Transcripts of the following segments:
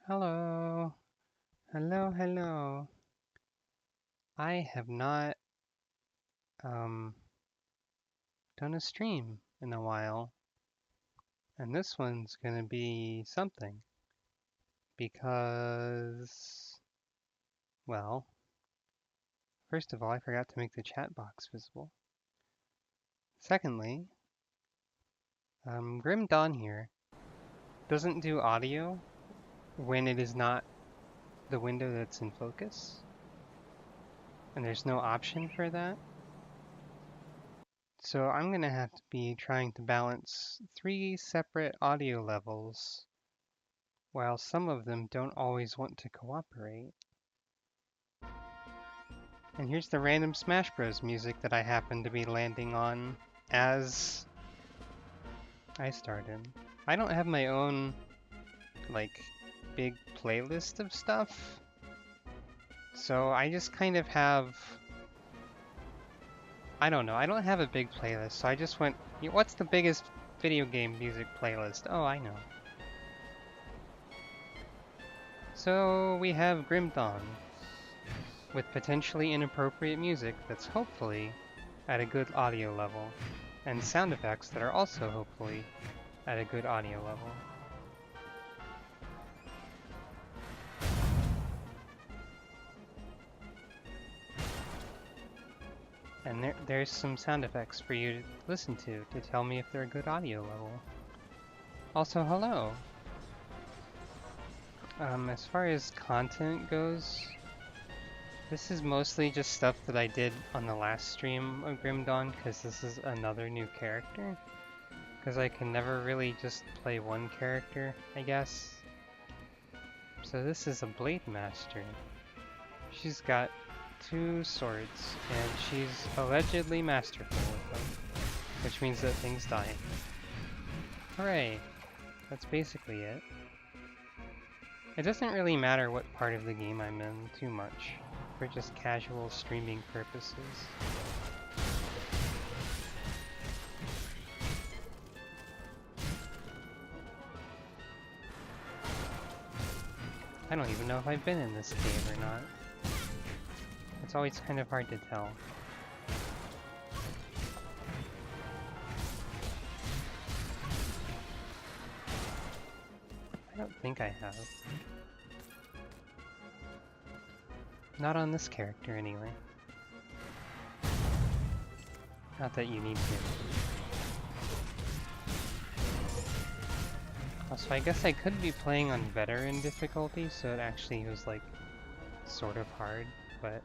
Hello. Hello, hello. I have not um done a stream in a while, and this one's gonna be something because, well, first of all, I forgot to make the chat box visible. Secondly, Grim Dawn here doesn't do audio when it is not the window that's in focus, and there's no option for that. So I'm gonna have to be trying to balance three separate audio levels while some of them don't always want to cooperate. And here's the random Smash Bros. Music that I happen to be landing on as I started. I don't have my own, like, big playlist of stuff, so I just kind of have, I don't know, I don't have a big playlist, so I just went, what's the biggest video game music playlist? Oh, I know. So we have Grim Dawn, with potentially inappropriate music that's hopefully at a good audio level, and sound effects that are also hopefully at a good audio level. And there's some sound effects for you to listen to tell me if they're a good audio level. Also, hello! As far as content goes, this is mostly just stuff that I did on the last stream of Grim Dawn, because this is another new character. Because I can never really just play one character, I guess. So this is a Blade Master. She's got two swords, and she's allegedly masterful with them, which means that things die. Hooray! That's basically it. It doesn't really matter what part of the game I'm in too much, for just casual streaming purposes. I don't even know if I've been in this cave or not. It's always kind of hard to tell. I don't think I have. Not on this character, anyway. Not that you need to. Also, I guess I could be playing on veteran difficulty, so it actually was like sort of hard, but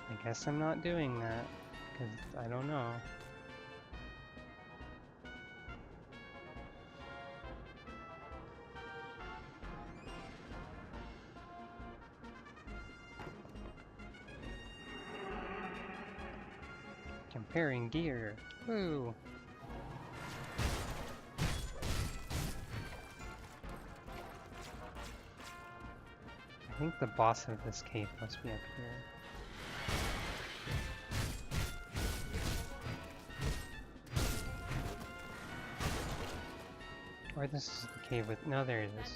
I guess I'm not doing that, because I don't know. Comparing gear. Woo! I think the boss of this cave must be up here. Or this is the cave with... No, there it is.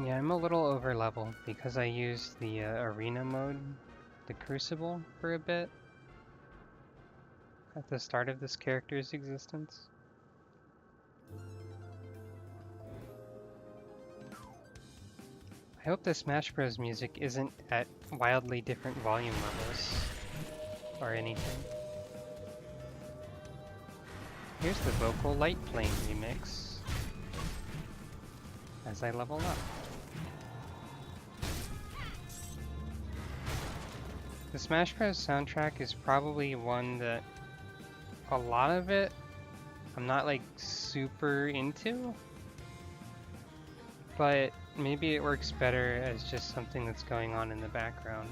Yeah, I'm a little over leveled because I used the arena mode, the Crucible, for a bit at the start of this character's existence. I hope the Smash Bros. Music isn't at wildly different volume levels or anything. Here's the Vocal Light Plane remix as I level up. The Smash Bros. Soundtrack is probably one that a lot of it I'm not like super into, but maybe it works better as just something that's going on in the background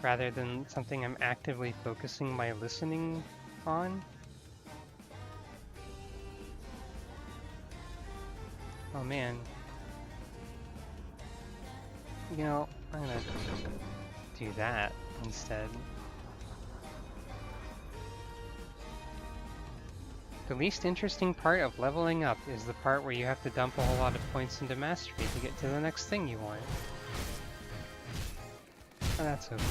rather than something I'm actively focusing my listening on. Oh man. You know, I'm gonna do that instead. The least interesting part of leveling up is the part where you have to dump a whole lot of points into mastery to get to the next thing you want. But that's okay.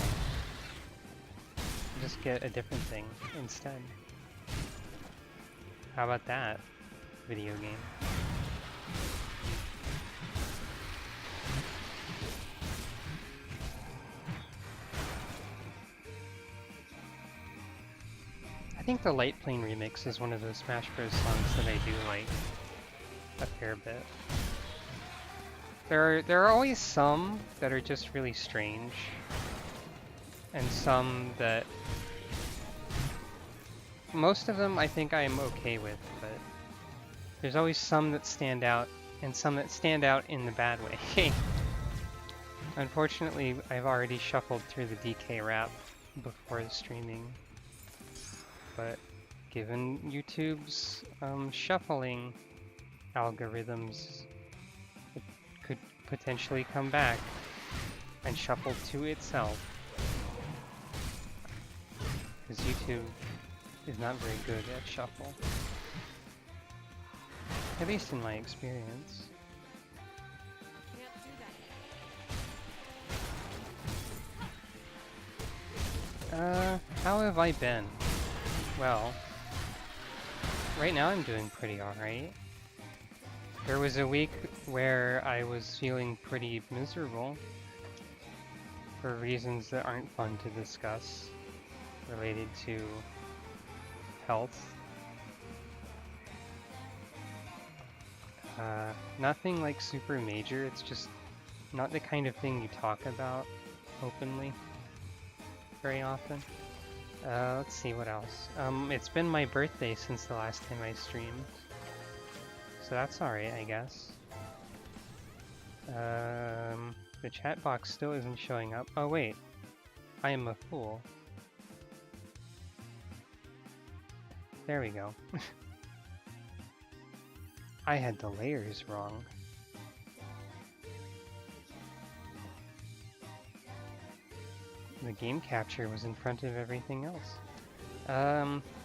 Just get a different thing instead. How about that, video game? I think the Light Plane remix is one of those Smash Bros. Songs that I do like a fair bit. There are always some that are just really strange, and some that most of them I think I am okay with, but there's always some that stand out, and some that stand out in the bad way. Unfortunately, I've already shuffled through the DK rap before the streaming, but given YouTube's shuffling algorithms, it could potentially come back and shuffle to itself, because YouTube is not very good at shuffle, at least in my experience. How have I been? Well, right now I'm doing pretty alright. There was a week where I was feeling pretty miserable for reasons that aren't fun to discuss, related to health. Nothing like super major, it's just not the kind of thing you talk about openly very often. Let's see what else. It's been my birthday since the last time I streamed, so that's alright, I guess. The chat box still isn't showing up. Oh wait, I am a fool. There we go. I had the layers wrong. The game capture was in front of everything else.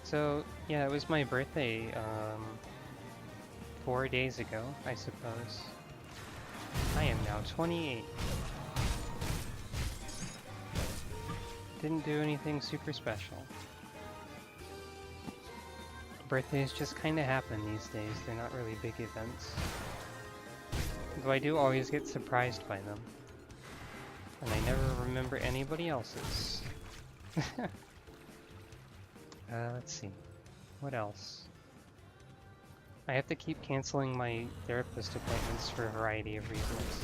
So yeah, it was my birthday 4 days ago, I suppose. I am now 28. Didn't do anything super special. Birthdays just kinda happen these days, they're not really big events. Though I do always get surprised by them. And I never remember anybody else's. Let's see. What else? I have to keep canceling my therapist appointments for a variety of reasons.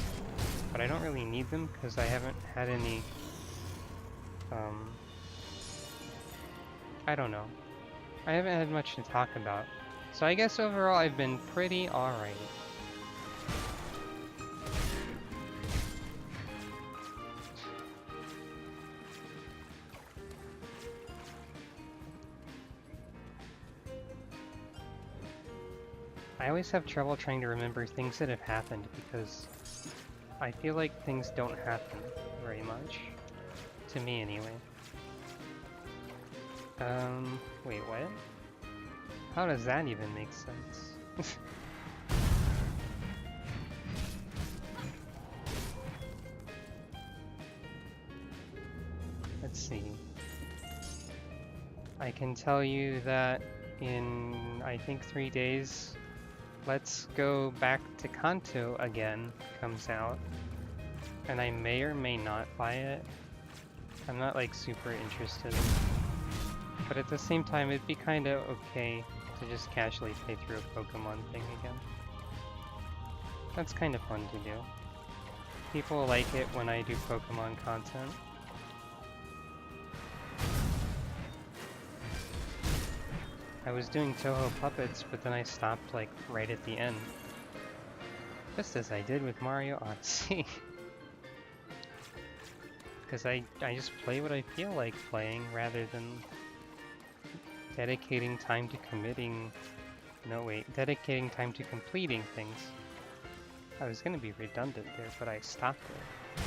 But I don't really need them because I haven't had any... I don't know. I haven't had much to talk about. So I guess overall I've been pretty alright. I always have trouble trying to remember things that have happened because I feel like things don't happen very much. To me, anyway. Wait, what? How does that even make sense? Let's see. I can tell you that in, I think, 3 days, Let's Go Back to Kanto again comes out, and I may or may not buy it. I'm not like super interested, but at the same time it'd be kinda okay to just casually play through a Pokemon thing again. That's kinda fun to do. People like it when I do Pokemon content. I was doing Touhou Puppets, but then I stopped like right at the end. Just as I did with Mario Odyssey. Because I just play what I feel like playing rather than dedicating time to committing... No wait, dedicating time to completing things. I was gonna be redundant there, but I stopped it.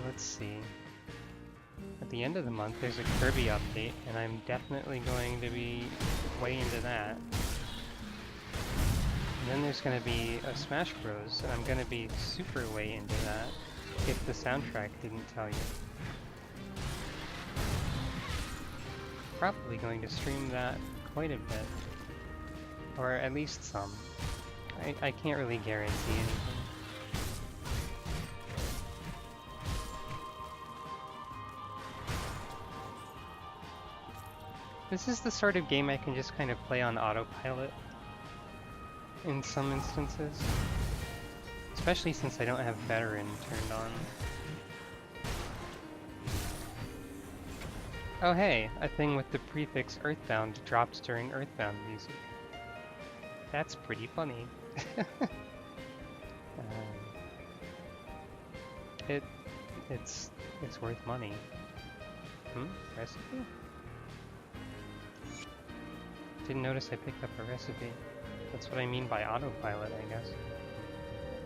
let's see. At the end of the month, there's a Kirby update, and I'm definitely going to be way into that. And then there's going to be a Smash Bros, and I'm going to be super way into that, if the soundtrack didn't tell you. Probably going to stream that quite a bit. Or at least some. I can't really guarantee anything. This is the sort of game I can just kind of play on autopilot in some instances. Especially since I don't have Veteran turned on. Oh hey, a thing with the prefix Earthbound dropped during Earthbound music. That's pretty funny. It's worth money. Recipe? Didn't notice I picked up a recipe. That's what I mean by autopilot, I guess.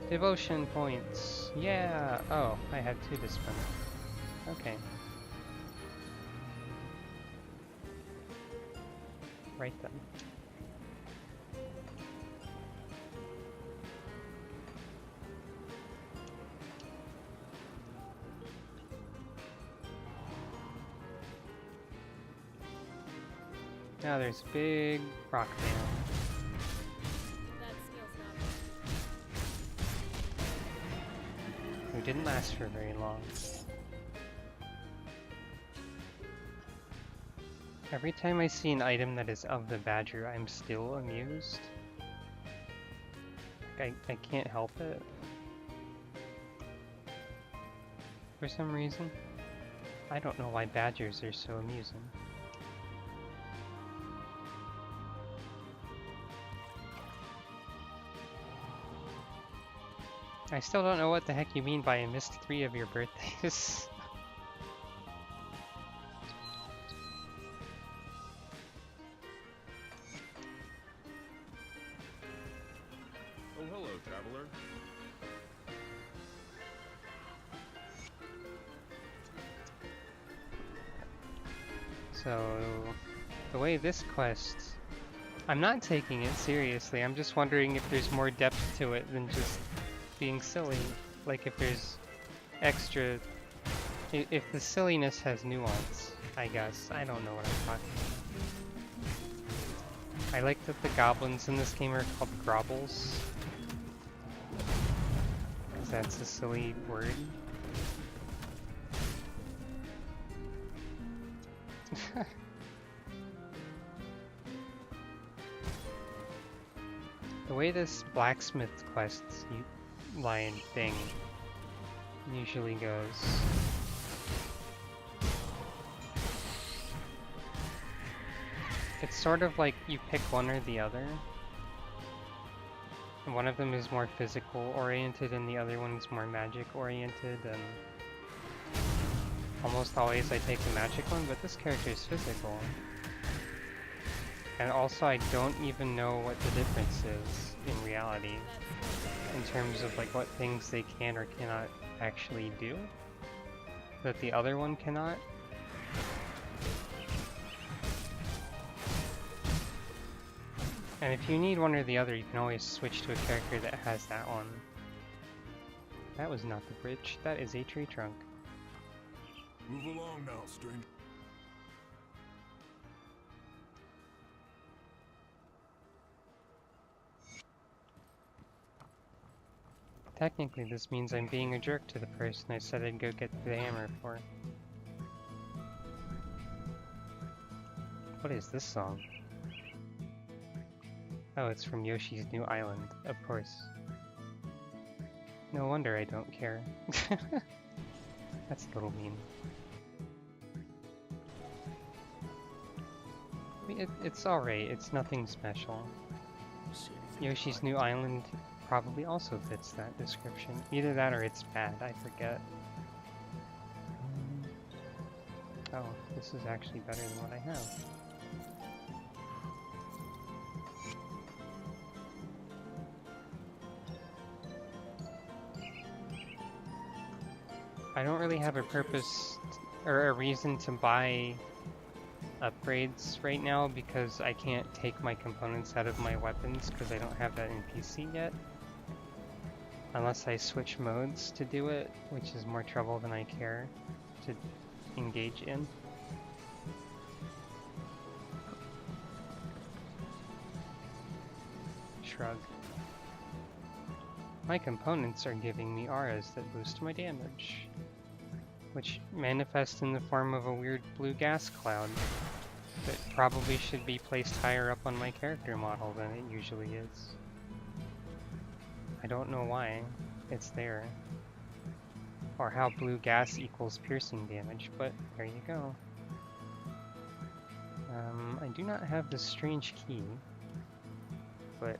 Devotion points! Yeah! Oh, I had 2 to spend. Okay. Right then. Now there's a big rock band. Who didn't last for very long. Every time I see an item that is of the Badger, I'm still amused. I can't help it. For some reason. I don't know why Badgers are so amusing. I still don't know what the heck you mean by I missed 3 of your birthdays. Oh, hello, traveler. So, the way this quest... I'm not taking it seriously, I'm just wondering if there's more depth to it than just being silly. Like if there's extra... If the silliness has nuance, I guess. I don't know what I'm talking about. I like that the goblins in this game are called grobbles. Because that's a silly word. The way this blacksmith quest line thing usually goes. It's sort of like you pick one or the other. And one of them is more physical oriented and the other one is more magic oriented, and almost always I take the magic one, but this character is physical. And also I don't even know what the difference is in reality in terms of like what things they can or cannot actually do that the other one cannot. And if you need one or the other, you can always switch to a character that has that one. That was not the bridge, that is a tree trunk. Move along now, stranger. Technically, this means I'm being a jerk to the person I said I'd go get the hammer for. What is this song? Oh, it's from Yoshi's New Island, of course. No wonder I don't care. That's a little mean. I mean, it's alright, it's nothing special. Yoshi's New Island probably also fits that description. Either that or it's bad, I forget. Oh, this is actually better than what I have. I don't really have a purpose or a reason to buy upgrades right now because I can't take my components out of my weapons because I don't have that in PC yet. Unless I switch modes to do it, which is more trouble than I care to engage in. Shrug. My components are giving me auras that boost my damage, which manifest in the form of a weird blue gas cloud that probably should be placed higher up on my character model than it usually is. I don't know why it's there, or how blue gas equals piercing damage, but there you go. I do not have this strange key, but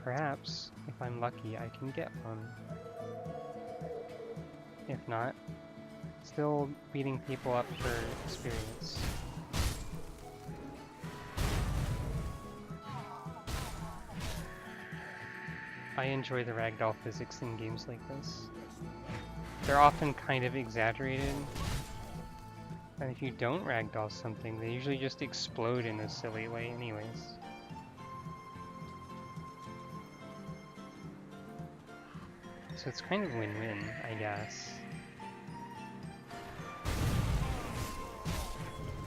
perhaps, if I'm lucky, I can get one. If not, still beating people up for experience. I enjoy the ragdoll physics in games like this. They're often kind of exaggerated, and if you don't ragdoll something, they usually just explode in a silly way anyways. So it's kind of win-win, I guess.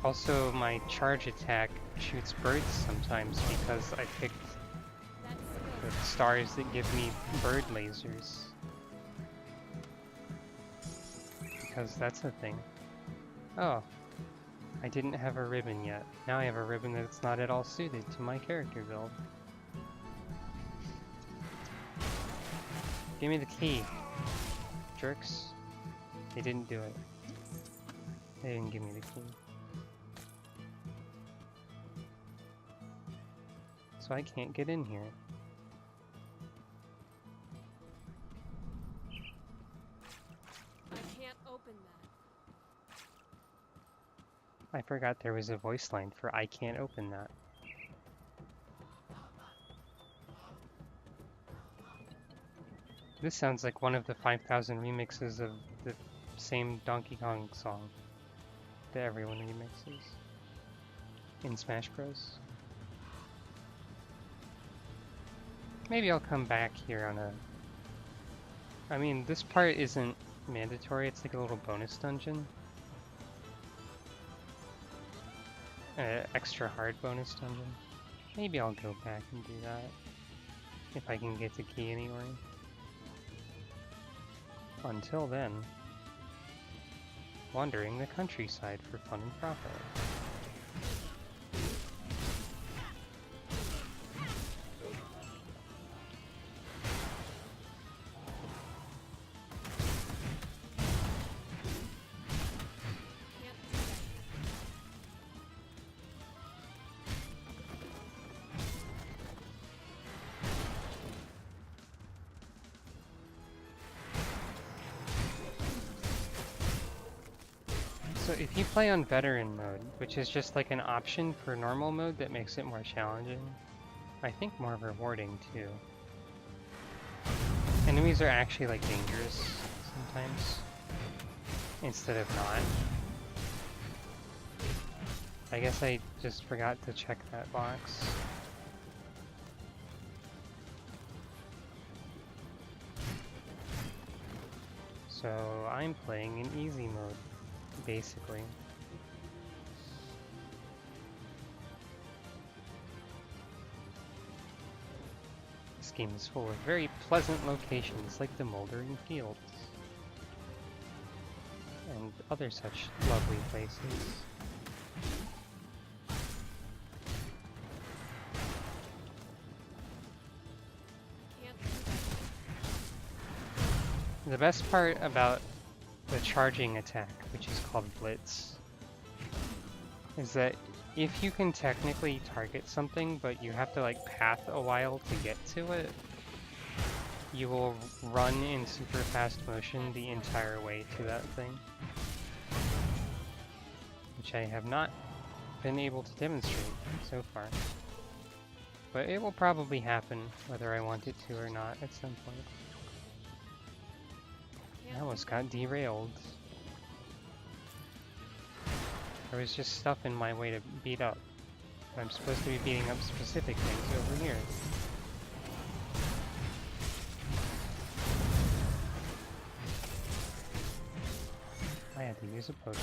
Also, my charge attack shoots birds sometimes because I picked the stars that give me bird lasers. Because that's a thing. Oh, I didn't have a ribbon yet. Now I have a ribbon that's not at all suited to my character build. Give me the key, jerks. They didn't do it. They didn't give me the key. So I can't get in here. I can't open that. I forgot there was a voice line for I can't open that. This sounds like one of the 5,000 remixes of the same Donkey Kong song that everyone remixes in Smash Bros. Maybe I'll come back here on a... I mean, this part isn't mandatory, it's like a little bonus dungeon. Extra hard bonus dungeon. Maybe I'll go back and do that. If I can get the key anyway. Until then, wandering the countryside for fun and profit. So if you play on veteran mode, which is just like an option for normal mode that makes it more challenging, I think more rewarding too. Enemies are actually like dangerous sometimes, instead of not. I guess I just forgot to check that box. So I'm playing in easy mode, basically. This game is full of very pleasant locations like the Moldering Fields and other such lovely places. The best part about the charging attack, which is called Blitz, is that if you can technically target something, but you have to like path a while to get to it, you will run in super fast motion the entire way to that thing. Which I have not been able to demonstrate so far. But it will probably happen, whether I want it to or not, at some point. I almost got derailed There was just stuff in my way to beat up. I'm supposed to be beating up specific things over here. I had to use a potion.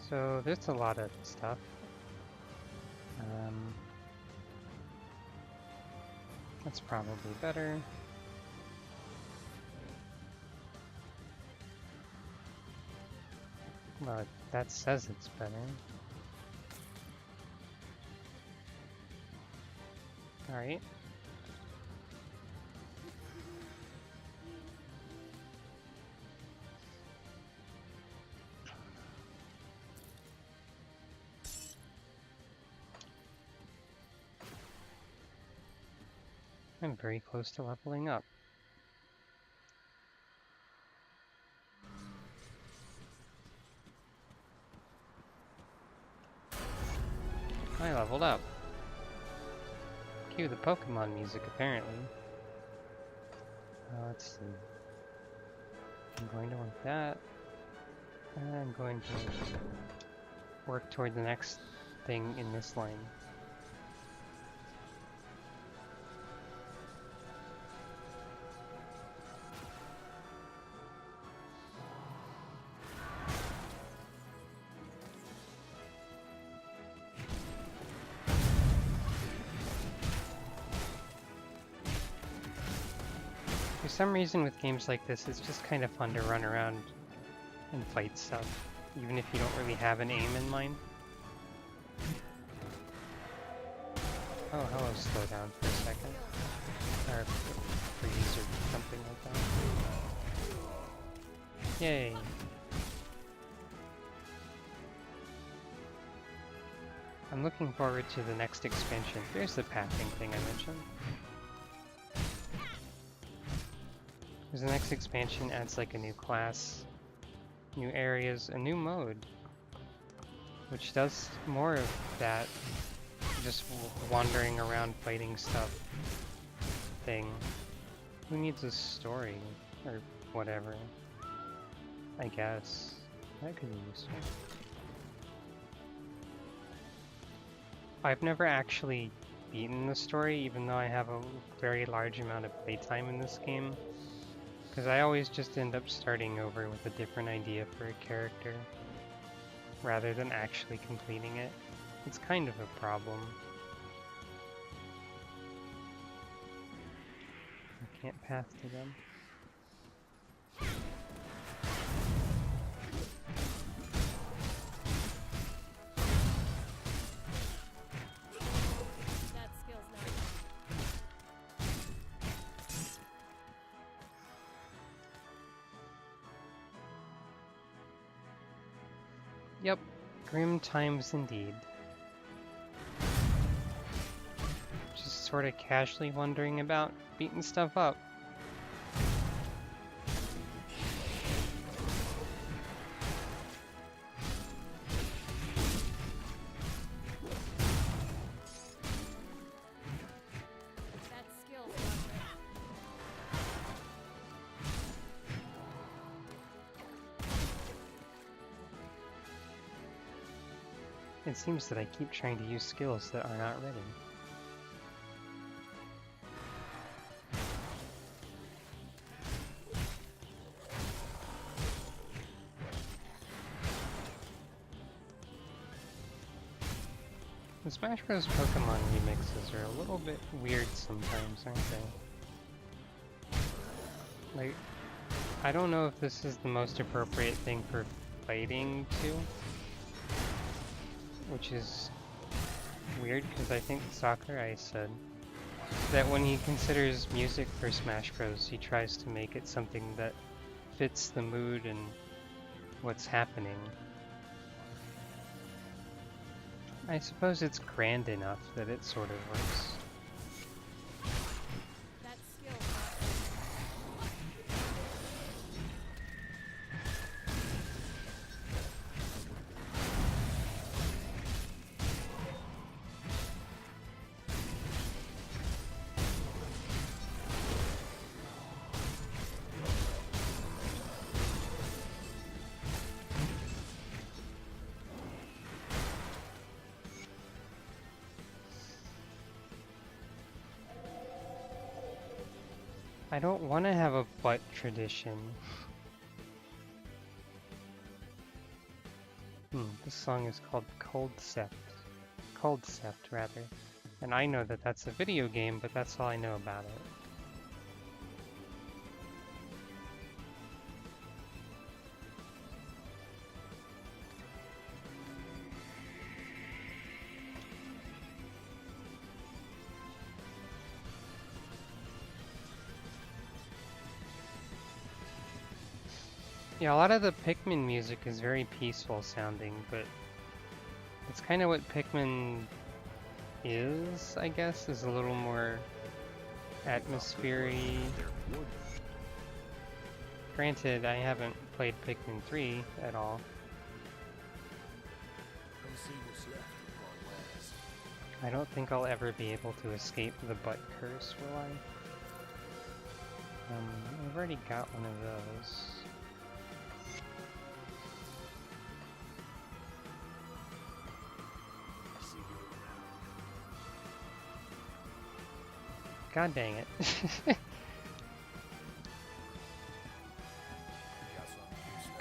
So there's a lot of stuff. That's probably better. Well, that says it's better. Alright. I'm very close to leveling up. I leveled up. Cue the Pokemon music, apparently. Let's see. I'm going to want that. And I'm going to work toward the next thing in this line. For some reason with games like this, it's just kind of fun to run around and fight stuff, even if you don't really have an aim in mind. Oh, hello, slow down for a second. Or freeze or something like that. Yay! I'm looking forward to the next expansion. There's the pathing thing I mentioned. Because the next expansion adds like a new class, new areas, a new mode, which does more of that just wandering around fighting stuff thing. Who needs a story or whatever? I guess that could be useful. I've never actually beaten the story, even though I have a very large amount of playtime in this game. Because I always just end up starting over with a different idea for a character, rather than actually completing it. It's kind of a problem. I can't path to them. That skill's not. Yep, grim times indeed. Just sort of casually wondering about beating stuff up. That skill's not. It seems that I keep trying to use skills that are not ready. The Smash Bros. Pokemon remixes are a little bit weird sometimes, aren't they? Like, I don't know if this is the most appropriate thing for fighting to, which is weird because I think Sakurai said that when he considers music for Smash Bros, he tries to make it something that fits the mood and what's happening. I suppose it's grand enough that it sort of works. That skill's not. I don't want to have a butt tradition. This song is called Coldcept. Coldcept, rather. And I know that that's a video game, but that's all I know about it. Yeah, a lot of the Pikmin music is very peaceful sounding, but it's kind of what Pikmin is, I guess, is a little more atmosphere-y. Granted, I haven't played Pikmin 3 at all. I don't think I'll ever be able to escape the butt curse, will I? I've already got one of those. God dang it.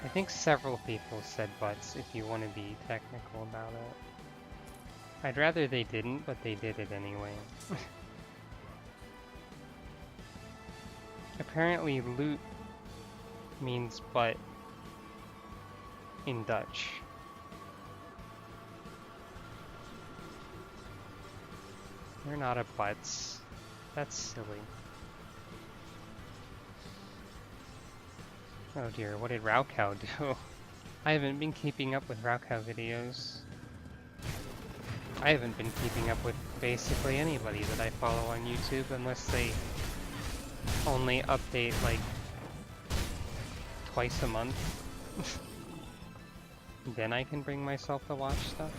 I think several people said butts if you want to be technical about it. I'd rather they didn't, but they did it anyway. Apparently loot means butt in Dutch. They're not a butts. That's silly. Oh dear, what did Raocow do? I haven't been keeping up with Raocow videos. I haven't been keeping up with basically anybody that I follow on YouTube unless they only update like twice a month. Then I can bring myself to watch stuff.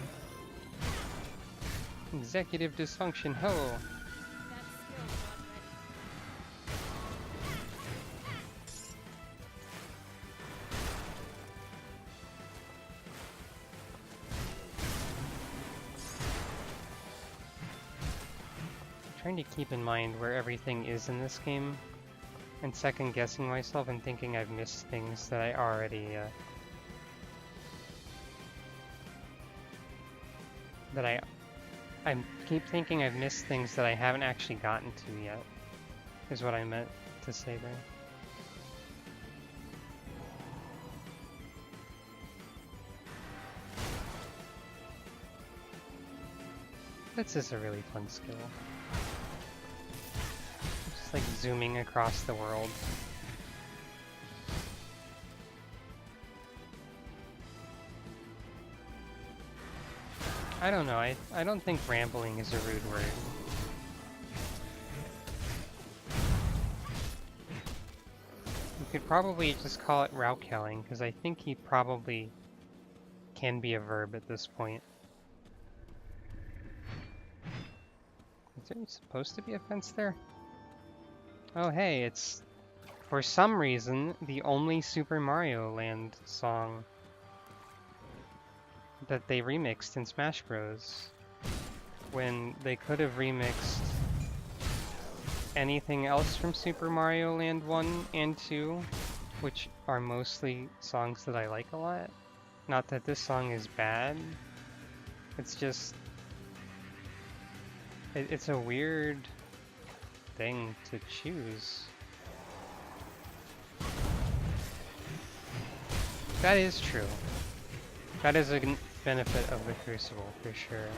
Executive dysfunction, ho! That skill's not ready. Trying to keep in mind where everything is in this game, and second guessing myself and thinking I've missed things that I already I keep thinking I've missed things that I haven't actually gotten to yet, is what I meant to say there. This is a really fun skill. Just like zooming across the world. I don't know, I don't think rambling is a rude word. You could probably just call it Raocowing, because I think he probably can be a verb at this point. Is there supposed to be a fence there? Oh hey, it's, for some reason, the only Super Mario Land song that they remixed in Smash Bros. When they could have remixed anything else from Super Mario Land 1 and 2, which are mostly songs that I like a lot. Not that this song is bad, it's just... It's a weird thing to choose. That is true. That is a benefit of the Crucible, for sure.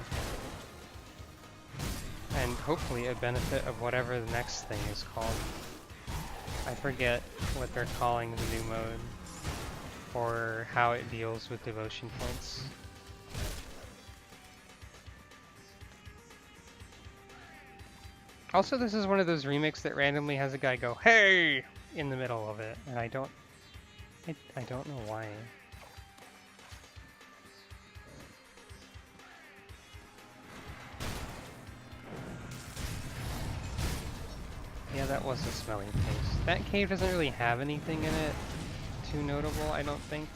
And hopefully a benefit of whatever the next thing is called. I forget what they're calling the new mode, or how it deals with devotion points. Also, this is one of those remakes that randomly has a guy go, "Hey!" in the middle of it, and I don't know why. Yeah, that was a smelly place. That cave doesn't really have anything in it too notable, I don't think.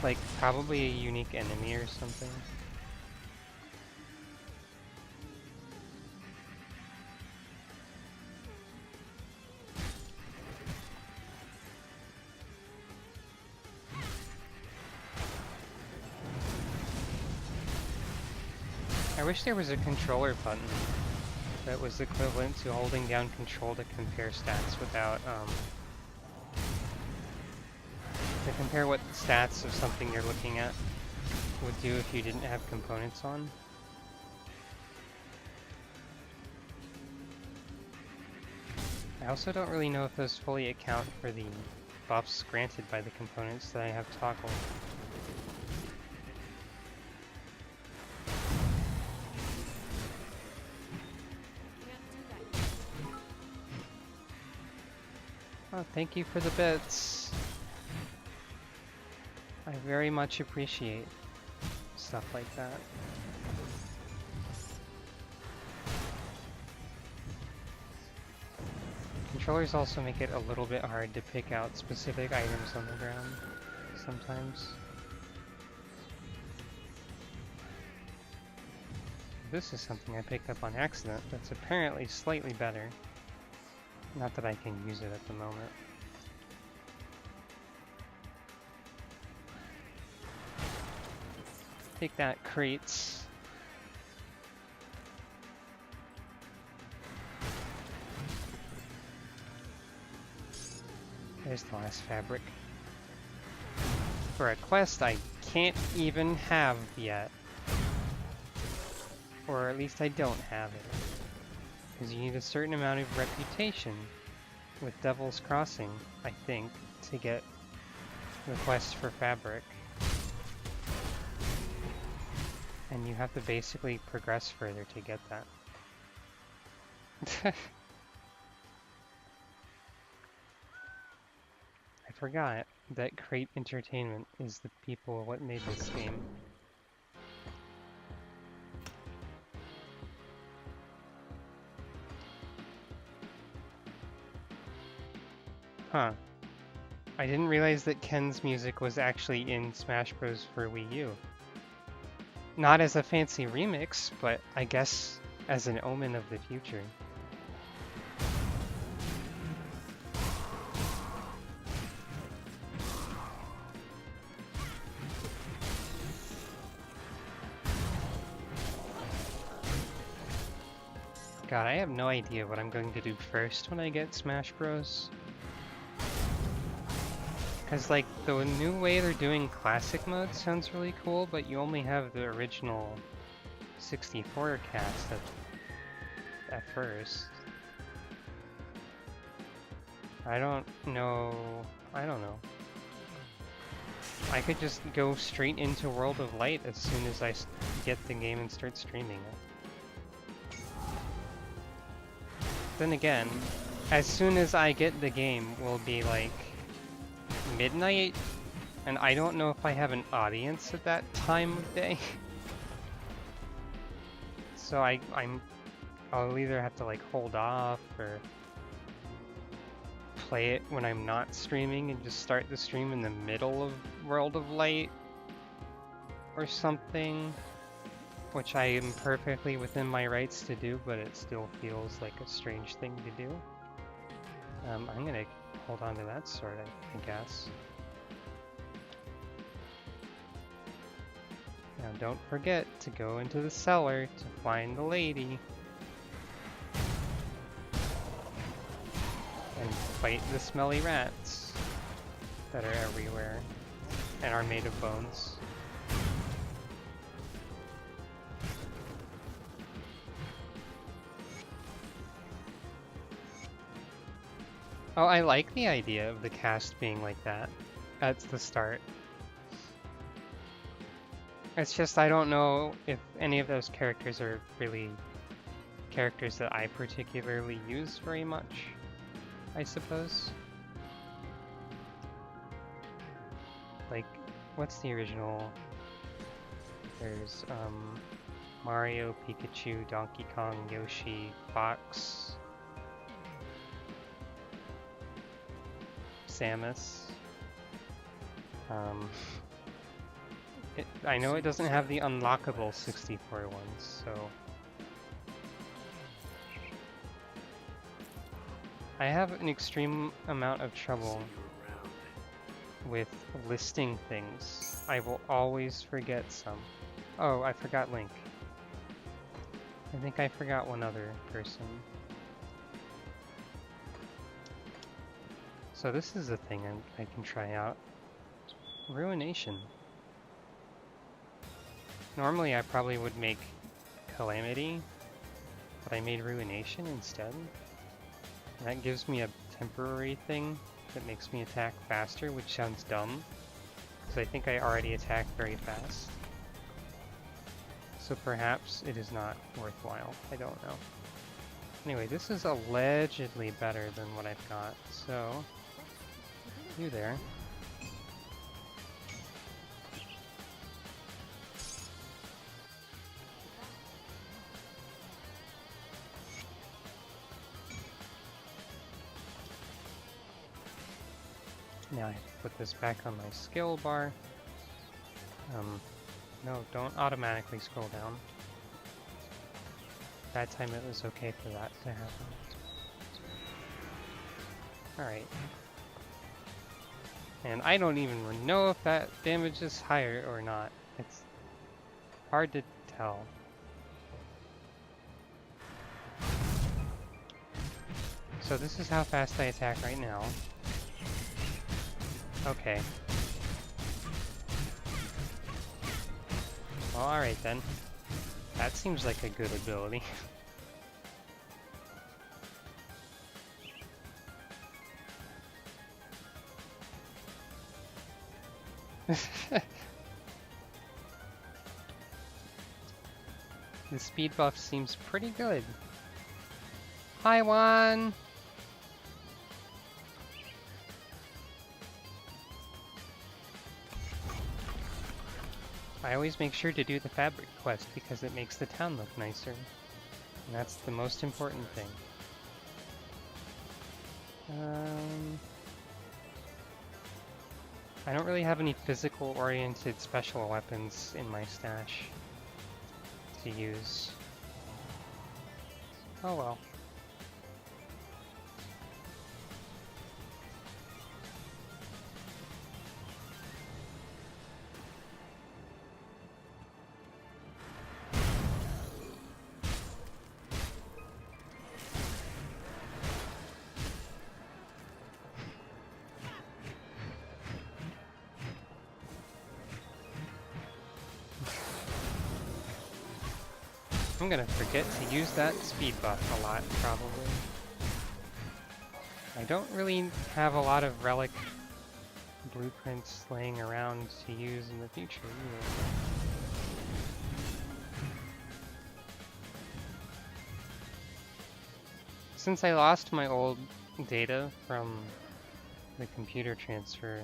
Like, probably a unique enemy or something. wish there was a controller button that was equivalent to holding down control to compare stats without, to compare what stats of something you're looking at would do if you didn't have components on. I also don't really know if those fully account for the buffs granted by the components that I have toggled. Can't do that. Oh, thank you for the bits. I very much appreciate stuff like that. Controllers also make it a little bit hard to pick out specific items on the ground sometimes. This is something I picked up on accident that's apparently slightly better. Not that I can use it at the moment. Take that, crates. There's the last fabric. For a quest I can't even have yet. Or at least I don't have it. Because you need a certain amount of reputation with Devil's Crossing, I think, to get the quest for fabric. And you have to basically progress further to get that. I forgot that Crate Entertainment is the people what made this game. Huh. I didn't realize that Ken's music was actually in Smash Bros. For Wii U. Not as a fancy remix, but I guess as an omen of the future. God, I have no idea what I'm going to do first when I get Smash Bros. Because, like, the new way they're doing classic mode sounds really cool, but you only have the original 64 cast at first. I don't know. I could just go straight into World of Light as soon as I get the game and start streaming it. Then again, as soon as I get the game will be like midnight, and I don't know if I have an audience at that time of day. So I'll either have to like hold off or play it when I'm not streaming and just start the stream in the middle of World of Light or something, which I am perfectly within my rights to do, but it still feels like a strange thing to do. I'm gonna hold on to that sword, I guess. Now don't forget to go into the cellar to find the lady. And fight the smelly rats that are everywhere and are made of bones. Oh, I like the idea of the cast being like that at the start. It's just I don't know if any of those characters are really characters that I particularly use very much, I suppose. Like, what's the original? There's Mario, Pikachu, Donkey Kong, Yoshi, Fox, Samus. I know it doesn't have the unlockable 64 ones, so I have an extreme amount of trouble with listing things. I will always forget some. Oh, I forgot Link. I think I forgot one other person. So this is a thing I can try out. Ruination. Normally I probably would make Calamity, but I made Ruination instead. And that gives me a temporary thing that makes me attack faster, which sounds dumb, because I think I already attack very fast. So perhaps it is not worthwhile. I don't know. Anyway, this is allegedly better than what I've got, so you there. Now I have to put this back on my skill bar. No, don't automatically scroll down. That time it was okay for that to happen. Alright. And I don't even know if that damage is higher or not. It's hard to tell. So this is how fast I attack right now. Okay. Well, alright then. That seems like a good ability. The speed buff seems pretty good. Hi, Juan! I always make sure to do the fabric quest because it makes the town look nicer. And that's the most important thing. I don't really have any physical-oriented special weapons in my stash to use. Oh well. I'm gonna forget to use that speed buff a lot, probably. I don't really have a lot of relic blueprints laying around to use in the future either. Since I lost my old data from the computer transfer,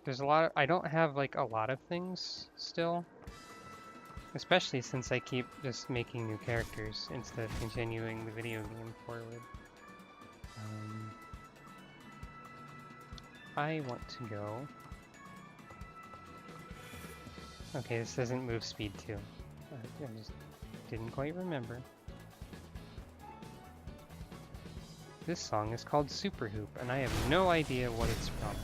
there's a lot of, I don't have like a lot of things still. Especially since I keep just making new characters instead of continuing the video game forward. I want to go... Okay, this doesn't move speed 2. I just didn't quite remember. This song is called Super Hoop, and I have no idea what it's from.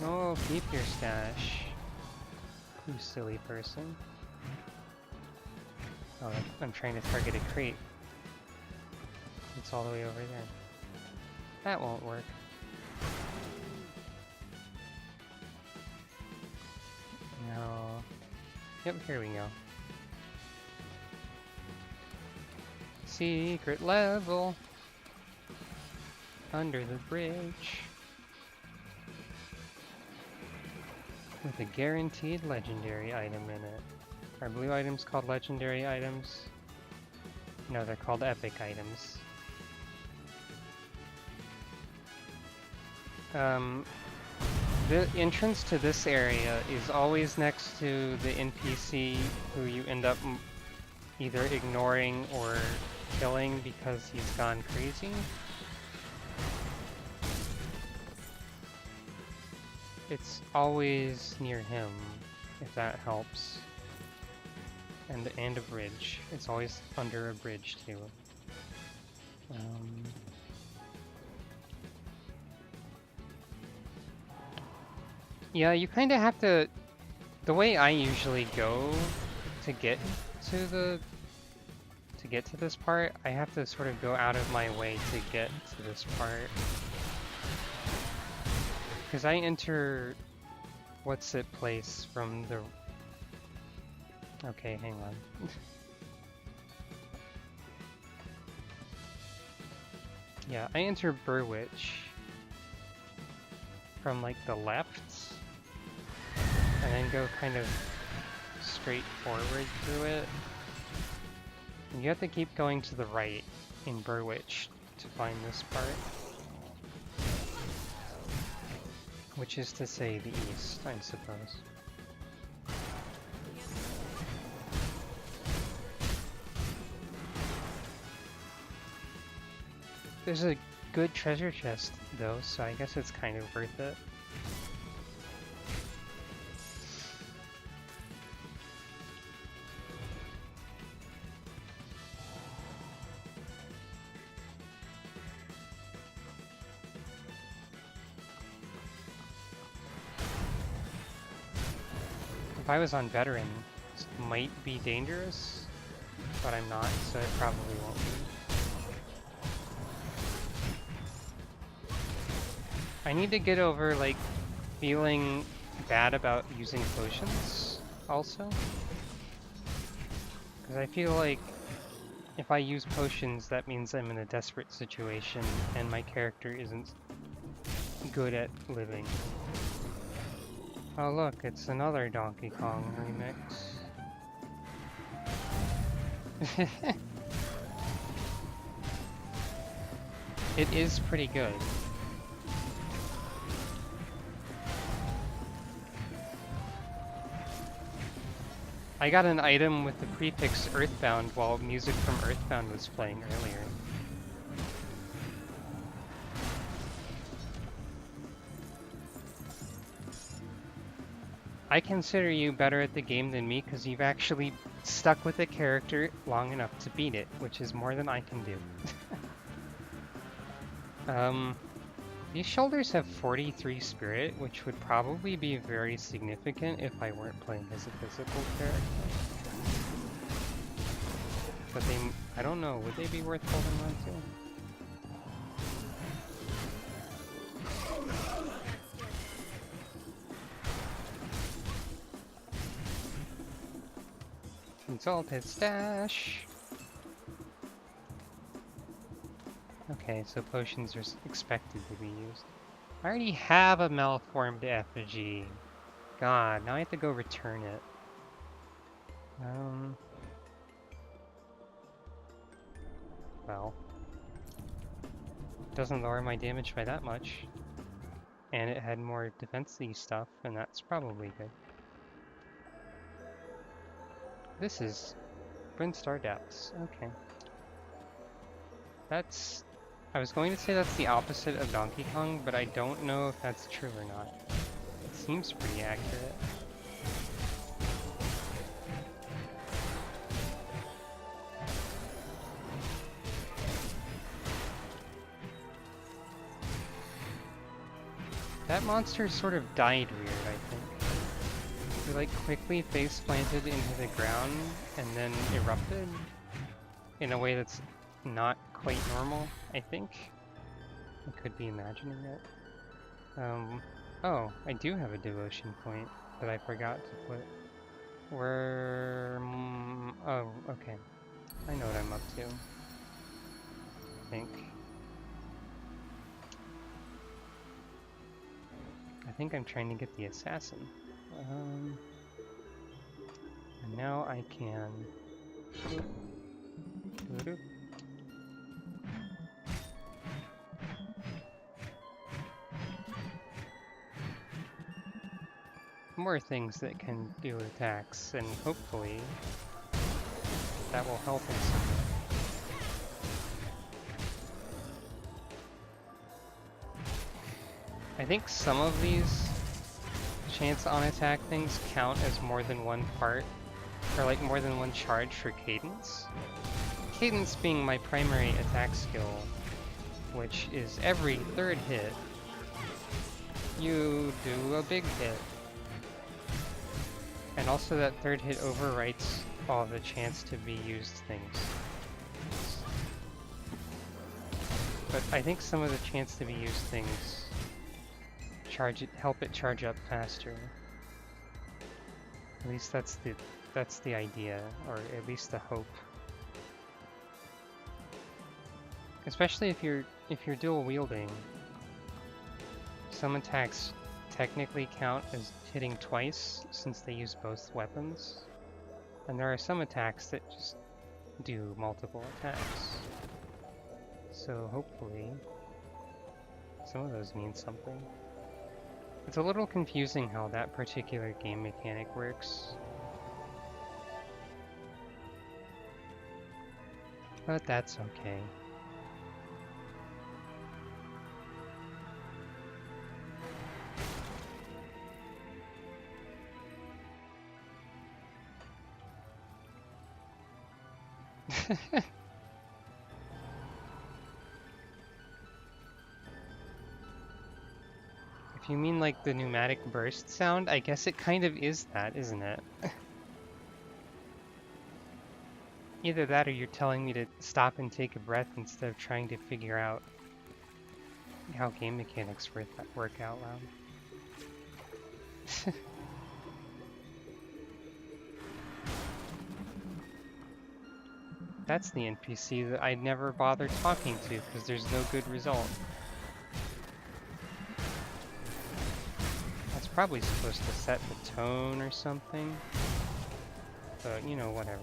Oh, keep your stash, you silly person. Oh, I'm trying to target a crate. It's all the way over there. That won't work. No. Yep, here we go. Secret level. Under the bridge. With a guaranteed legendary item in it. Are blue items called legendary items? No, they're called epic items. The entrance to this area is always next to the NPC who you end up either ignoring or killing because he's gone crazy. It's always near him, if that helps. And a bridge. It's always under a bridge, too. Yeah, you kind of have to. The way I usually go to get to this part, I have to sort of go out of my way to get to this part. Because I enter what's it place from the. Okay, hang on. Yeah, I enter Burwitch from like the left, and then go kind of straight forward through it. And you have to keep going to the right in Burwitch to find this part. Which is to say the east, I suppose. There's a good treasure chest though, so I guess it's kind of worth it. If I was on veteran, it might be dangerous, but I'm not, so it probably won't be. I need to get over, like, feeling bad about using potions, also. Because I feel like if I use potions, that means I'm in a desperate situation, and my character isn't good at living. Oh look, it's another Donkey Kong remix. It is pretty good. I got an item with the prefix Earthbound while music from Earthbound was playing earlier. I consider you better at the game than me because you've actually stuck with a character long enough to beat it, which is more than I can do. These shoulders have 43 spirit, which would probably be very significant if I weren't playing as a physical character. But I don't know, would they be worth holding on to? Consulted stash. Okay, so potions are expected to be used. I already have a malformed effigy. God, now I have to go return it. Well. Doesn't lower my damage by that much. And it had more defense-y stuff, and that's probably good. This is Brinstar Depths. Okay. That's... I was going to say that's the opposite of Donkey Kong, but I don't know if that's true or not. It seems pretty accurate. That monster sort of died weird, I think. He like quickly face planted into the ground and then erupted in a way that's not quite normal, I think. I could be imagining it. Oh, I do have a devotion point that I forgot to put. Oh, okay. I know what I'm up to. I think. I think I'm trying to get the assassin. And now I can... More things that can do attacks, and hopefully that will help in some way. I think some of these chance on attack things count as more than one part, or like more than one charge for cadence. Cadence being my primary attack skill, which is every third hit. you do a big hit. And also that third hit overwrites all the chance to be used things. But I think some of the chance to be used things help it charge up faster. At least that's the idea, or at least the hope. Especially if you're dual wielding. Some attacks technically count as hitting twice since they use both weapons. And there are some attacks that just do multiple attacks. So hopefully some of those mean something. It's a little confusing how that particular game mechanic works. But that's okay. If you mean like the pneumatic burst sound, I guess it kind of is that, isn't it? Either that or you're telling me to stop and take a breath instead of trying to figure out how game mechanics work out loud. That's the NPC that I'd never bother talking to because there's no good result. That's probably supposed to set the tone or something. But, you know, whatever.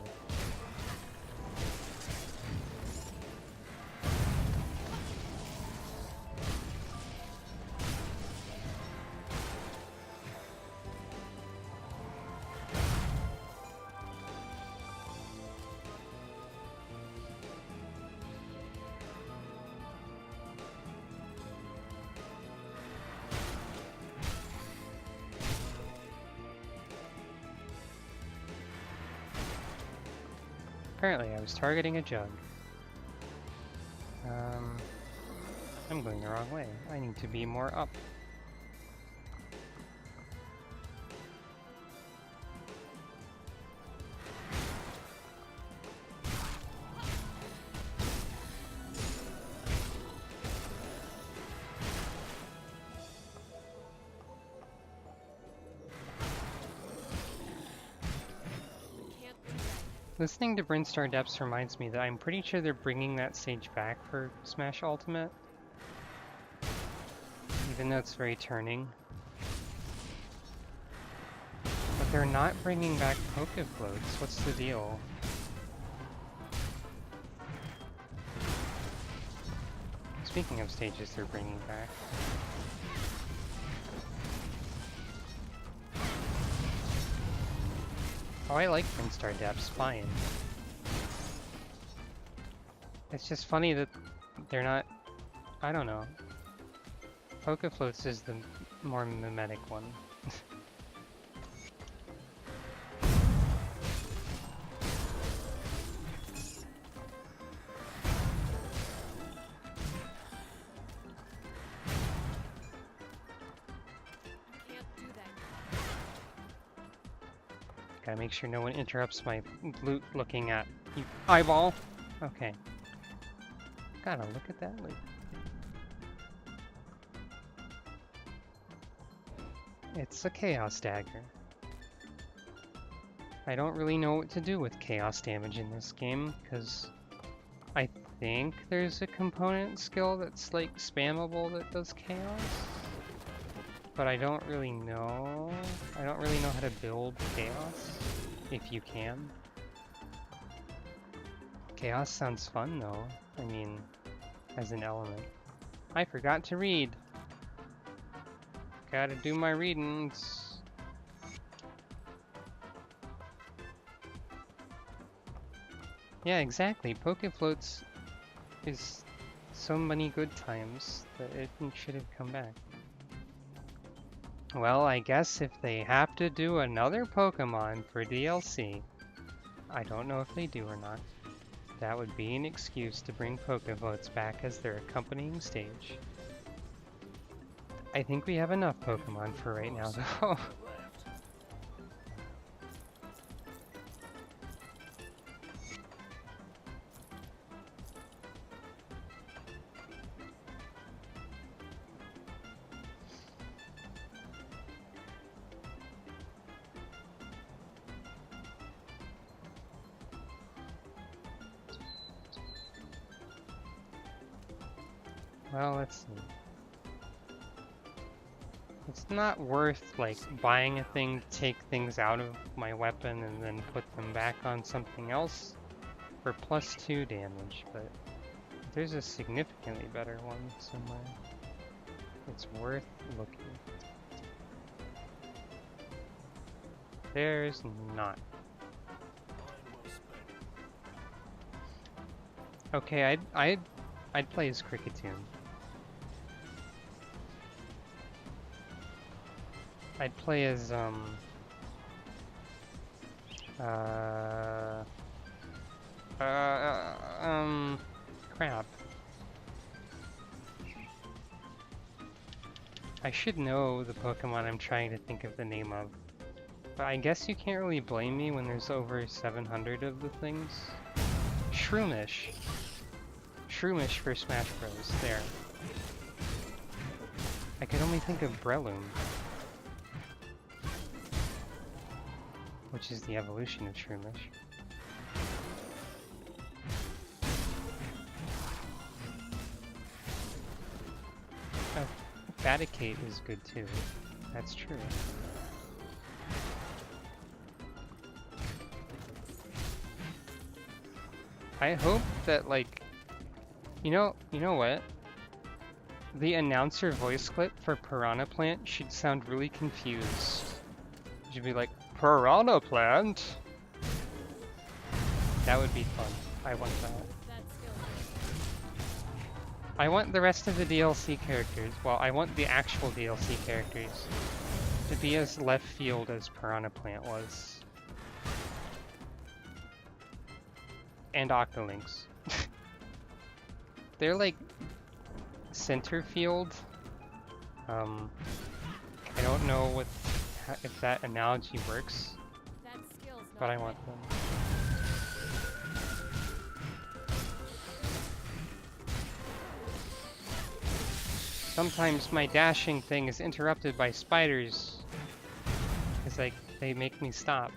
Apparently I was targeting a jug. I'm going the wrong way. I need to be more up. Listening to Brinstar Depths reminds me that I'm pretty sure they're bringing that stage back for Smash Ultimate. Even though it's very turning. But they're not bringing back Pokefloats. What's the deal? Speaking of stages they're bringing back. Oh, I like Brinstar Depths, fine. It's just funny that they're not... I don't know. Pokefloats is the more mimetic one. Gotta make sure no one interrupts my loot looking at you eyeball. Okay. Gotta look at that loot. It's a Chaos Dagger. I don't really know what to do with chaos damage in this game, because I think there's a component skill that's like spammable that does chaos. But I don't really know. I don't really know how to build chaos, if you can. Chaos sounds fun though. I mean, as an element. I forgot to read. Gotta do my readings. Yeah, exactly. Pokefloats is so many good times that it should have come back. Well, I guess if they have to do another Pokemon for DLC, I don't know if they do or not, that would be an excuse to bring Pokefloats back as their accompanying stage. I think we have enough Pokemon for right now, though. Well, let's see. It's not worth, like, buying a thing to take things out of my weapon and then put them back on something else for +2 damage, but there's a significantly better one somewhere. It's worth looking. There's not. Okay, I'd play as Kricketune. I'd play as crap. I should know the Pokemon I'm trying to think of the name of. But I guess you can't really blame me when there's over 700 of the things. Shroomish. Shroomish for Smash Bros. There. I could only think of Breloom, which is the evolution of Shroomish. Oh, Baticate is good too. That's true. I hope that, like, you know what? The announcer voice clip for Piranha Plant should sound really confused. It should be like, Piranha Plant? That would be fun. I want that. That skill. I want the rest of the DLC characters, well, I want the actual DLC characters to be as left field as Piranha Plant was. And Octolings. They're like center field. I don't know if that analogy works, That skill's not but I want them. Sometimes my dashing thing is interrupted by spiders. It's like they make me stop,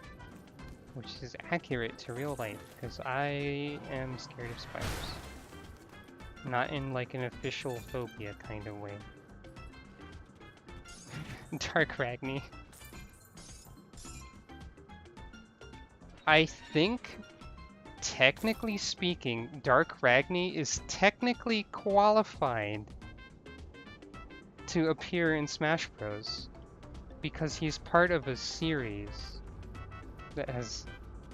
which is accurate to real life because I am scared of spiders. Not in like an official phobia kind of way. Dark Ragni. I think, technically speaking, Dark Ragni is technically qualified to appear in Smash Bros. Because he's part of a series that has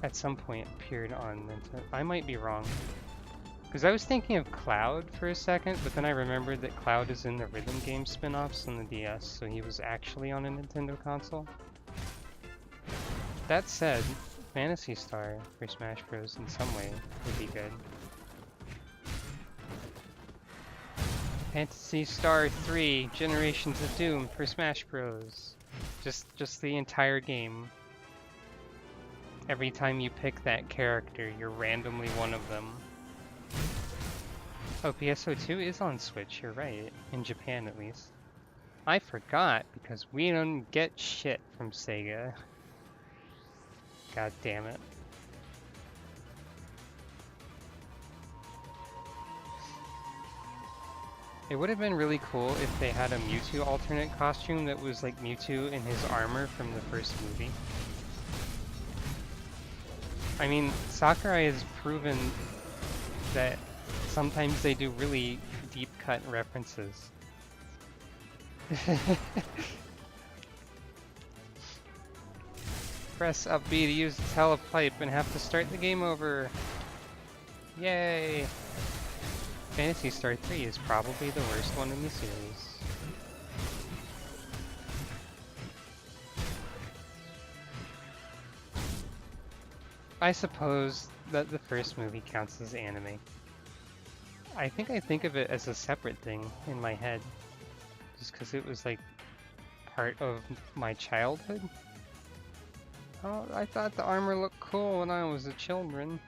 at some point appeared on Nintendo. I might be wrong. Because I was thinking of Cloud for a second, but then I remembered that Cloud is in the Rhythm Game spin-offs on the DS, so he was actually on a Nintendo console. That said, Phantasy Star for Smash Bros. In some way would be good. Phantasy Star 3 Generations of Doom for Smash Bros. Just the entire game. Every time you pick that character, you're randomly one of them. Oh, PSO2 is on Switch, you're right. In Japan, at least. I forgot, because we don't get shit from Sega. God damn it. It would have been really cool if they had a Mewtwo alternate costume that was like Mewtwo in his armor from the first movie. I mean, Sakurai has proven that sometimes they do really deep cut references. Press up B to use the telepipe and have to start the game over. Yay! Phantasy Star 3 is probably the worst one in the series. I suppose that the first movie counts as anime. I think of it as a separate thing in my head. just because it was like part of my childhood. Oh, I thought the armor looked cool when I was a children.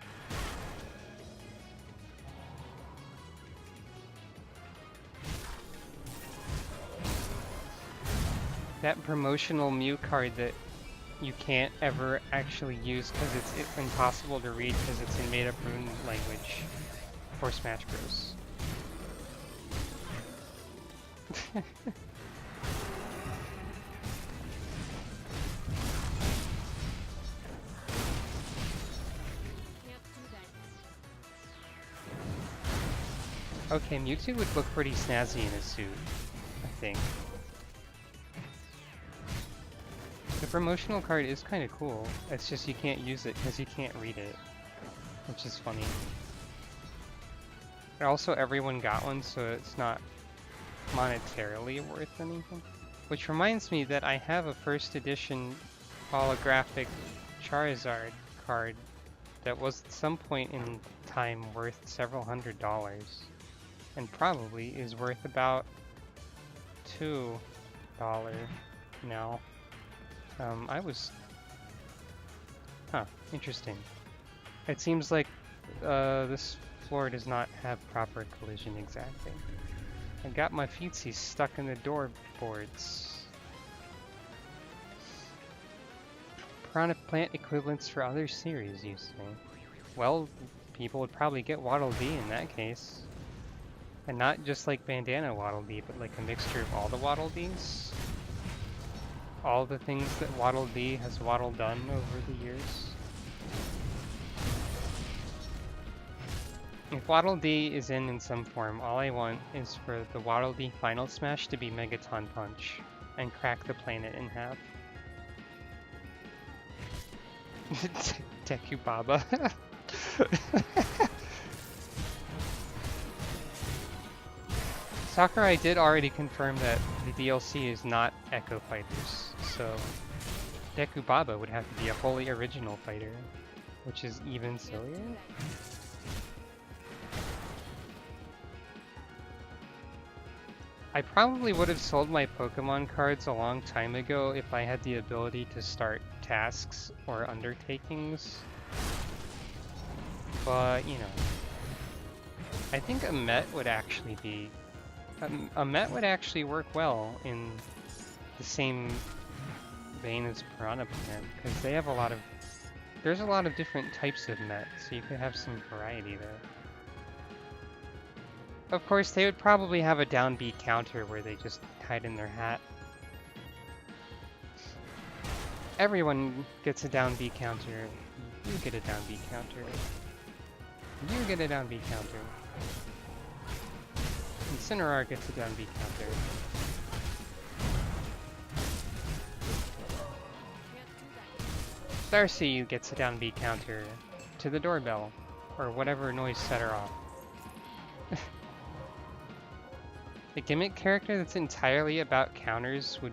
That promotional Mew card that you can't ever actually use because it's impossible to read because it's in made-up rune language for Smash Bros. Okay, Mewtwo would look pretty snazzy in a suit, I think. The promotional card is kind of cool. It's just you can't use it because you can't read it, which is funny. And also, everyone got one, so it's not monetarily worth anything. Which reminds me that I have a first edition holographic Charizard card that was at some point in time worth several $100s. And probably is worth about $2 now. Interesting. It seems like this floor does not have proper collision exactly. I got my feetsies stuck in the door boards. Piranha Plant equivalents for other series, you say? Well, people would probably get Waddle Dee in that case. And not just like Bandana Waddle Dee, but like a mixture of all the Waddle Dees. All the things that Waddle Dee has Waddle done over the years. If Waddle Dee is in some form, all I want is for the Waddle Dee Final Smash to be Megaton Punch and crack the planet in half. Deku Baba. Sakurai did already confirm that the DLC is not Echo Fighters, so Deku Baba would have to be a wholly original fighter, which is even sillier. I probably would have sold my Pokemon cards a long time ago if I had the ability to start tasks or undertakings. But, you know, I think a Met would actually be... A Met would actually work well in the same vein as Piranha Plant, because they have a lot of... There's a lot of different types of Met, so you could have some variety there. Of course, they would probably have a down B counter where they just hide in their hat. Everyone gets a down B counter. You get a down B counter. You get a down B counter. Incineroar gets a down B counter. Darcy gets a down B counter to the doorbell, or whatever noise set her off. A gimmick character that's entirely about counters would...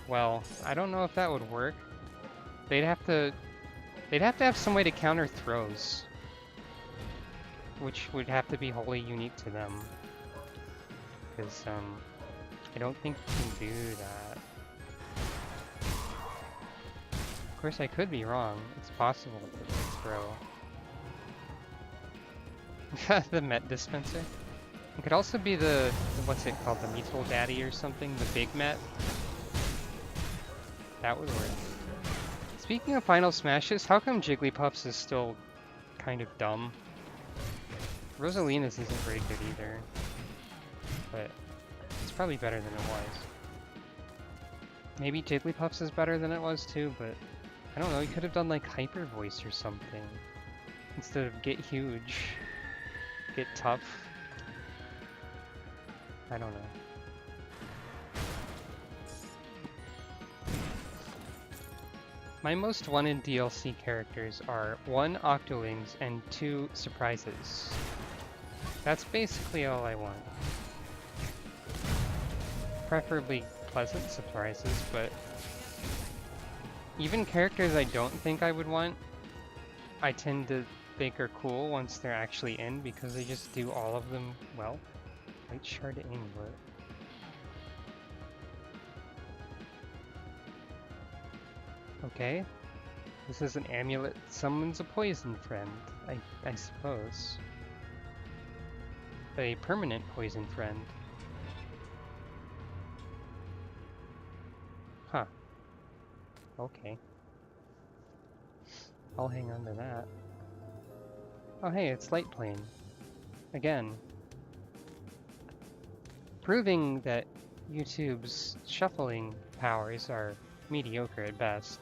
Well, I don't know if that would work. They'd have to have some way to counter throws, which would have to be wholly unique to them. Because, I don't think you can do that. Of course, I could be wrong. It's possible to throw. The Met dispenser. It could also be the, what's it called, the Metal Daddy or something, the Big Met. That would work. Speaking of Final Smashes, how come Jigglypuffs is still kind of dumb? Rosalina's isn't very good either, but it's probably better than it was. Maybe Jigglypuffs is better than it was too, but I don't know, you could have done like Hyper Voice or something instead of Get Huge, Get Tough. I don't know. My most wanted DLC characters are 1 Octolings and 2 Surprises. That's basically all I want. Preferably pleasant surprises, but even characters I don't think I would want, I tend to think are cool once they're actually in because they just do all of them well. White Shard Amulet. Okay. This is an amulet that summons a poison friend, I suppose. A permanent poison friend. Huh. Okay. I'll hang on to that. Oh hey, it's Light Plane. Again. Proving that YouTube's shuffling powers are mediocre at best.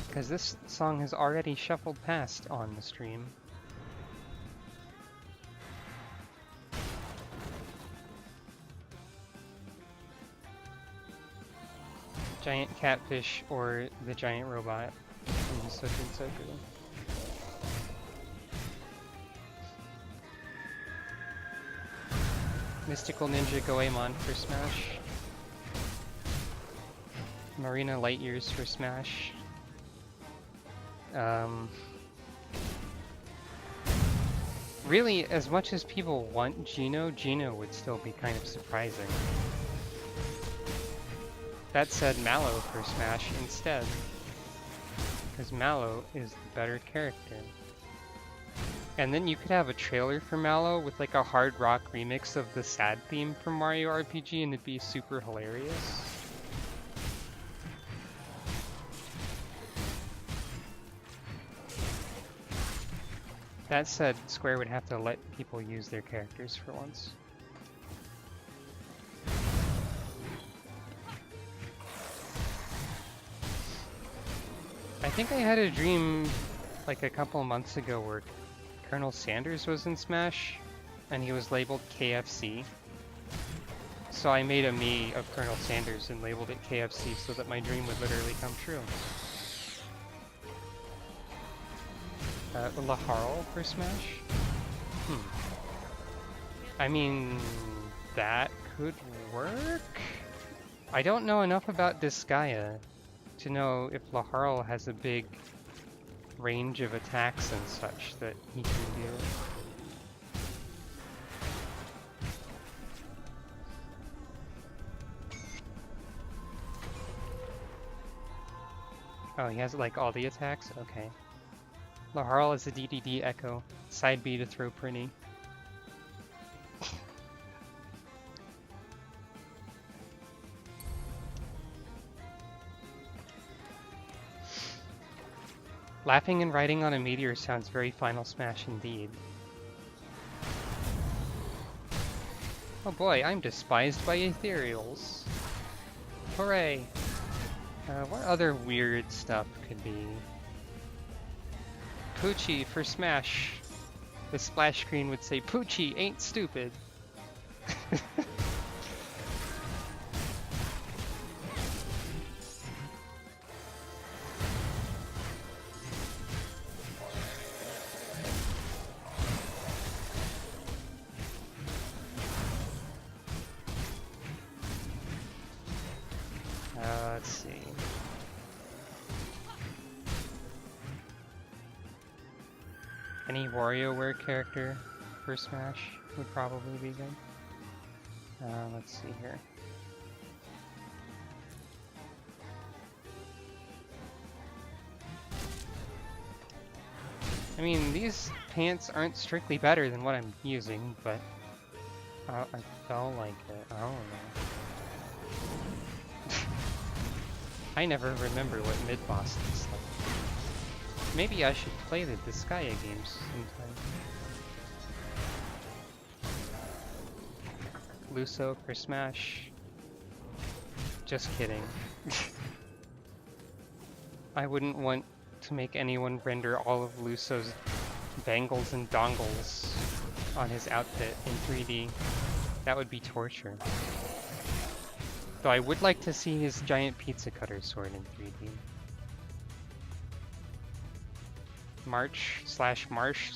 Because this song has already shuffled past on the stream. Giant catfish or the giant robot in Soken Soku. Mystical Ninja Goemon for Smash. Marina Light Years for Smash. Really, as much as people want Geno, Geno would still be kind of surprising. That said, Mallow for Smash instead. Because Mallow is the better character. And then you could have a trailer for Mallow with like a hard rock remix of the sad theme from Mario RPG and it'd be super hilarious. That said, Square would have to let people use their characters for once. I think I had a dream like a couple of months ago where Colonel Sanders was in Smash and he was labeled KFC. So I made a Mii of Colonel Sanders and labeled it KFC so that my dream would literally come true. Laharl for Smash? I mean, that could work? I don't know enough about Disgaea to know if Laharl has a big range of attacks and such that he can do. Oh, he has like all the attacks? Okay. Laharl is a DDD Echo. Side B to throw Prinny. Laughing and riding on a meteor sounds very Final Smash indeed. Oh boy, I'm despised by ethereals. Hooray! What other weird stuff could be? Poochie for Smash. The splash screen would say, Poochie ain't stupid. Let's see. Any WarioWare character for Smash would probably be good. Let's see here. I mean, these pants aren't strictly better than what I'm using, but I felt like it. I don't know. I never remember what mid-boss is like. Maybe I should play the Disgaea games sometime. Luso for Smash. Just kidding. I wouldn't want to make anyone render all of Luso's bangles and dongles on his outfit in 3D. That would be torture. Though I would like to see his giant pizza cutter sword in 3D. March/Marche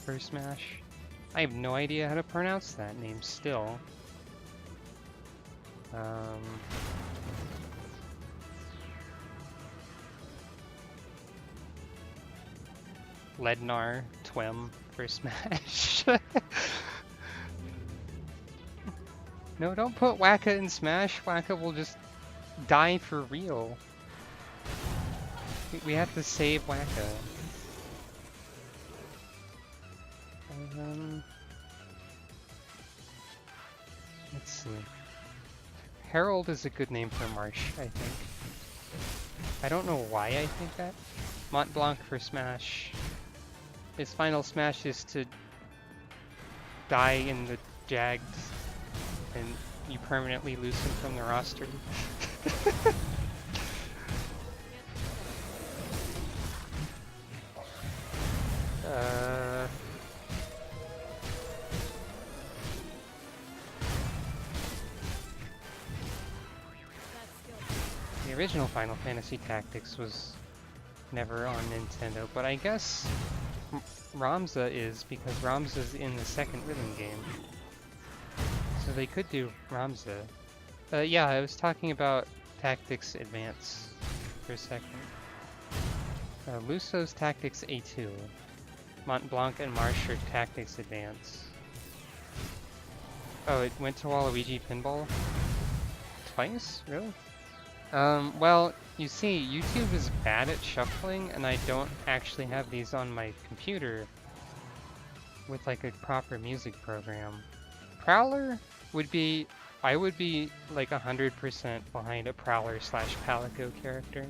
for Smash. I have no idea how to pronounce that name still. Lednar Twem for Smash. No, don't put Waka in Smash. Waka will just die for real. We have to save Waka. Let's see. Harold is a good name for Marsh, I think. I don't know why I think that. Mont Blanc for Smash. His final smash is to die in the Jags, and you permanently lose him from the roster. The original Final Fantasy Tactics was never on Nintendo, but I guess Ramza is, because Ramza's in the second rhythm game. So they could do Ramza. Yeah, I was talking about Tactics Advance for a second. Luso's Tactics A2. Mont Blanc and Marsh are Tactics Advance. Oh, it went to Waluigi Pinball? Twice? Really? Well, you see, YouTube is bad at shuffling, and I don't actually have these on my computer with like a proper music program. Prowler would be, I would be like 100% behind a Prowler / Palico character.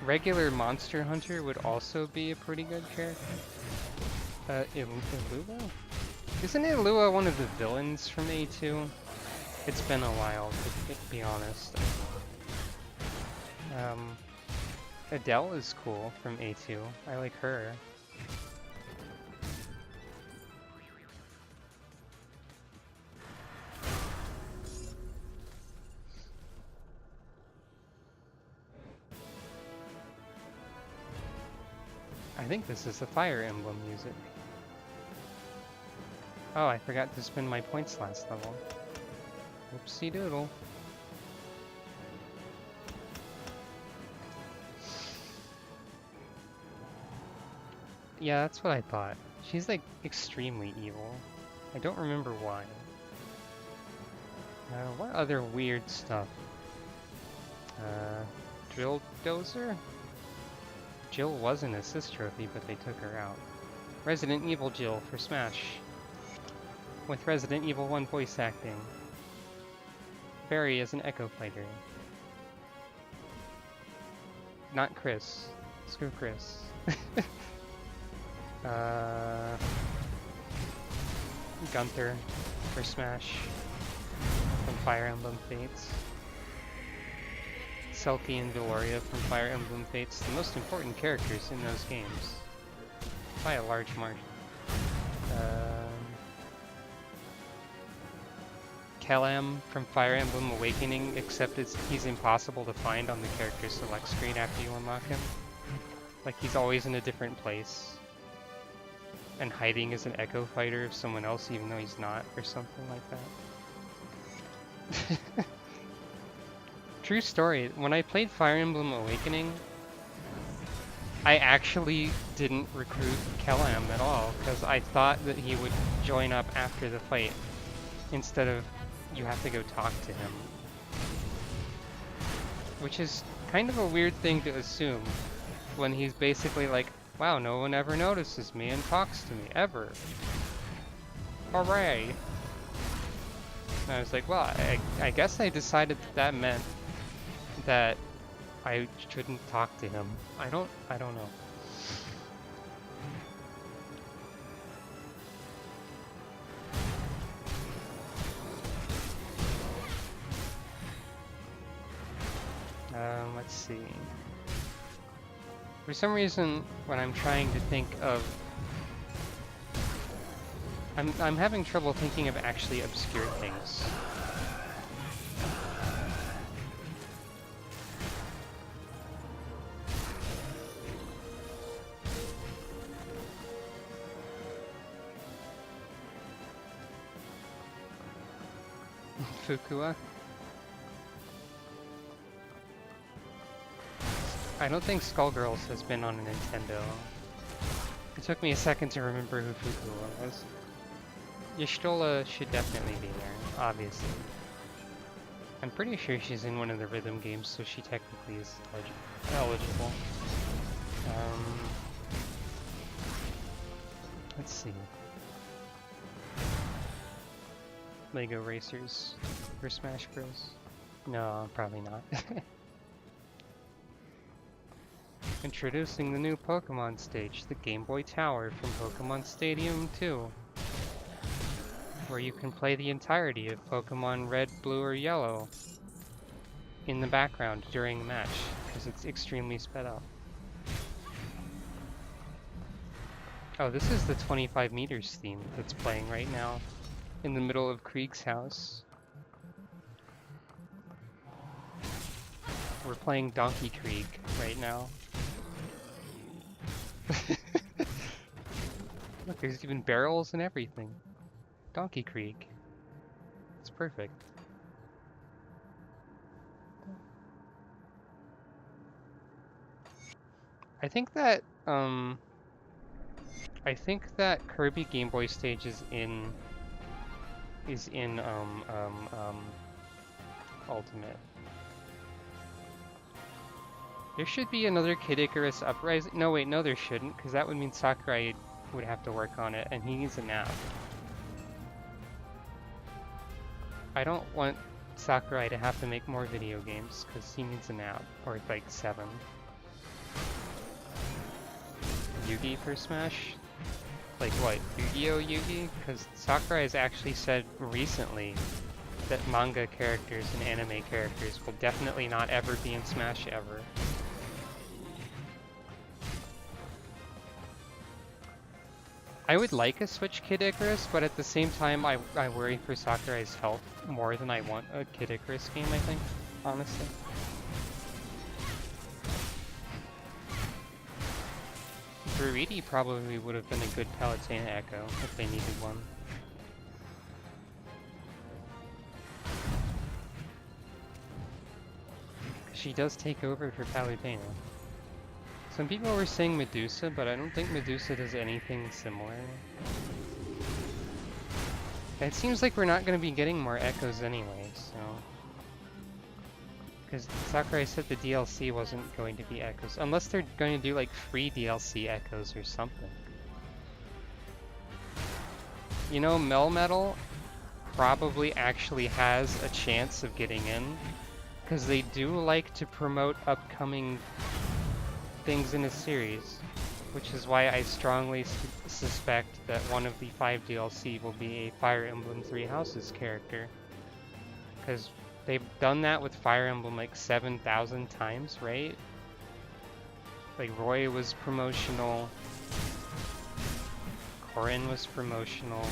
Regular Monster Hunter would also be a pretty good character. Illua? Isn't Illua one of the villains from A2? It's been a while, to be honest. Adele is cool from A2. I like her. I think this is the Fire Emblem music. Oh, I forgot to spend my points last level. Whoopsie doodle. Yeah, that's what I thought. She's like extremely evil. I don't remember why. What other weird stuff? Drill Dozer? Jill was an assist trophy, but they took her out. Resident Evil Jill for Smash. With Resident Evil 1 voice acting. Barry as an Echo Fighter. Not Chris. Screw Chris. Gunther for Smash. From Fire Emblem Fates. Selkie and Veloria from Fire Emblem Fates, the most important characters in those games. By a large margin. Kellam from Fire Emblem Awakening, except he's impossible to find on the character select screen after you unlock him. Like, he's always in a different place. And hiding as an Echo Fighter of someone else even though he's not, or something like that. True story, when I played Fire Emblem Awakening, I actually didn't recruit Kellam at all, because I thought that he would join up after the fight, instead of you have to go talk to him. Which is kind of a weird thing to assume, when he's basically like, wow, no one ever notices me and talks to me, ever. Hooray! And I was like, well, I guess I decided that meant that I shouldn't talk to him. I don't know. Let's see. For some reason, when I'm trying to think of... I'm having trouble thinking of actually obscure things. Fukua? I don't think Skullgirls has been on a Nintendo. It took me a second to remember who Fukua was. Y'shtola should definitely be there, obviously. I'm pretty sure she's in one of the rhythm games, so she technically is eligible. Let's see. Lego Racers for Smash Bros. No, probably not. Introducing the new Pokemon stage, the Game Boy Tower from Pokemon Stadium 2, where you can play the entirety of Pokemon Red, Blue, or Yellow in the background during a match, because it's extremely sped up. Oh, this is the 25 meters theme that's playing right now in the middle of Krieg's house. We're playing Donkey Krieg right now. Look, there's even barrels and everything. Donkey Krieg. It's perfect. I think that Kirby Game Boy stage is in Ultimate. There should be another Kid Icarus Uprising. No, wait, no, there shouldn't, because that would mean Sakurai would have to work on it, and he needs a nap. I don't want Sakurai to have to make more video games, because he needs a nap, or like 7. Yugi for Smash? Like what, Yu-Gi-Oh! Yugi? Because Sakurai has actually said recently that manga characters and anime characters will definitely not ever be in Smash ever. I would like a Switch Kid Icarus, but at the same time I worry for Sakurai's health more than I want a Kid Icarus game, I think, honestly. Druidi probably would have been a good Palutena Echo if they needed one. She does take over for Palutena. Some people were saying Medusa, but I don't think Medusa does anything similar. It seems like we're not going to be getting more Echoes anyway, so... Because Sakurai said the DLC wasn't going to be Echoes, unless they're going to do like free DLC Echoes or something. You know, Melmetal probably actually has a chance of getting in, because they do like to promote upcoming things in a series, which is why I strongly suspect that one of the 5 DLC will be a Fire Emblem Three Houses character. Because they've done that with Fire Emblem like 7,000 times, right? Like Roy was promotional, Corrin was promotional.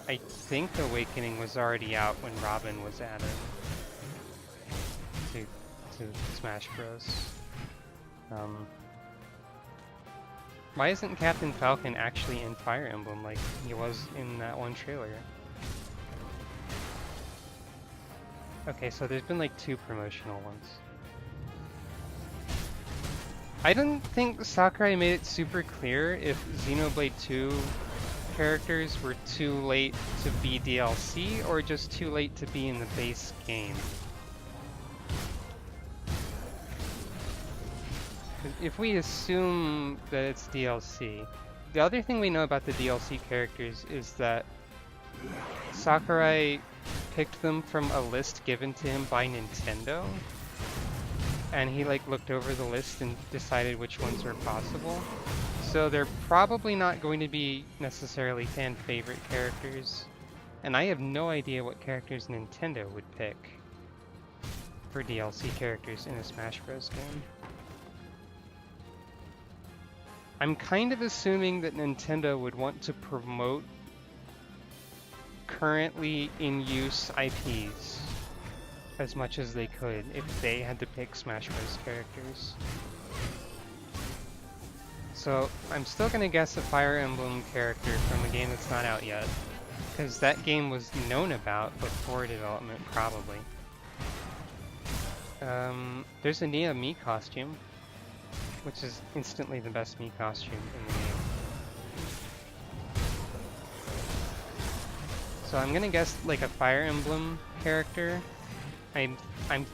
I think Awakening was already out when Robin was added to Smash Bros. Why isn't Captain Falcon actually in Fire Emblem like he was in that one trailer? Okay, so there's been like 2 promotional ones. I don't think Sakurai made it super clear if Xenoblade 2 characters were too late to be DLC or just too late to be in the base game. If we assume that it's DLC, the other thing we know about the DLC characters is that Sakurai picked them from a list given to him by Nintendo, and he like looked over the list and decided which ones were possible. So they're probably not going to be necessarily fan favorite characters, and I have no idea what characters Nintendo would pick for DLC characters in a Smash Bros. Game. I'm kind of assuming that Nintendo would want to promote currently in use IPs as much as they could if they had to pick Smash Bros. Characters. So I'm still gonna guess a Fire Emblem character from a game that's not out yet, because that game was known about before development, probably. There's a Nia Mii costume. which is instantly the best Mii costume in the game. So I'm gonna guess like a Fire Emblem character. I'm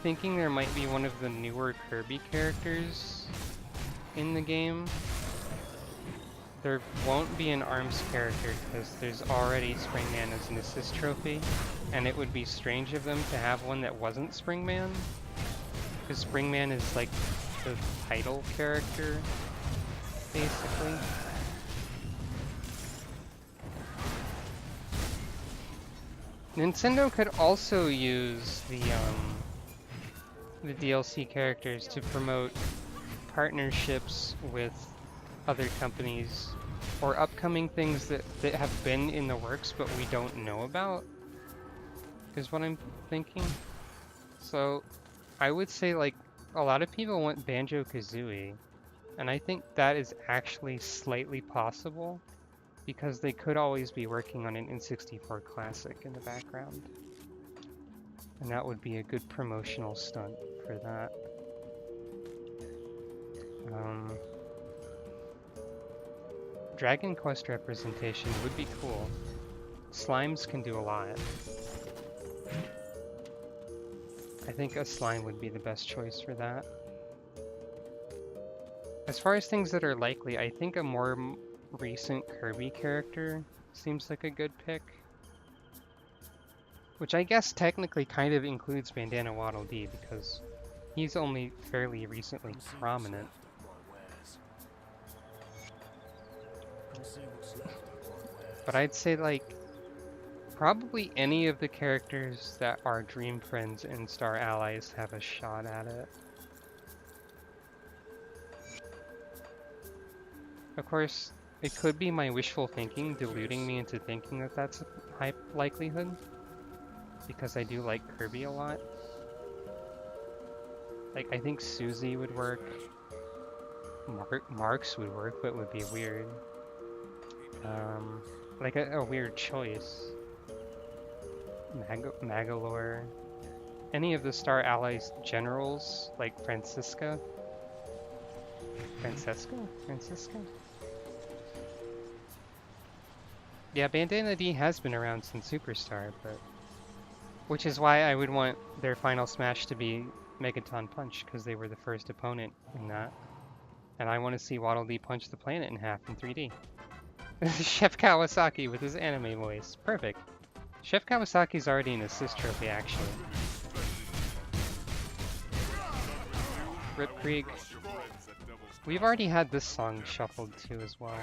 thinking there might be one of the newer Kirby characters in the game. There won't be an ARMS character because there's already Springman as an assist trophy, and it would be strange of them to have one that wasn't Springman, because Springman is like the title character, basically. Nintendo could also use the DLC characters to promote partnerships with other companies or upcoming things that have been in the works but we don't know about, is what I'm thinking. So I would say like a lot of people want Banjo-Kazooie, and I think that is actually slightly possible because they could always be working on an N64 classic in the background. And that would be a good promotional stunt for that. Dragon Quest representation would be cool. Slimes can do a lot. I think a slime would be the best choice for that. As far as things that are likely, I think a more recent Kirby character seems like a good pick. Which I guess technically kind of includes Bandana Waddle Dee because he's only fairly recently prominent. But I'd say like probably any of the characters that are Dream Friends and Star Allies have a shot at it. Of course, it could be my wishful thinking deluding me into thinking that that's a high likelihood, because I do like Kirby a lot. Like, I think Susie would work. Marks would work, but would be weird. Like a weird choice. Magalore. Any of the Star Allies generals, like Francisca? Francisca? Yeah, Bandana Dee has been around since Superstar, but... Which is why I would want their final smash to be Megaton Punch, because they were the first opponent in that. And I want to see Waddle Dee punch the planet in half in 3D. Chef Kawasaki with his anime voice. Perfect. Chef Kawasaki's already an assist trophy, actually. Rip Krieg. We've already had this song shuffled too as well.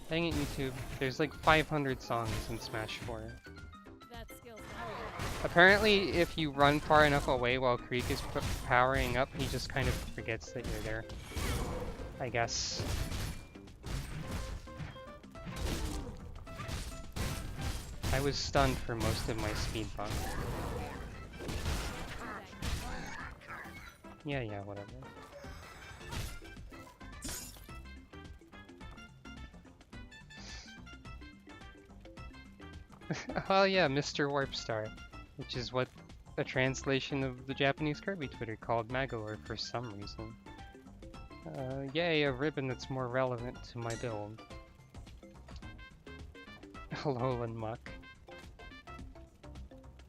Dang it, YouTube. There's like 500 songs in Smash 4. That skill's Apparently, if you run far enough away while Krieg is powering up, he just kind of forgets that you're there. I guess. I was stunned for most of my speed bump. Yeah, whatever. Oh yeah, Mr. Warpstar, which is what a translation of the Japanese Kirby Twitter called Magalore for some reason. Yay, a ribbon that's more relevant to my build. Alolan Muck.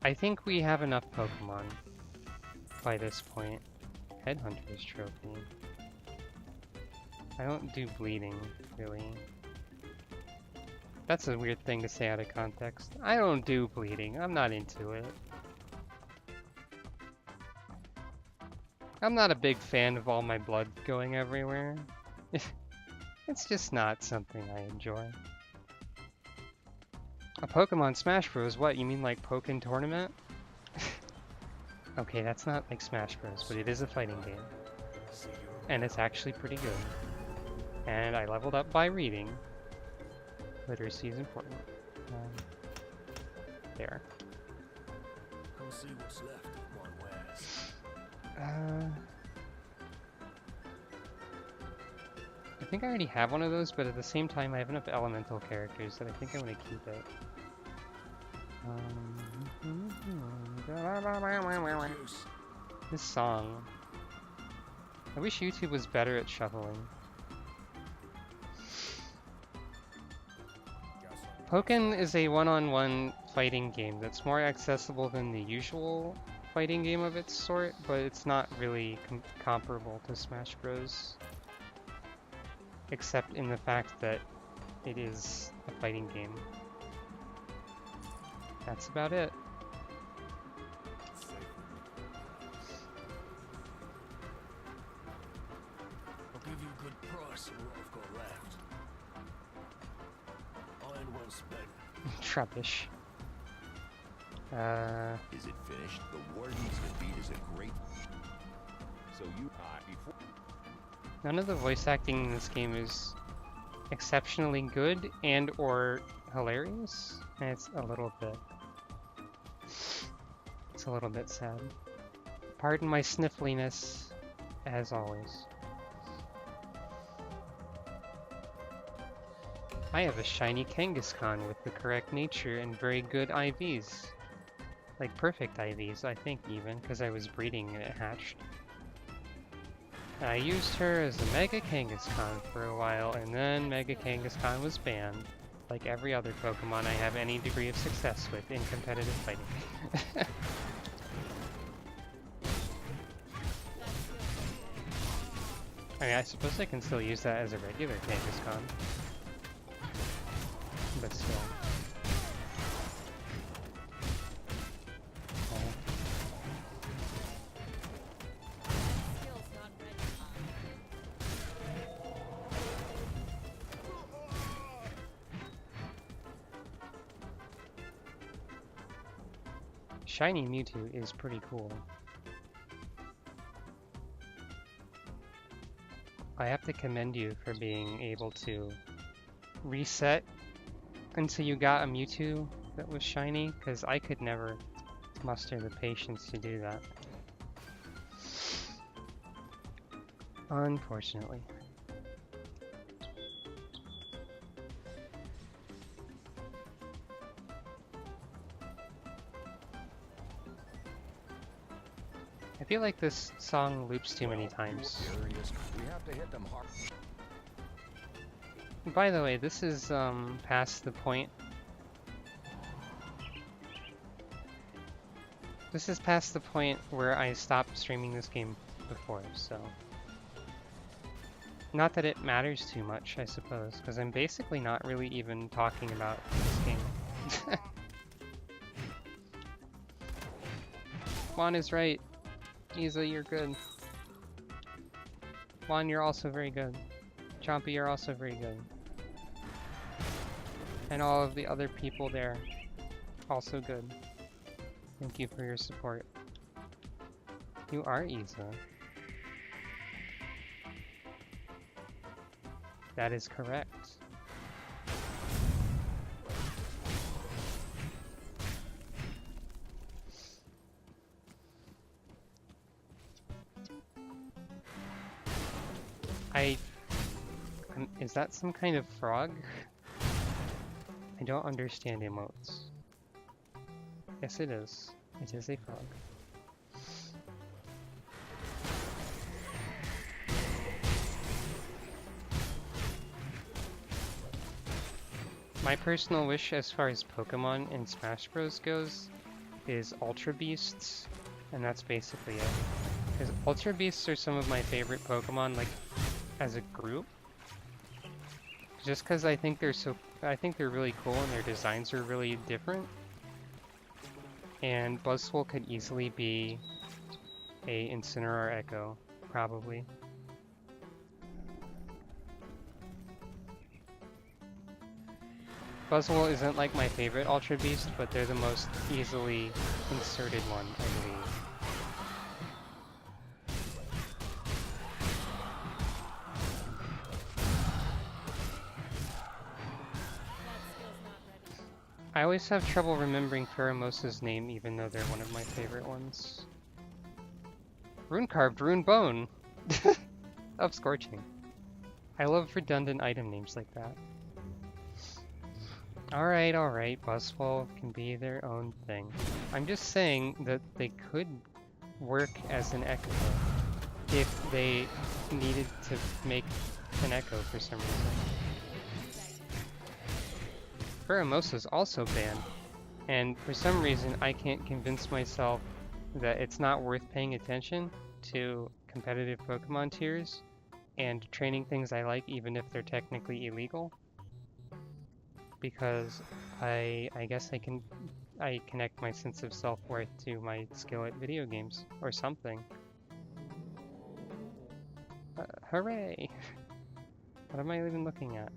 I think we have enough Pokemon by this point. Headhunter's Trophy. I don't do bleeding, really. That's a weird thing to say out of context. I don't do bleeding. I'm not into it. I'm not a big fan of all my blood going everywhere. It's just not something I enjoy. A Pokemon Smash Bros? What, you mean like Pokken Tournament? Okay, that's not like Smash Bros, but it is a fighting game. And it's actually pretty good. And I leveled up by reading. Literacy is important. There. I'll see what's left of my wares. I think I already have one of those, but at the same time I have enough elemental characters that I think I want to keep it. This song. I wish YouTube was better at shuffling. Pokken is a one-on-one fighting game that's more accessible than the usual fighting game of its sort, but it's not really comparable to Smash Bros. Except in the fact that it is a fighting game. That's about it. I'll give you a good price for what I've got left. Iron well spent. Trubbish. Is it finished? The Warden's defeat is a great. So you before. None of the voice acting in this game is exceptionally good and or hilarious, and it's a little bit sad. Pardon my sniffliness, as always. I have a shiny Kangaskhan with the correct nature and very good IVs. Like perfect IVs, I think even, because I was breeding and it hatched. I used her as a Mega Kangaskhan for a while, and then Mega Kangaskhan was banned. Like every other Pokemon I have any degree of success with in competitive fighting. I mean, I suppose I can still use that as a regular Kangaskhan. But still. Skills not ready. Shiny Mewtwo is pretty cool. I have to commend you for being able to reset until you got a Mewtwo that was shiny, because I could never muster the patience to do that. Unfortunately. I feel like this song loops too many times. Furious. We have to hit them hard. By the way, this is past the point. This is past the point where I stopped streaming this game before, so. Not that it matters too much, I suppose, because I'm basically not really even talking about this game. Juan is right. Isa, you're good. Juan, you're also very good. Chompy, you're also very good. And all of the other people there, also good. Thank you for your support. You are Isa. That is correct. Is that some kind of frog? I don't understand emotes. Yes, it is. It is a frog. My personal wish as far as Pokemon in Smash Bros. Goes is Ultra Beasts, and that's basically it. Because Ultra Beasts are some of my favorite Pokemon, like, as a group. Just because I think they're really cool and their designs are really different. And Buzzwole could easily be a Incineroar Echo, probably. Buzzwole isn't like my favorite Ultra Beast, but they're the most easily inserted one, I believe. I always have trouble remembering Pheromosa's name, even though they're one of my favorite ones. Rune Carved Rune Bone! Of Scorching. I love redundant item names like that. Alright, Buzzwole can be their own thing. I'm just saying that they could work as an echo if they needed to make an echo for some reason. Pheromosa's also banned, and for some reason I can't convince myself that it's not worth paying attention to competitive Pokemon tiers and training things I like even if they're technically illegal. Because I guess I connect my sense of self-worth to my skill at video games or something. Hooray! What am I even looking at?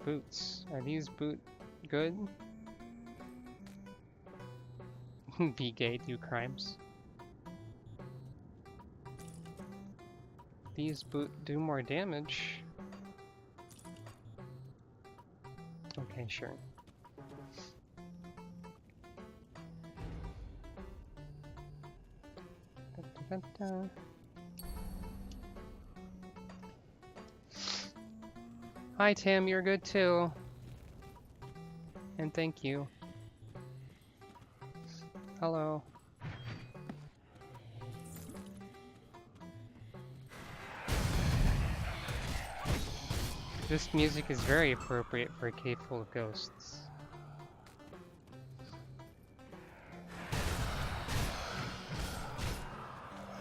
Boots. Are these boot good? Be gay, do crimes. These boot do more damage. Okay, sure. Da-da-da-da. Hi Tim, you're good too. And thank you. Hello. This music is very appropriate for a cave full of ghosts.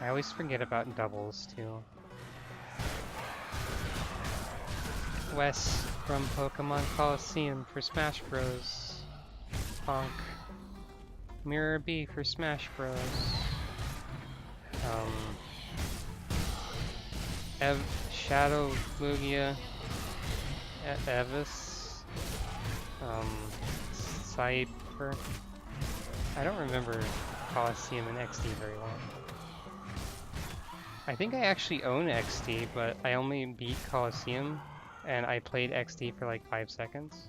I always forget about doubles too. Wes from Pokemon Coliseum for Smash Bros. Honk. Mirror B for Smash Bros. Shadow Lugia. Evis. Cyber. I don't remember Coliseum and XD very well. I think I actually own XD, but I only beat Coliseum, and I played XD for like 5 seconds.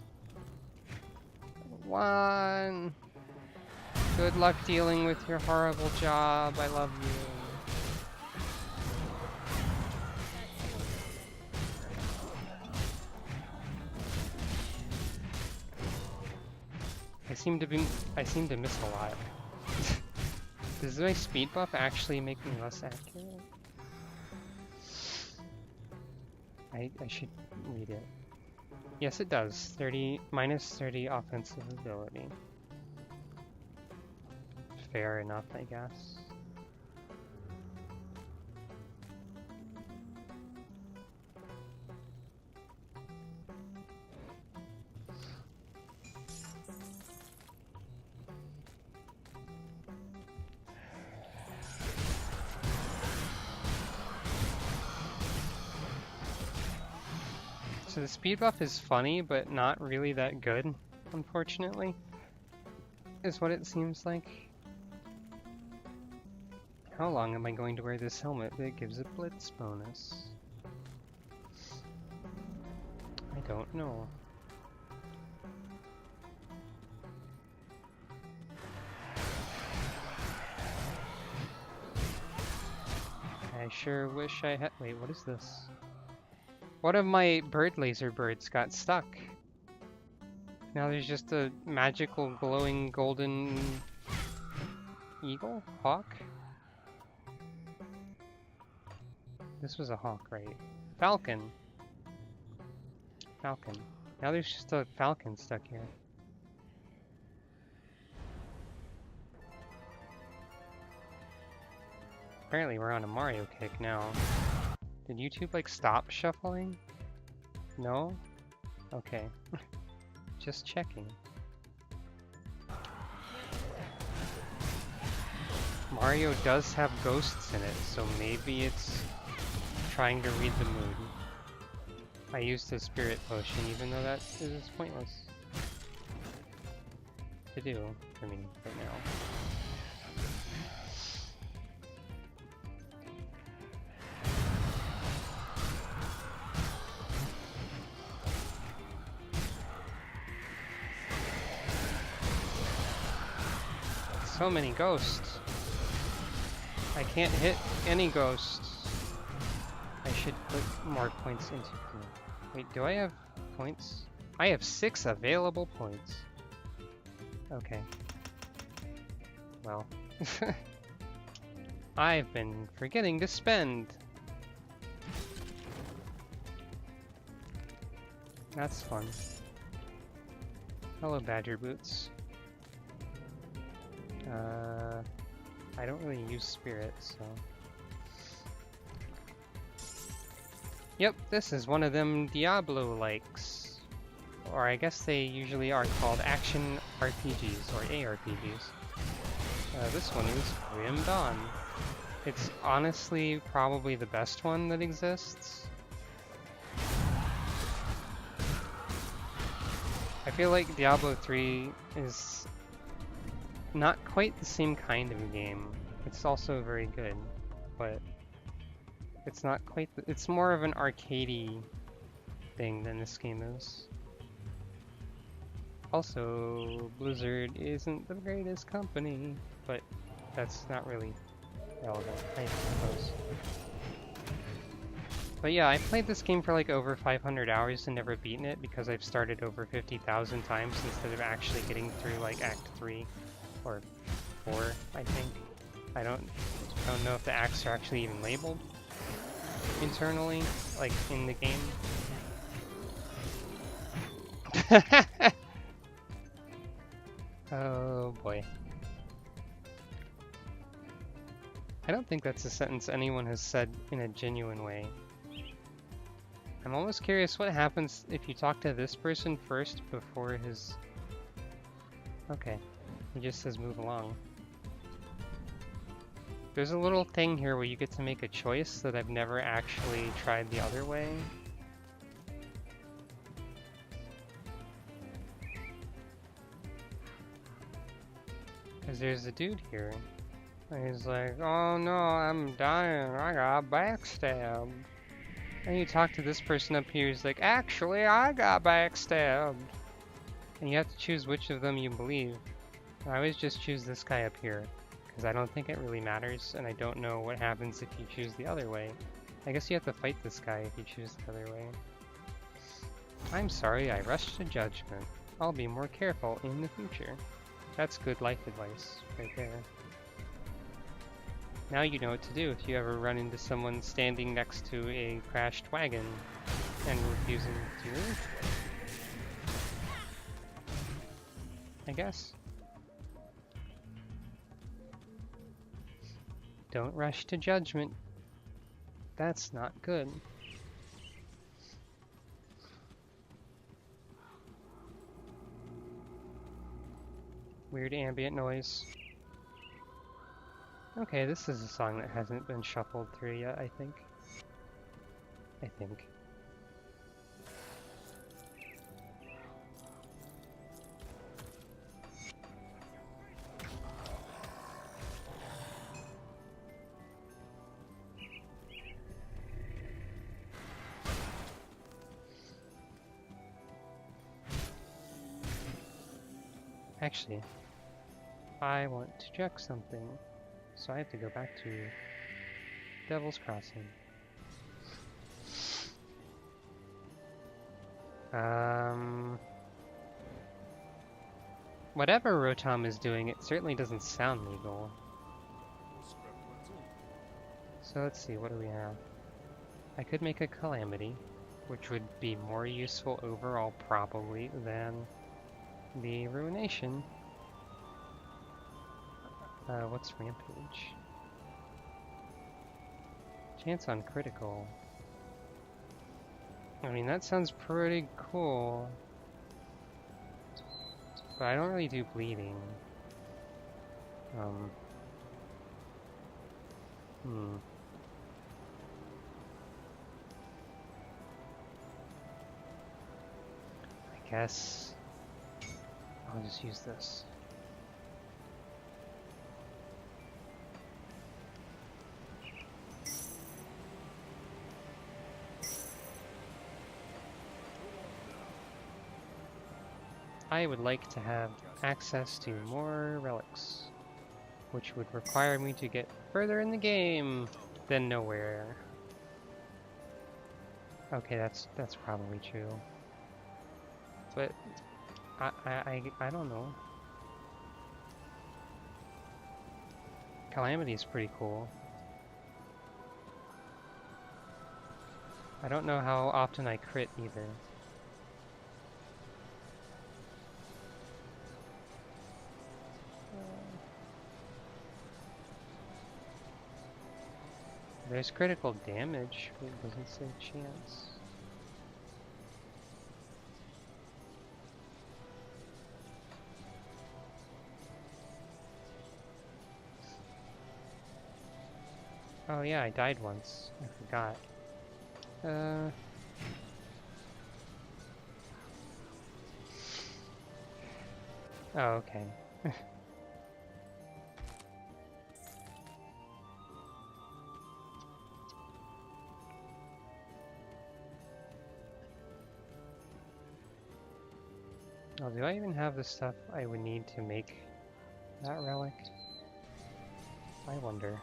1! Good luck dealing with your horrible job, I love you. I seem to miss a lot. Does my speed buff actually make me less accurate? I should read it. Yes, it does. Minus 30 offensive ability. Fair enough, I guess. So the speed buff is funny, but not really that good, unfortunately, is what it seems like. How long am I going to wear this helmet that gives a blitz bonus? I don't know. I sure wish I had— wait, what is this? One of my bird laser birds got stuck. Now there's just a magical glowing golden eagle? Hawk? This was a hawk, right? Falcon. Falcon. Now there's just a falcon stuck here. Apparently we're on a Mario kick now. Did YouTube like stop shuffling? No? Okay. Just checking. Mario does have ghosts in it, so maybe it's trying to read the mood. I used a spirit potion even though that is pointless to do for me right now. So many ghosts. I can't hit any ghosts. I should put more points into pool. Wait, do I have points? I have 6 available points. Okay. Well. I've been forgetting to spend. That's fun. Hello, Badger Boots. I don't really use Spirit, so... Yep, this is one of them Diablo-likes. Or I guess they usually are called action RPGs, or ARPGs. This one is Grim Dawn. It's honestly probably the best one that exists. I feel like Diablo 3 is not quite the same kind of a game. It's also very good, but it's not quite it's more of an arcadey thing than this game is. Also, Blizzard isn't the greatest company, but that's not really relevant, I suppose. But yeah, I played this game for like over 500 hours and never beaten it because I've started over 50,000 times instead of actually getting through like Act 3 or 4, I think. I don't know if the acts are actually even labeled internally, like in the game. Oh boy. I don't think that's a sentence anyone has said in a genuine way. I'm almost curious what happens if you talk to this person first before his... Okay, he just says move along. There's a little thing here where you get to make a choice that I've never actually tried the other way. Because there's a dude here. And he's like, oh no, I'm dying, I got backstabbed. And you talk to this person up here, he's like, actually, I got backstabbed. And you have to choose which of them you believe. I always just choose this guy up here, because I don't think it really matters, and I don't know what happens if you choose the other way. I guess you have to fight this guy if you choose the other way. I'm sorry, I rushed to judgment. I'll be more careful in the future. That's good life advice, right there. Now you know what to do if you ever run into someone standing next to a crashed wagon and refusing to move. I guess. Don't rush to judgment. That's not good. Weird ambient noise. Okay, this is a song that hasn't been shuffled through yet, I think. Actually, I want to check something. So I have to go back to Devil's Crossing. Whatever Rotom is doing, it certainly doesn't sound legal. So let's see, what do we have? I could make a Calamity, which would be more useful overall probably than the Ruination. What's Rampage? Chance on critical. I mean, that sounds pretty cool. But I don't really do bleeding. I guess I'll just use this. I would like to have access to more relics, which would require me to get further in the game than nowhere. Okay, that's probably true. But I don't know. Calamity is pretty cool. I don't know how often I crit either. There's critical damage, but it doesn't say chance. Oh yeah, I died once. I forgot. Oh, okay. Oh, do I even have the stuff I would need to make that relic? I wonder.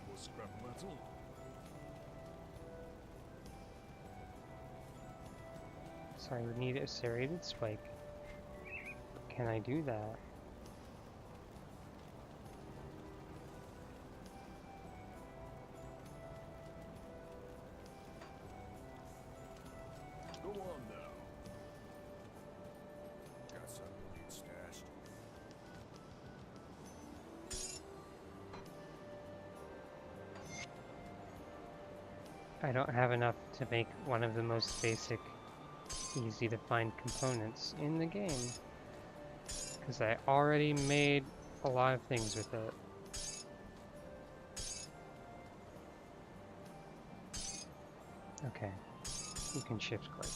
More scrap metal. So I would need a serrated spike. But can I do that? Go on now. Got something you need stashed. I don't have enough to make one of the most basic, easy to find components in the game. Because I already made a lot of things with it. Okay, you can shift click.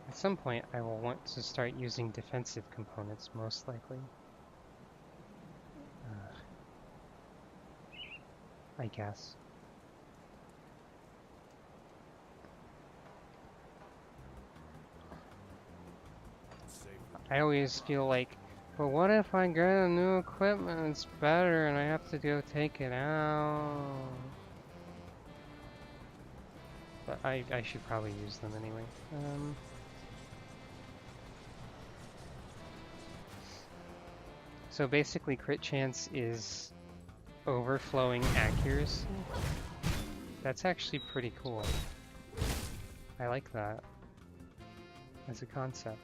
At some point I will want to start using defensive components, most likely. I guess. I always feel like, but what if I get a new equipment that's better and I have to go take it out? But I should probably use them anyway. So basically crit chance is overflowing accuracy. That's actually pretty cool. I like that as a concept.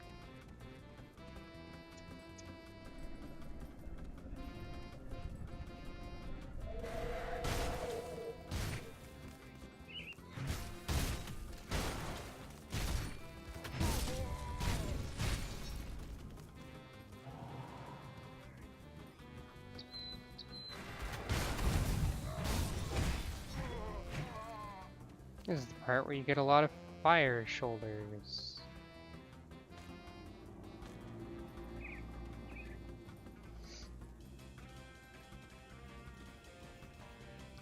This is the part where you get a lot of fire shoulders.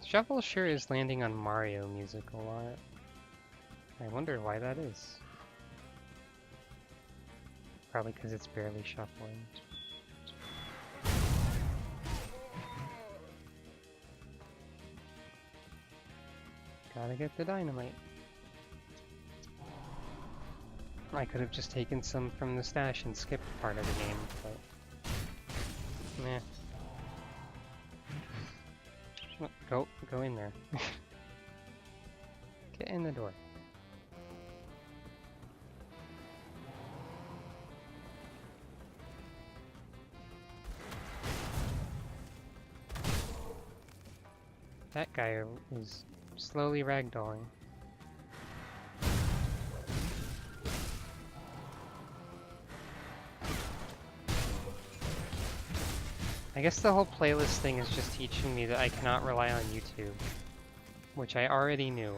Shuffle sure is landing on Mario music a lot. I wonder why that is. Probably because it's barely shuffling. Gotta get the dynamite. I could have just taken some from the stash and skipped part of the game, but... meh. Go in there. Get in the door. That guy is slowly ragdolling. I guess the whole playlist thing is just teaching me that I cannot rely on YouTube, which I already knew,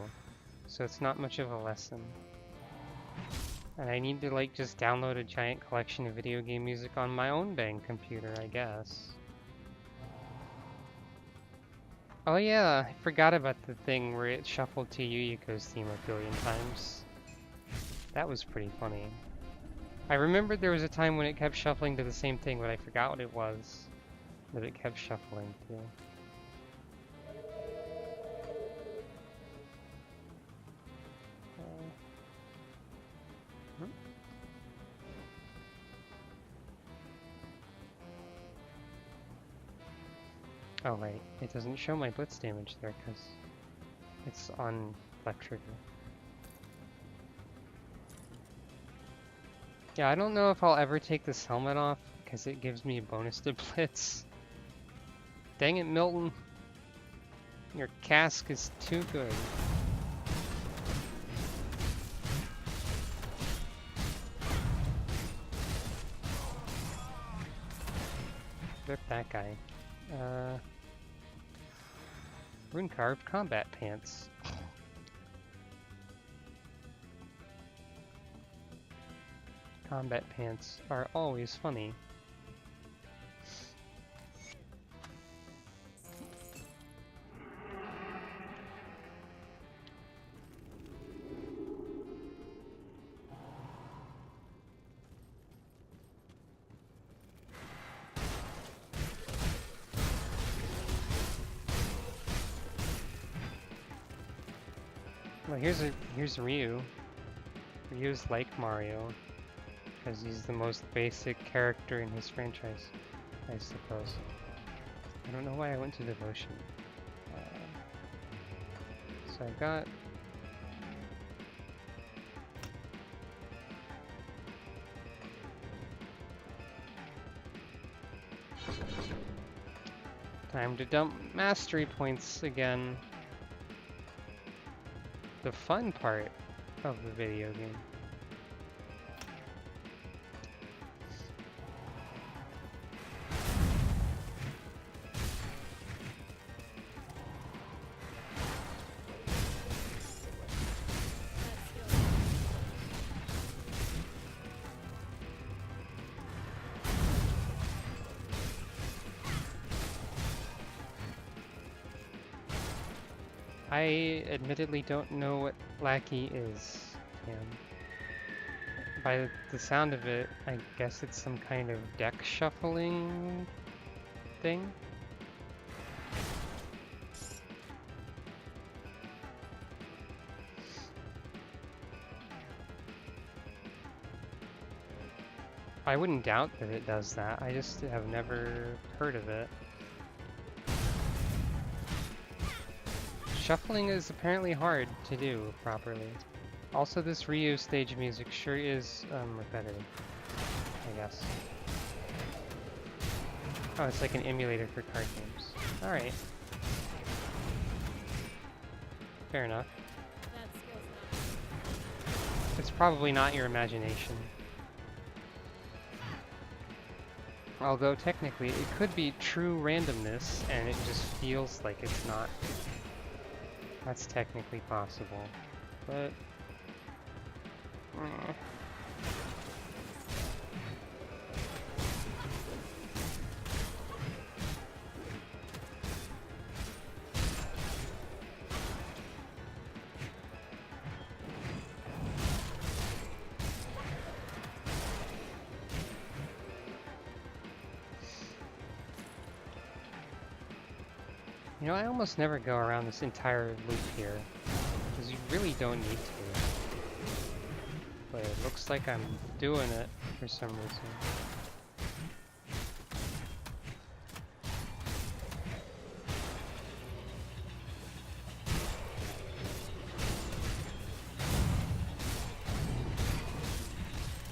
so it's not much of a lesson. And I need to like just download a giant collection of video game music on my own dang computer, I guess. Oh yeah, I forgot about the thing where it shuffled to Yu Yuko's theme a billion times. That was pretty funny. I remembered there was a time when it kept shuffling to the same thing, but I forgot what it was that it kept shuffling to. Oh right, it doesn't show my blitz damage there because it's on left trigger. Yeah, I don't know if I'll ever take this helmet off because it gives me a bonus to blitz. Dang it, Milton. Your cask is too good. Rip that guy. Rune carved combat pants. Combat pants are always funny. Well, here's Ryu. Ryu's like Mario, because he's the most basic character in his franchise, I suppose. I don't know why I went to Devotion. So I've got... Time to dump mastery points again. The fun part of the video game. I admittedly don't know what Lackey is, and by the sound of it, I guess it's some kind of deck shuffling thing. I wouldn't doubt that it does that, I just have never heard of it. Shuffling is apparently hard to do properly. Also, this Ryu stage music sure is repetitive, I guess. Oh, it's like an emulator for card games. Alright. Fair enough. That skill's not. It's probably not your imagination. Although technically it could be true randomness and it just feels like it's not. That's technically possible, but... You know, I almost never go around this entire loop here, because you really don't need to. But it looks like I'm doing it for some reason.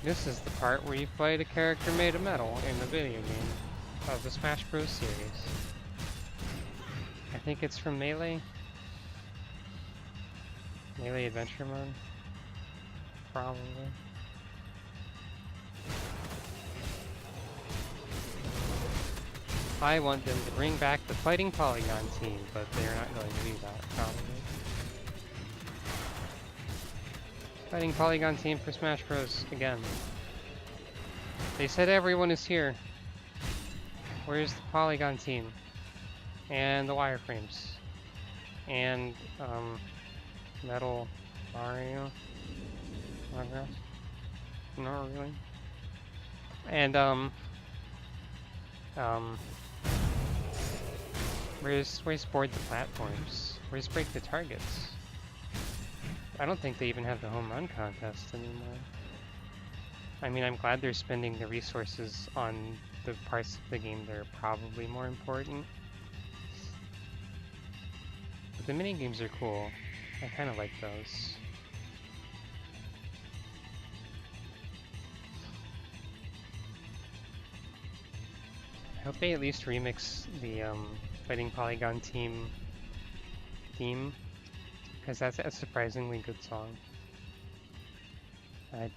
This is the part where you fight a character made of metal in the video game of the Smash Bros. Series. I think it's from Melee? Melee Adventure Mode? Probably. I want them to bring back the Fighting Polygon team, but they're not going to do that, probably. Fighting Polygon team for Smash Bros. Again. They said everyone is here. Where's the Polygon team? And the wireframes. And, Metal Mario. Progress? Not really. And, where's board the platforms? Where's break the targets? I don't think they even have the home run contest anymore. I mean, I'm glad they're spending the resources on the parts of the game that are probably more important. But the minigames are cool. I kind of like those. I hope they at least remix the Fighting Polygon team theme, because that's a surprisingly good song. I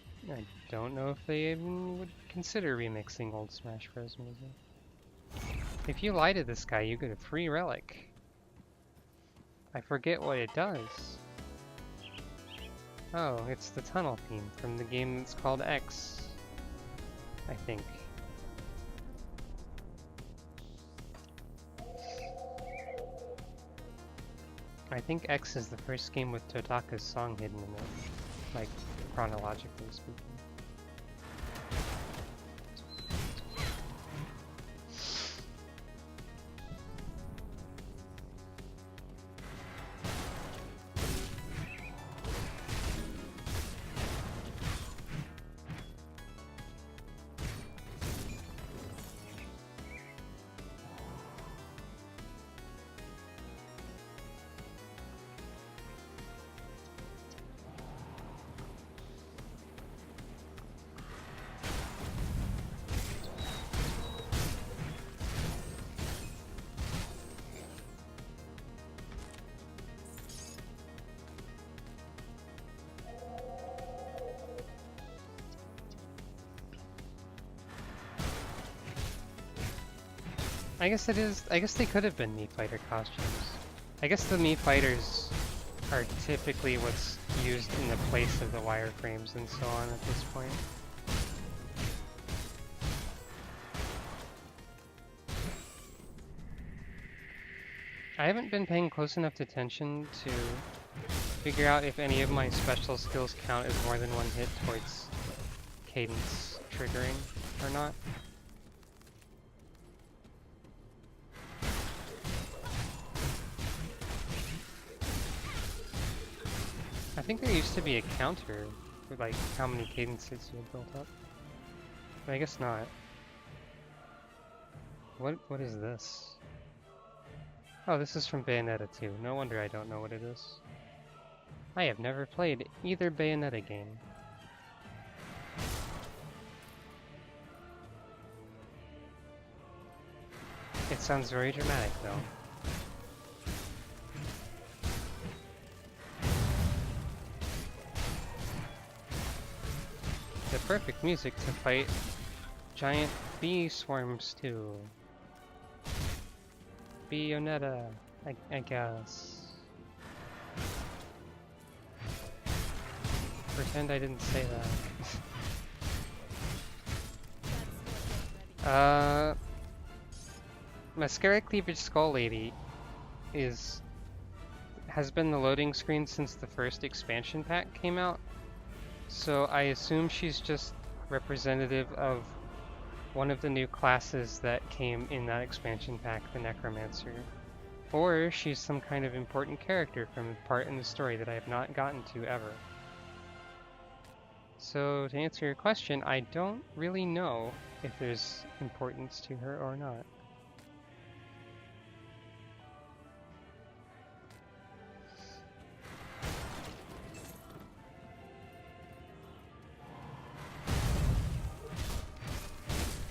don't know if they even would consider remixing old Smash Bros. Music. If you lie to this guy, you get a free relic. I forget what it does. Oh, it's the tunnel theme from the game that's called X, I think. I think X is the first game with Totaka's song hidden in it, like chronologically speaking. I guess it is. I guess they could have been Mii Fighter costumes. I guess the Mii Fighters are typically what's used in the place of the wireframes and so on at this point. I haven't been paying close enough attention to figure out if any of my special skills count as more than one hit towards cadence triggering or not. I think there used to be a counter for like how many cadences you had built up, but I guess not. What is this? Oh, this is from Bayonetta 2. No wonder I don't know what it is. I have never played either Bayonetta game. It sounds very dramatic though. The perfect music to fight giant bee swarms to. Bayonetta, I guess. Pretend I didn't say that. Mascara Cleavage Skull Lady has been the loading screen since the first expansion pack came out. So I assume she's just representative of one of the new classes that came in that expansion pack, the Necromancer. Or she's some kind of important character from a part in the story that I have not gotten to ever. So to answer your question, I don't really know if there's importance to her or not.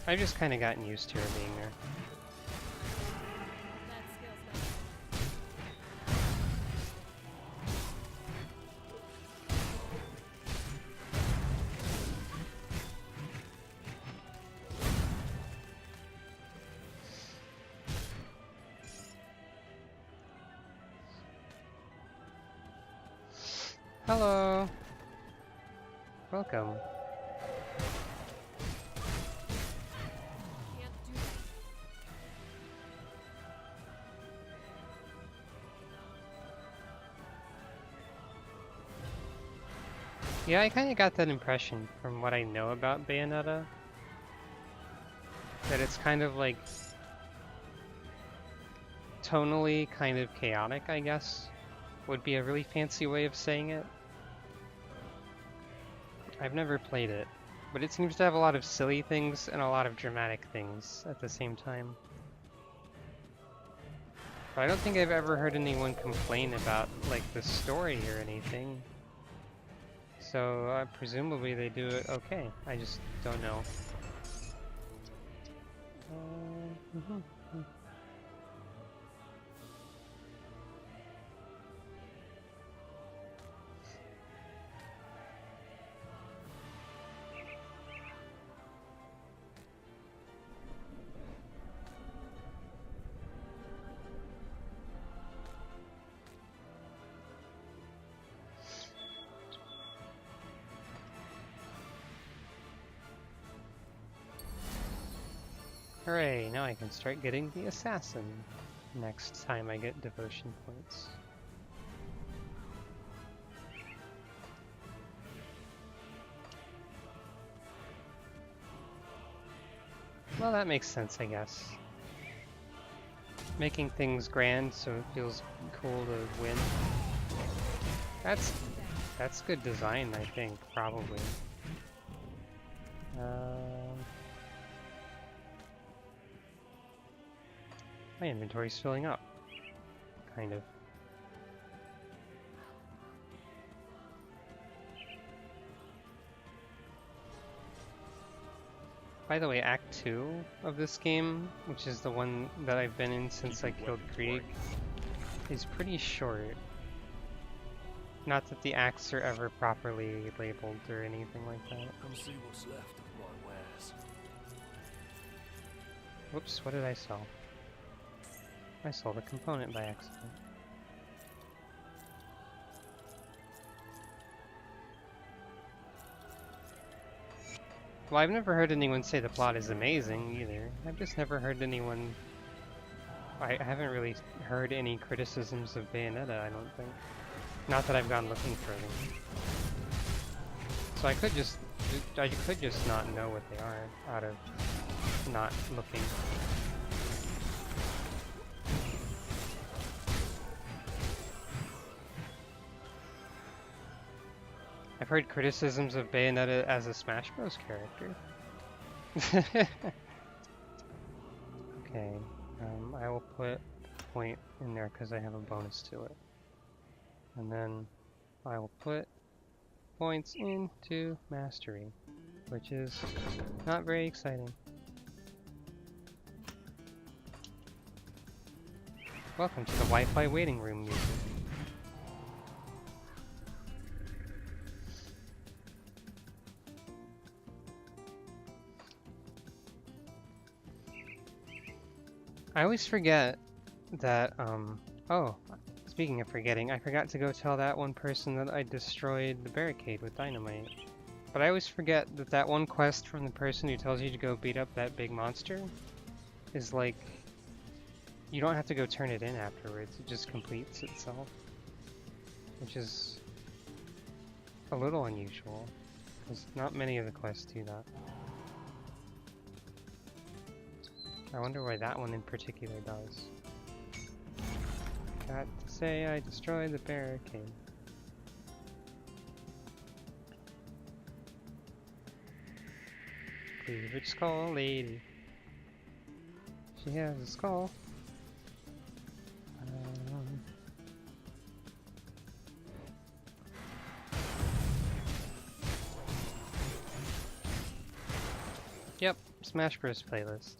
I've just kind of gotten used to her being there. That skill's not. Hello! Welcome. Can't do that. Yeah, I kind of got that impression from what I know about Bayonetta. That it's kind of like tonally kind of chaotic, I guess, would be a really fancy way of saying it. I've never played it, but it seems to have a lot of silly things and a lot of dramatic things at the same time. But I don't think I've ever heard anyone complain about like the story or anything. So presumably they do it okay. I just don't know. Mhm. Hooray, now I can start getting the assassin next time I get devotion points. Well, that makes sense, I guess. Making things grand so it feels cool to win. That's good design, I think, probably. My inventory's filling up. Kind of. By the way, Act 2 of this game, which is the one that I've been in since I killed Krieg, is pretty short. Not that the acts are ever properly labeled or anything like that. Come see what's left of my wares. Whoops, what did I sell? I sold a component by accident. Well, I've never heard anyone say the plot is amazing either. I've just never heard anyone... I haven't really heard any criticisms of Bayonetta, I don't think. Not that I've gone looking for them. So I could just not know what they are out of not looking. I've heard criticisms of Bayonetta as a Smash Bros. Character. Okay, I will put a point in there because I have a bonus to it. And then I will put points into Mastery, which is not very exciting. Welcome to the Wi-Fi waiting room music. I always forget that, oh, speaking of forgetting, I forgot to go tell that one person that I destroyed the barricade with dynamite. But I always forget that that one quest from the person who tells you to go beat up that big monster is like, you don't have to go turn it in afterwards, it just completes itself. Which is a little unusual, because not many of the quests do that. I wonder why that one in particular does. Got to say I destroyed the barricade. Cleavage skull lady. She has a skull. Yep, Smash Bros. Playlist.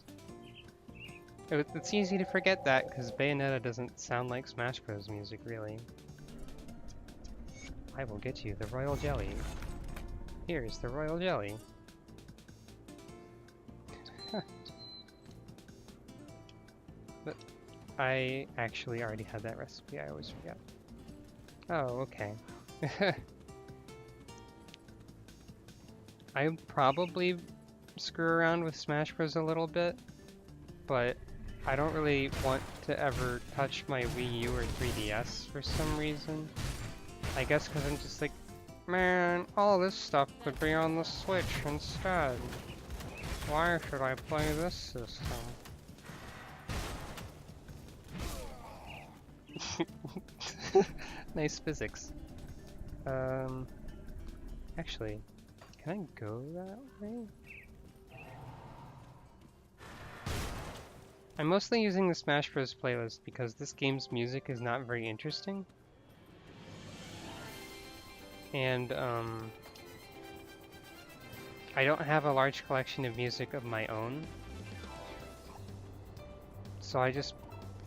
It's easy to forget that, because Bayonetta doesn't sound like Smash Bros. Music, really. I will get you the royal jelly. Here's the royal jelly. But I actually already had that recipe, I always forget. Oh, okay. I probably screw around with Smash Bros. A little bit, but I don't really want to ever touch my Wii U or 3DS for some reason. I guess because I'm just like, man, all this stuff could be on the Switch instead. Why should I play this system? Nice physics. Actually, can I go that way? I'm mostly using the Smash Bros. Playlist because this game's music is not very interesting. And, I don't have a large collection of music of my own. So I just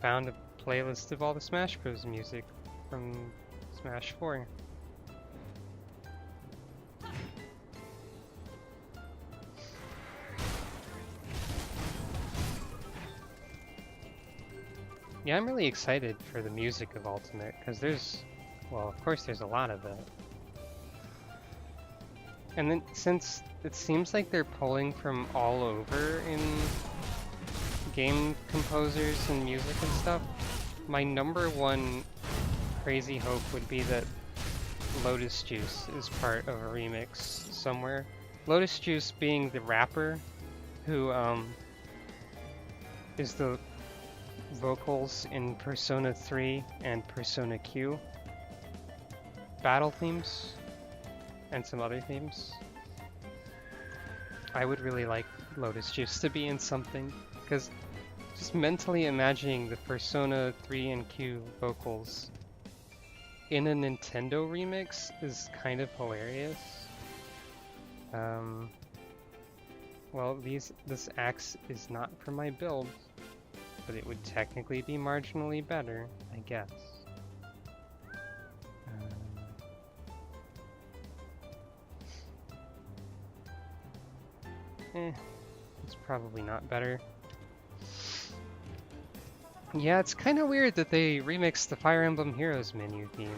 found a playlist of all the Smash Bros. Music from Smash 4. Yeah, I'm really excited for the music of Ultimate, because there's, well, of course there's a lot of it. And then, since it seems like they're pulling from all over in game composers and music and stuff, my number one crazy hope would be that Lotus Juice is part of a remix somewhere. Lotus Juice being the rapper who, is the vocals in Persona 3 and Persona Q battle themes and some other themes. I would really like Lotus Juice to be in something, because just mentally imagining the Persona 3 and Q vocals in a Nintendo remix is kind of hilarious. Well, this axe is not for my build, but it would technically be marginally better, I guess. It's probably not better. Yeah, it's kind of weird that they remixed the Fire Emblem Heroes menu theme.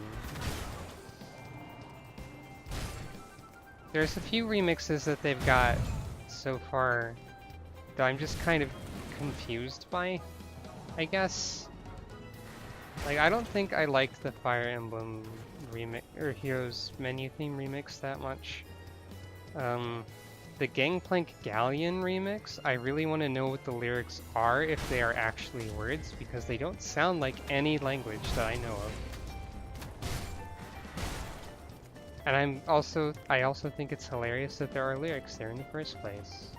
There's a few remixes that they've got so far that I'm just kind of confused by, I guess. Like, I don't think I liked the Fire Emblem remix or Heroes menu theme remix that much. The Gangplank Galleon remix, I really want to know what the lyrics are, if they are actually words, because they don't sound like any language that I know of. And I also think it's hilarious that there are lyrics there in the first place.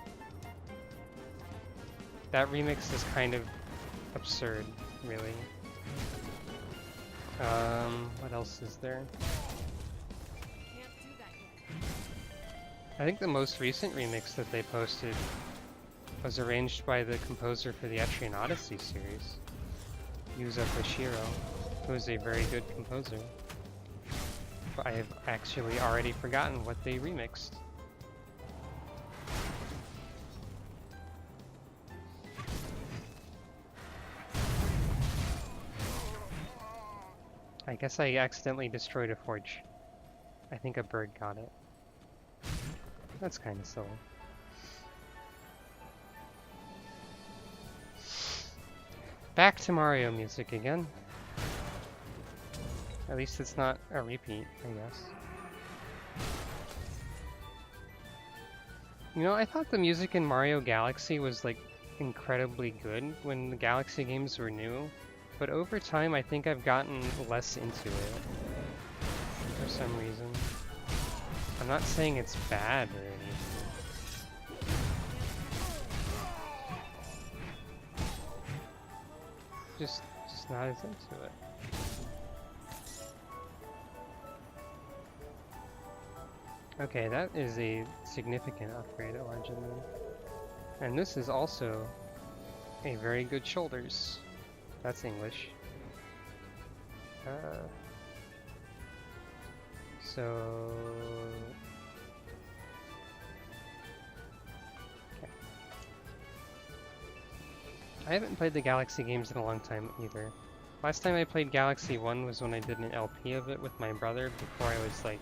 That remix is kind of absurd, really. What else is there? Can't do that yet. I think the most recent remix that they posted was arranged by the composer for the Etrian Odyssey series, Yuzo Koshiro, who is a very good composer. But I have actually already forgotten what they remixed. I guess I accidentally destroyed a forge. I think a bird got it. That's kind of silly. Back to Mario music again. At least it's not a repeat, I guess. You know, I thought the music in Mario Galaxy was like incredibly good when the Galaxy games were new, but over time I think I've gotten less into it for some reason. I'm not saying it's bad or anything. Just not as into it. Okay, that is a significant upgrade at Legend. And this is also a very good shoulders. That's English. So... okay. I haven't played the Galaxy games in a long time either. Last time I played Galaxy 1 was when I did an LP of it with my brother before I was like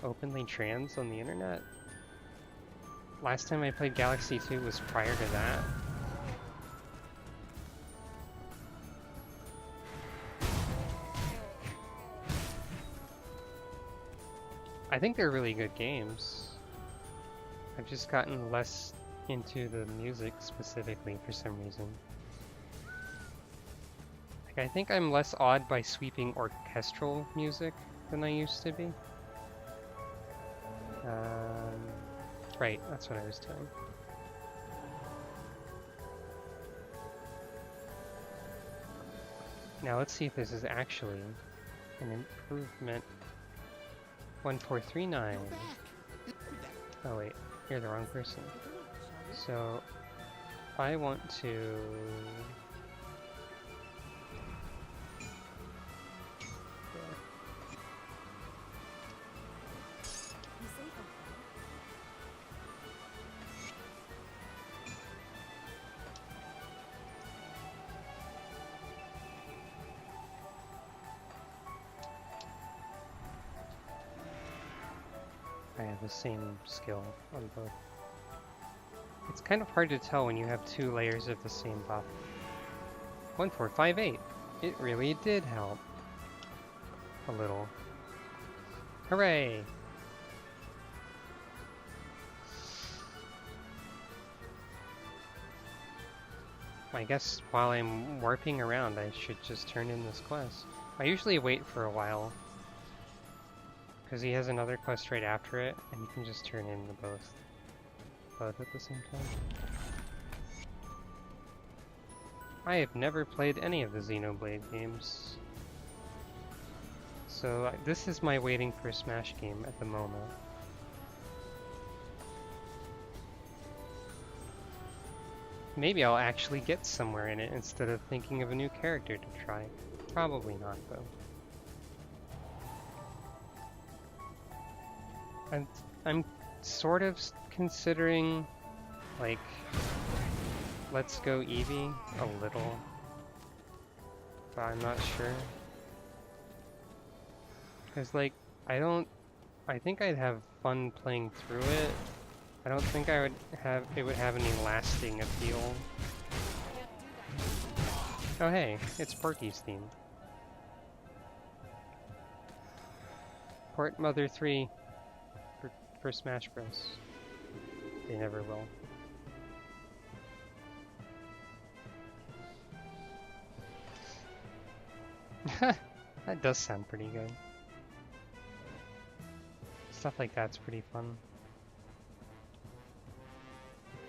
openly trans on the internet. Last time I played Galaxy 2 was prior to that. I think they're really good games. I've just gotten less into the music specifically for some reason. Like, I think I'm less awed by sweeping orchestral music than I used to be. Right, that's what I was doing. Now let's see if this is actually an improvement. 1439. Oh wait, you're the wrong person. So I want to... Be safe out there. I have the same skill on both. It's kind of hard to tell when you have two layers of the same buff. 1458. It really did help. A little. Hooray! I guess while I'm warping around, I should just turn in this quest. I usually wait for a while, because he has another quest right after it, and you can just turn in the both at the same time. I have never played any of the Xenoblade games, so this is my waiting for Smash game at the moment. Maybe I'll actually get somewhere in it instead of thinking of a new character to try. Probably not, though. And I'm sort of considering, like, Let's Go Eevee a little, but I'm not sure. Because, like, I think I'd have fun playing through it. I don't think it would have any lasting appeal. Can't do that. Oh hey, it's Porky's theme. Port Mother 3 for Smash Bros. They never will. That does sound pretty good. Stuff like that's pretty fun.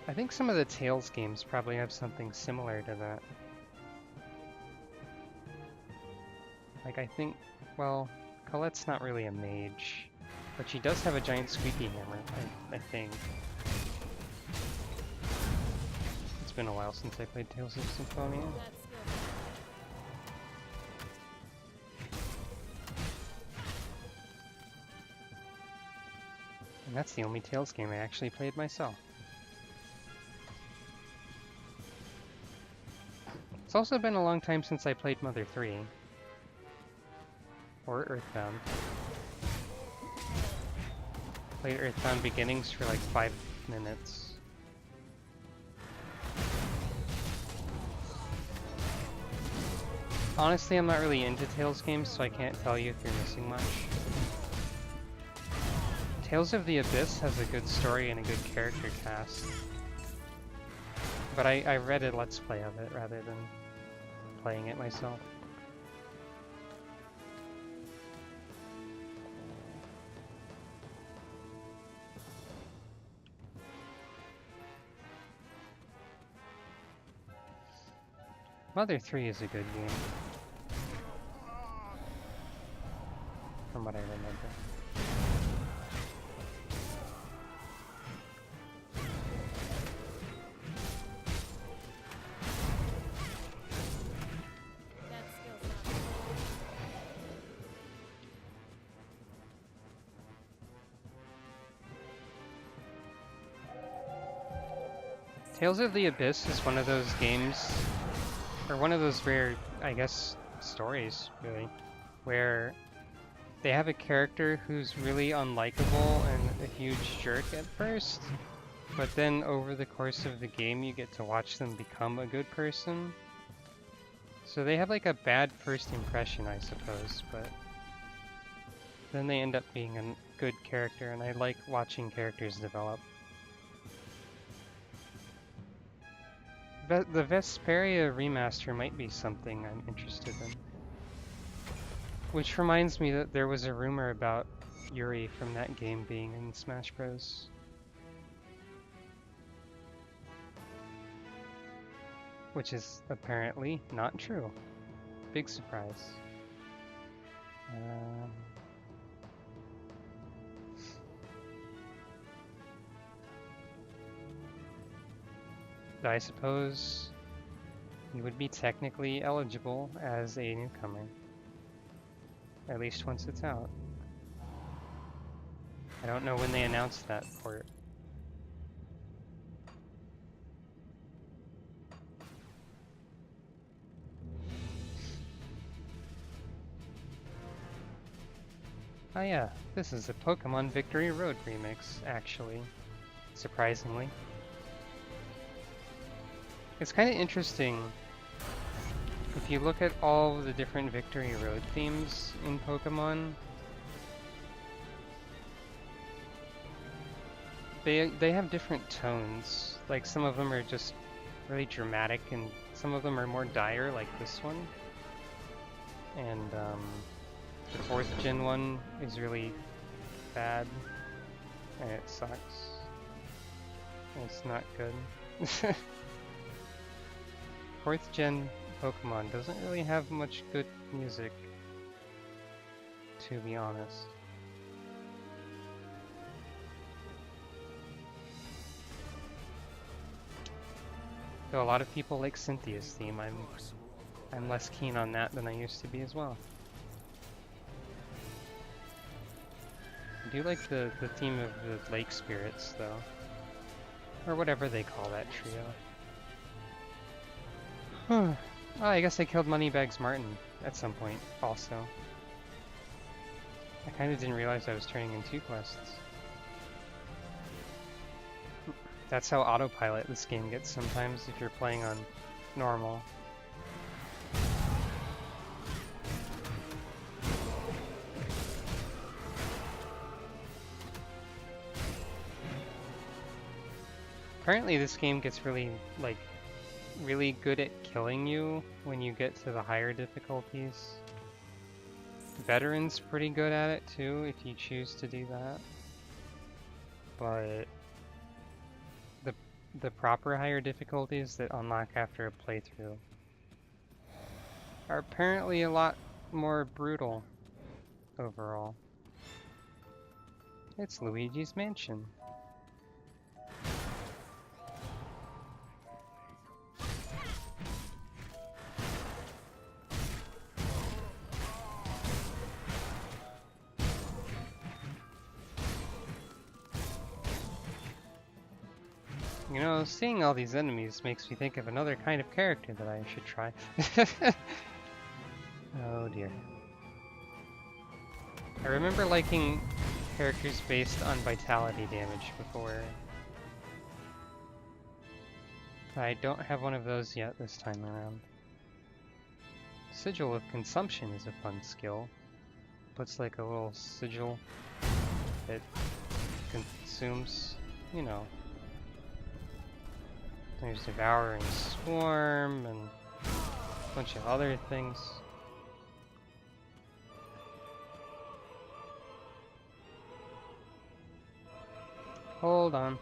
I think some of the Tales games probably have something similar to that. Like I think, well, Colette's not really a mage, but she does have a giant squeaky hammer, I think. It's been a while since I played Tales of Symphonia. That's good. And that's the only Tales game I actually played myself. It's also been a long time since I played Mother 3. Or Earthbound. Played Earthbound Beginnings for like 5 minutes. Honestly, I'm not really into Tales games, so I can't tell you if you're missing much. Tales of the Abyss has a good story and a good character cast. But I read a Let's Play of it rather than playing it myself. Mother 3 is a good game. From what I remember. That skill's not. Tales of the Abyss is one of those games, or one of those rare, I guess, stories, really, where they have a character who's really unlikable and a huge jerk at first, but then over the course of the game you get to watch them become a good person. So they have like a bad first impression, I suppose, but then they end up being a good character, and I like watching characters develop. The Vesperia remaster might be something I'm interested in. Which reminds me that there was a rumor about Yuri from that game being in Smash Bros. Which is apparently not true. big surprise. But I suppose you would be technically eligible as a newcomer. At least once it's out. I don't know when they announced that port. Oh yeah, this is a Pokemon Victory Road remix, actually. Surprisingly. It's kind of interesting. If you look at all the different Victory Road themes in Pokemon, they have different tones. Like some of them are just really dramatic, and some of them are more dire, like this one. And the 4th gen one is really bad, and it sucks. It's not good. 4th gen Pokemon doesn't really have much good music, to be honest. Though a lot of people like Cynthia's theme, I'm less keen on that than I used to be as well. I do like the theme of the lake spirits, though. Or whatever they call that trio. Oh, I guess I killed Moneybags Martin at some point, also. I kind of didn't realize I was turning in 2 quests. That's how autopilot this game gets sometimes if you're playing on normal. Apparently this game gets really good at killing you when you get to the higher difficulties. Veteran's pretty good at it too if you choose to do that. But the proper higher difficulties that unlock after a playthrough are apparently a lot more brutal overall. It's Luigi's Mansion. You know, seeing all these enemies makes me think of another kind of character that I should try. Oh dear. I remember liking characters based on vitality damage before. I don't have one of those yet this time around. Sigil of Consumption is a fun skill. Puts like a little sigil that consumes, you know. There's Devouring Swarm and a bunch of other things. Hold on.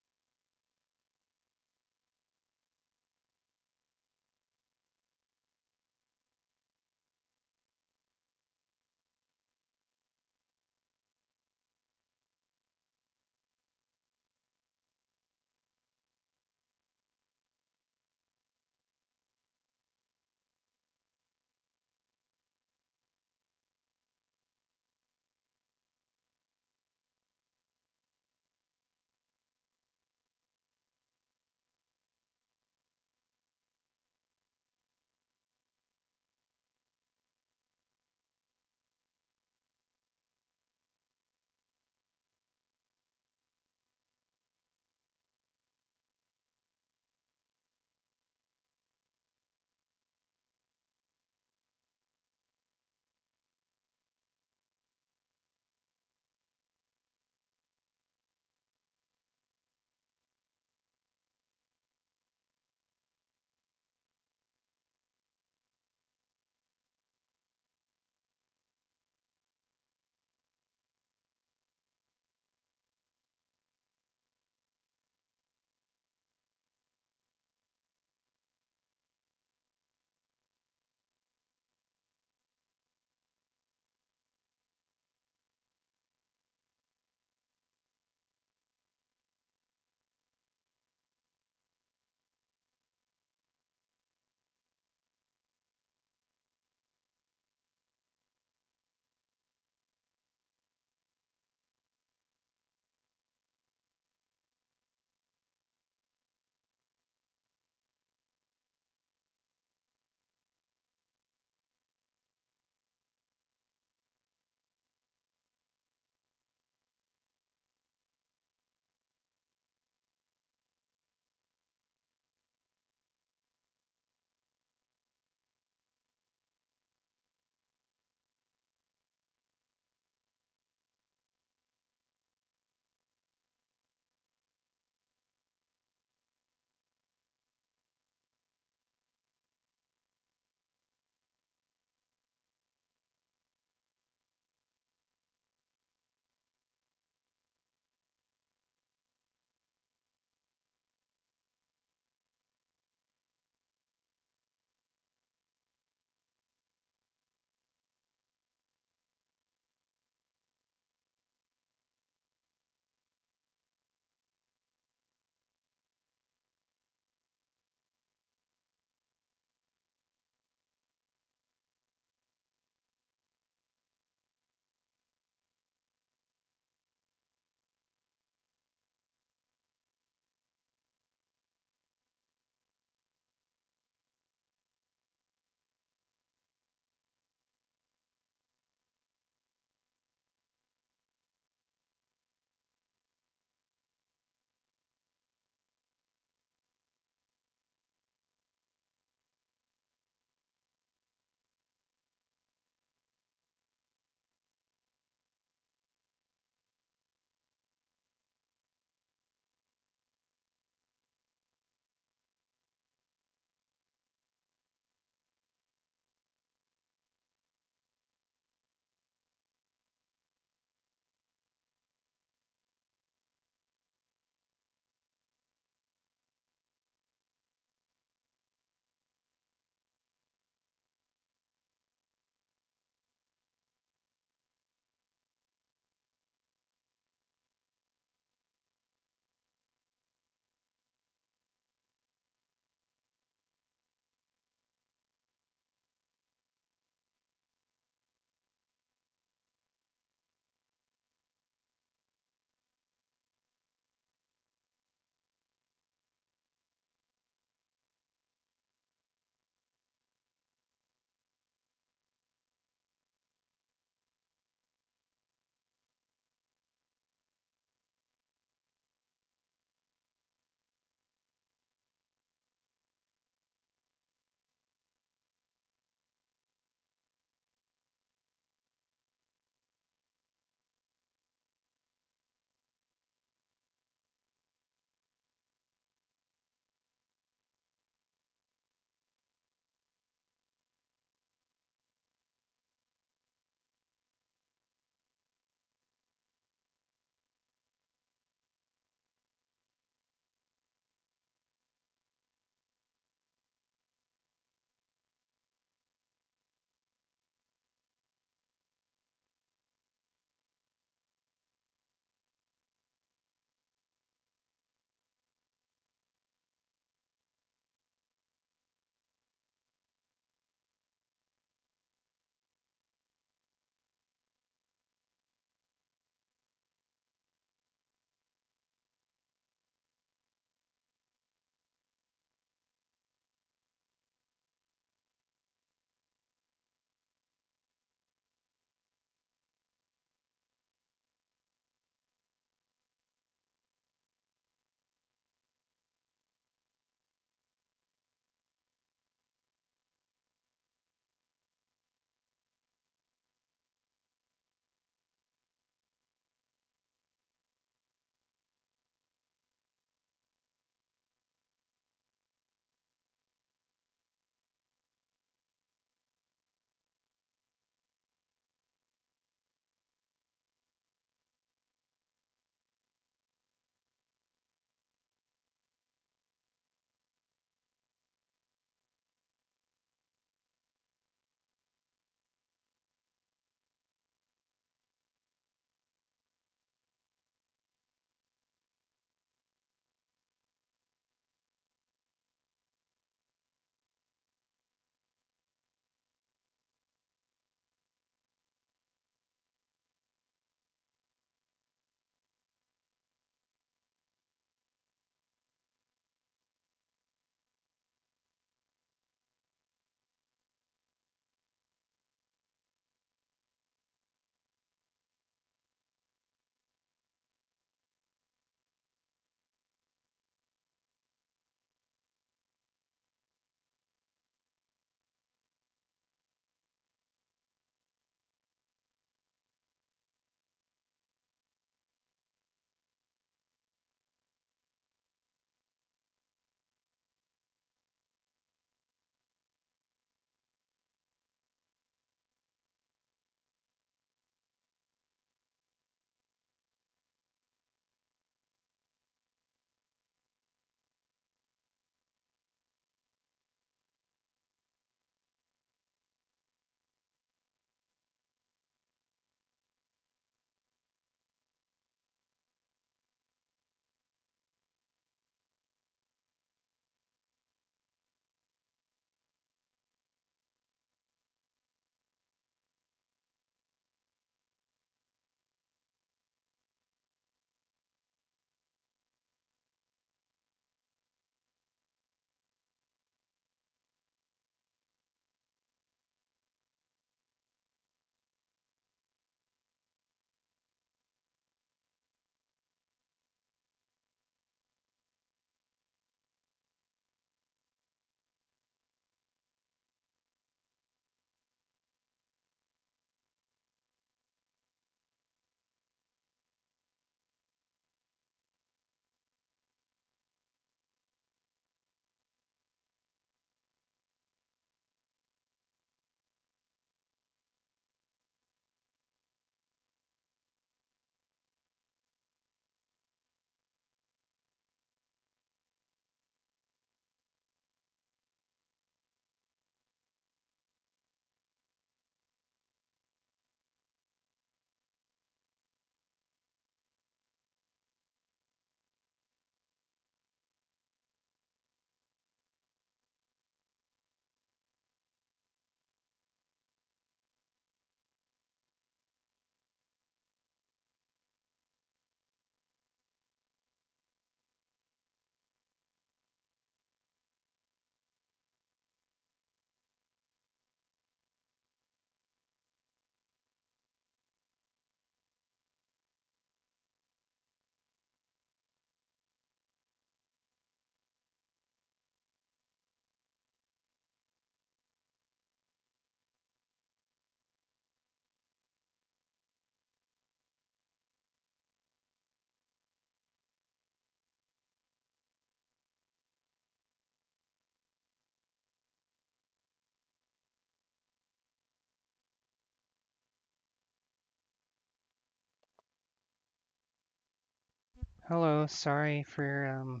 Hello, sorry for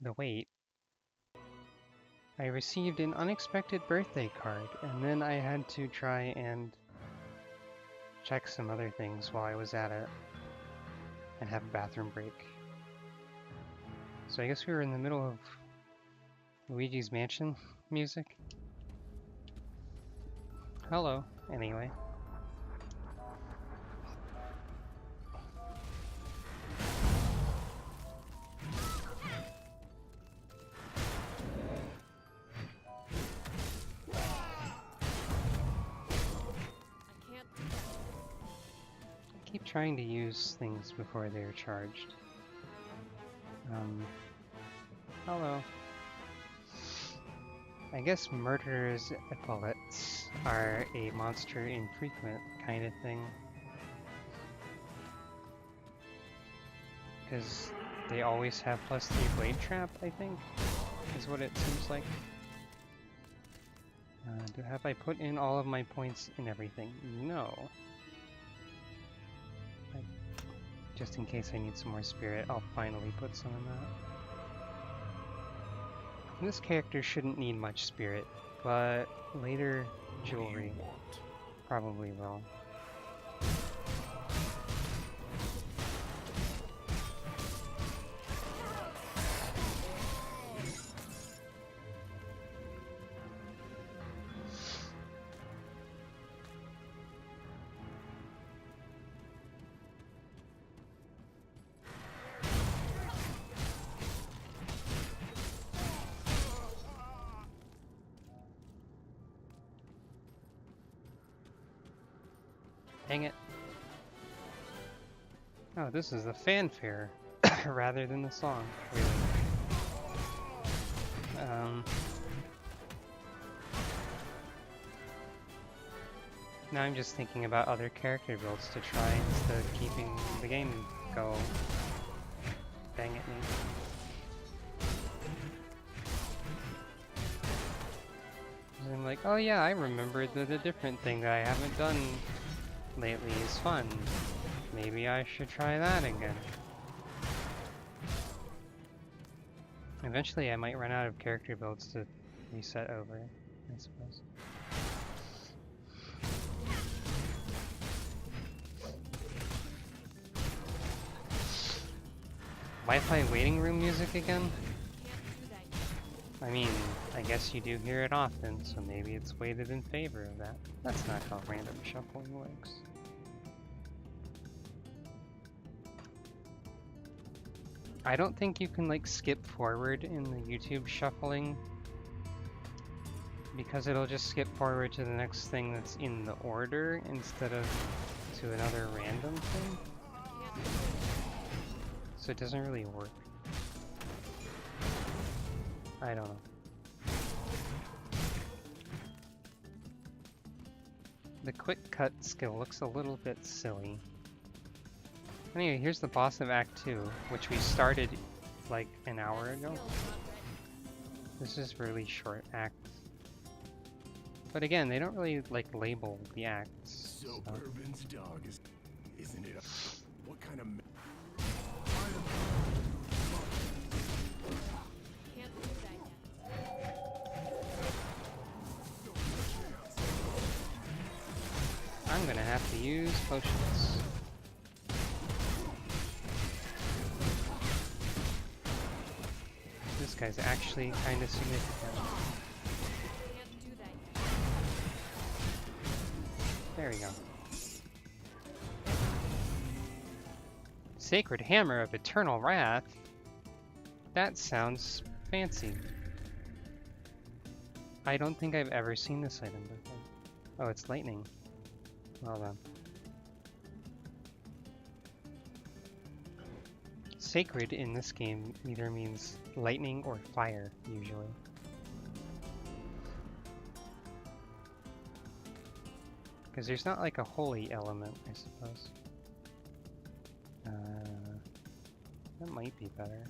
the wait. I received an unexpected birthday card, and then I had to try and check some other things while I was at it and have a bathroom break. So I guess we were in the middle of Luigi's Mansion music. Hello, anyway. I can't do that. I keep trying to use things before they're charged. Hello. I guess murderers' epaulets are a monster infrequent kind of thing. Because they always have +3 blade trap, I think, is what it seems like. Have I put in all of my points in everything? No. Just in case I need some more spirit, I'll finally put some in that. This character shouldn't need much spirit, but later jewelry probably will. Dang it. Oh, this is the fanfare rather than the song, really. Now I'm just thinking about other character builds to try instead of keeping the game go. Dang it, me. I'm like, oh yeah, I remembered that a different thing that I haven't done lately is fun. Maybe I should try that again. Eventually I might run out of character builds to reset over, I suppose. Wi-Fi waiting room music again? Can't do that yet. I mean, I guess you do hear it often, so maybe it's weighted in favor of that. That's not how random shuffling works. I don't think you can like skip forward in the YouTube shuffling because it'll just skip forward to the next thing that's in the order instead of to another random thing. Can't do it. So it doesn't really work. I don't know. The quick cut skill looks a little bit silly. Anyway, here's the boss of Act 2, which we started like an hour ago. Skill's not ready. This is really short acts. But again, they don't really like label the acts. So so- Bourbon's dog is, isn't it? What kind of? Can't do that yet. I'm gonna have to use potions. This guy's actually kind of significant. Can't do that yet. There we go. Sacred Hammer of Eternal Wrath? That sounds fancy. I don't think I've ever seen this item before. Oh, it's lightning. Well done. Sacred in this game either means lightning or fire, usually. Because there's not like a holy element, I suppose. That might be better.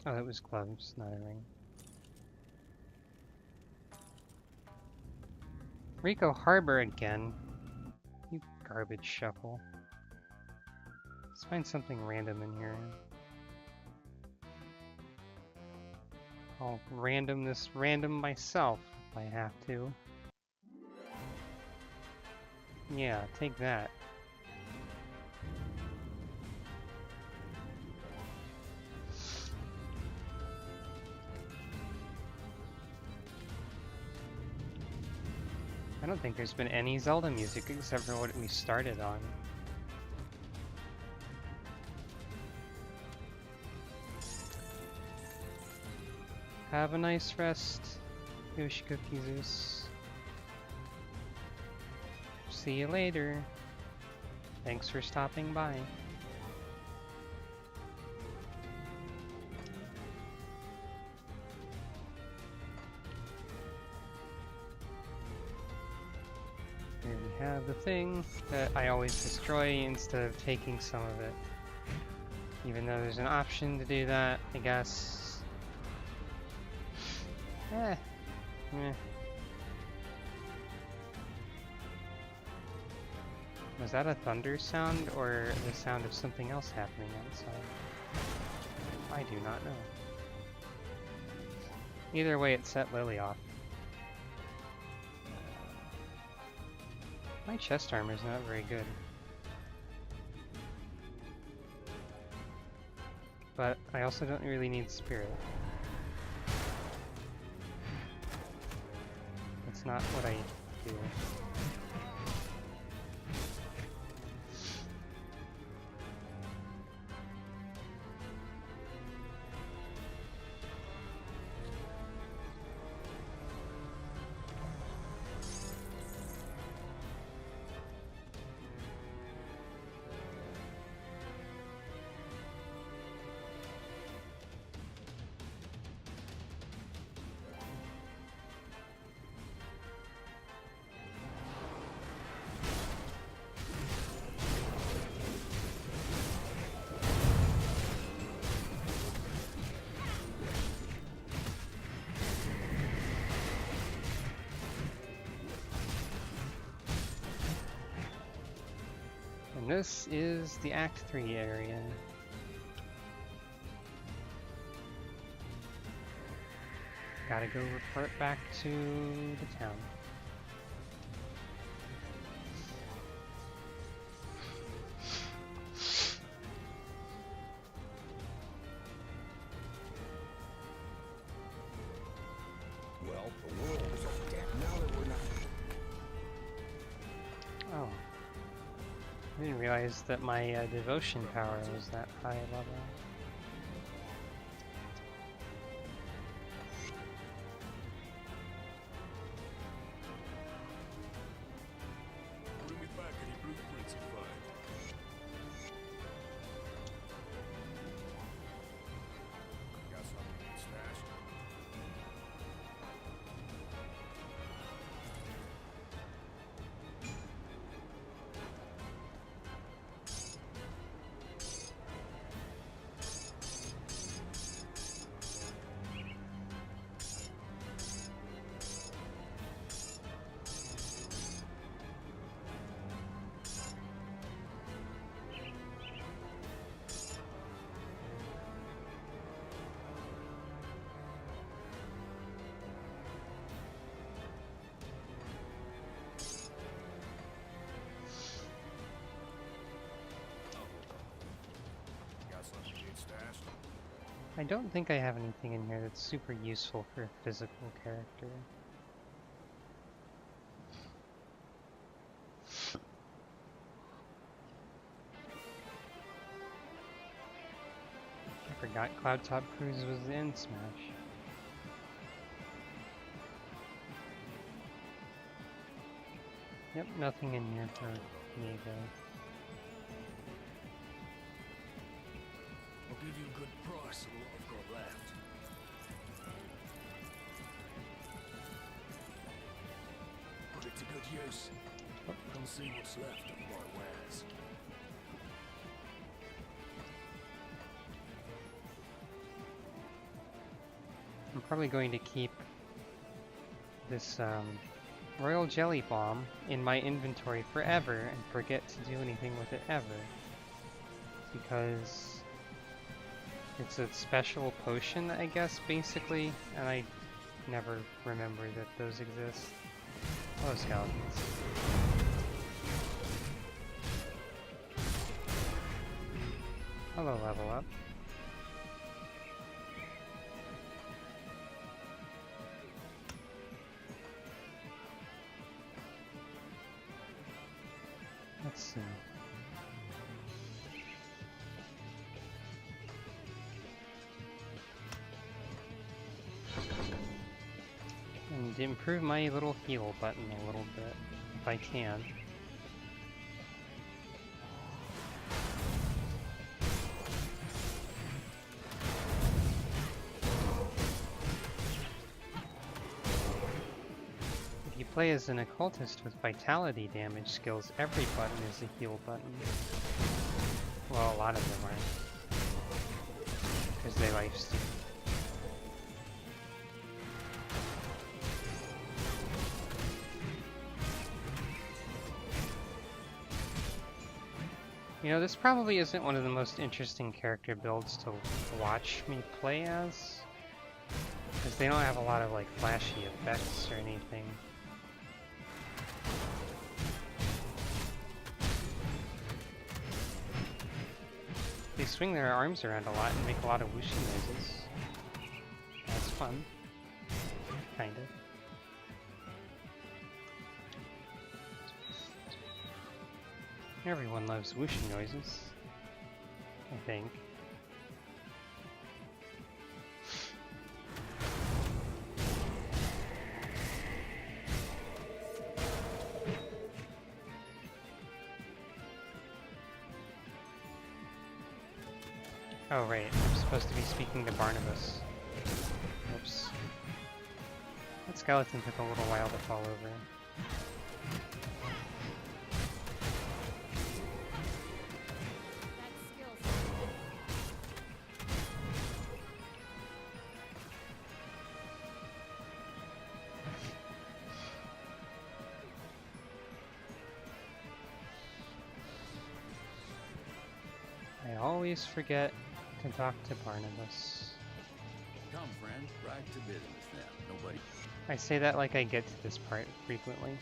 Oh, that was gloves, not a ring. Rico Harbor again. You garbage shuffle. Let's find something random in here. I'll random this random myself if I have to. Yeah, take that. I don't think there's been any Zelda music except for what we started on. Have a nice rest, Yoshiko Kizus. See you later. Thanks for stopping by. Here we have the thing that I always destroy instead of taking some of it. Even though there's an option to do that, I guess. Eh. Was that a thunder sound or the sound of something else happening outside? I do not know. Either way, it set Lily off. My chest armor is not very good. But I also don't really need spirit. That's not what I do. And this is the Act 3 area. Gotta go report back to the town. Well, the world is off deck now that we're not. Oh. I didn't realize that my devotion power was that high level. Bring me back any blueprints you find. Got something in stash? Got something in stash? I don't think I have anything in here that's super useful for a physical character. I forgot Cloudtop Cruise was in Smash. Yep, nothing in here for me though. I'll give you a good price for what I've got left. Put it to good use. Come see what's left of my wares. I'm probably going to keep this Royal Jelly Bomb in my inventory forever and forget to do anything with it ever. Because it's a special potion, I guess, basically, and I never remember that those exist. Hello, skeletons. Hello, level up. Let's see. And improve my little heal button a little bit, if I can. If you play as an occultist with vitality damage skills, every button is a heal button. Well, a lot of them are. Because they lifesteal. You know, this probably isn't one of the most interesting character builds to watch me play as. Because they don't have a lot of, like, flashy effects or anything. They swing their arms around a lot and make a lot of whooshing noises. That's fun. Kind of. Everyone loves whooshing noises, I think. Oh right, I'm supposed to be speaking to Barnabas. Oops. That skeleton took a little while to fall over. I always forget to talk to Barnabas. Come, friend, right to business now. Nobody. I say that like I get to this part frequently.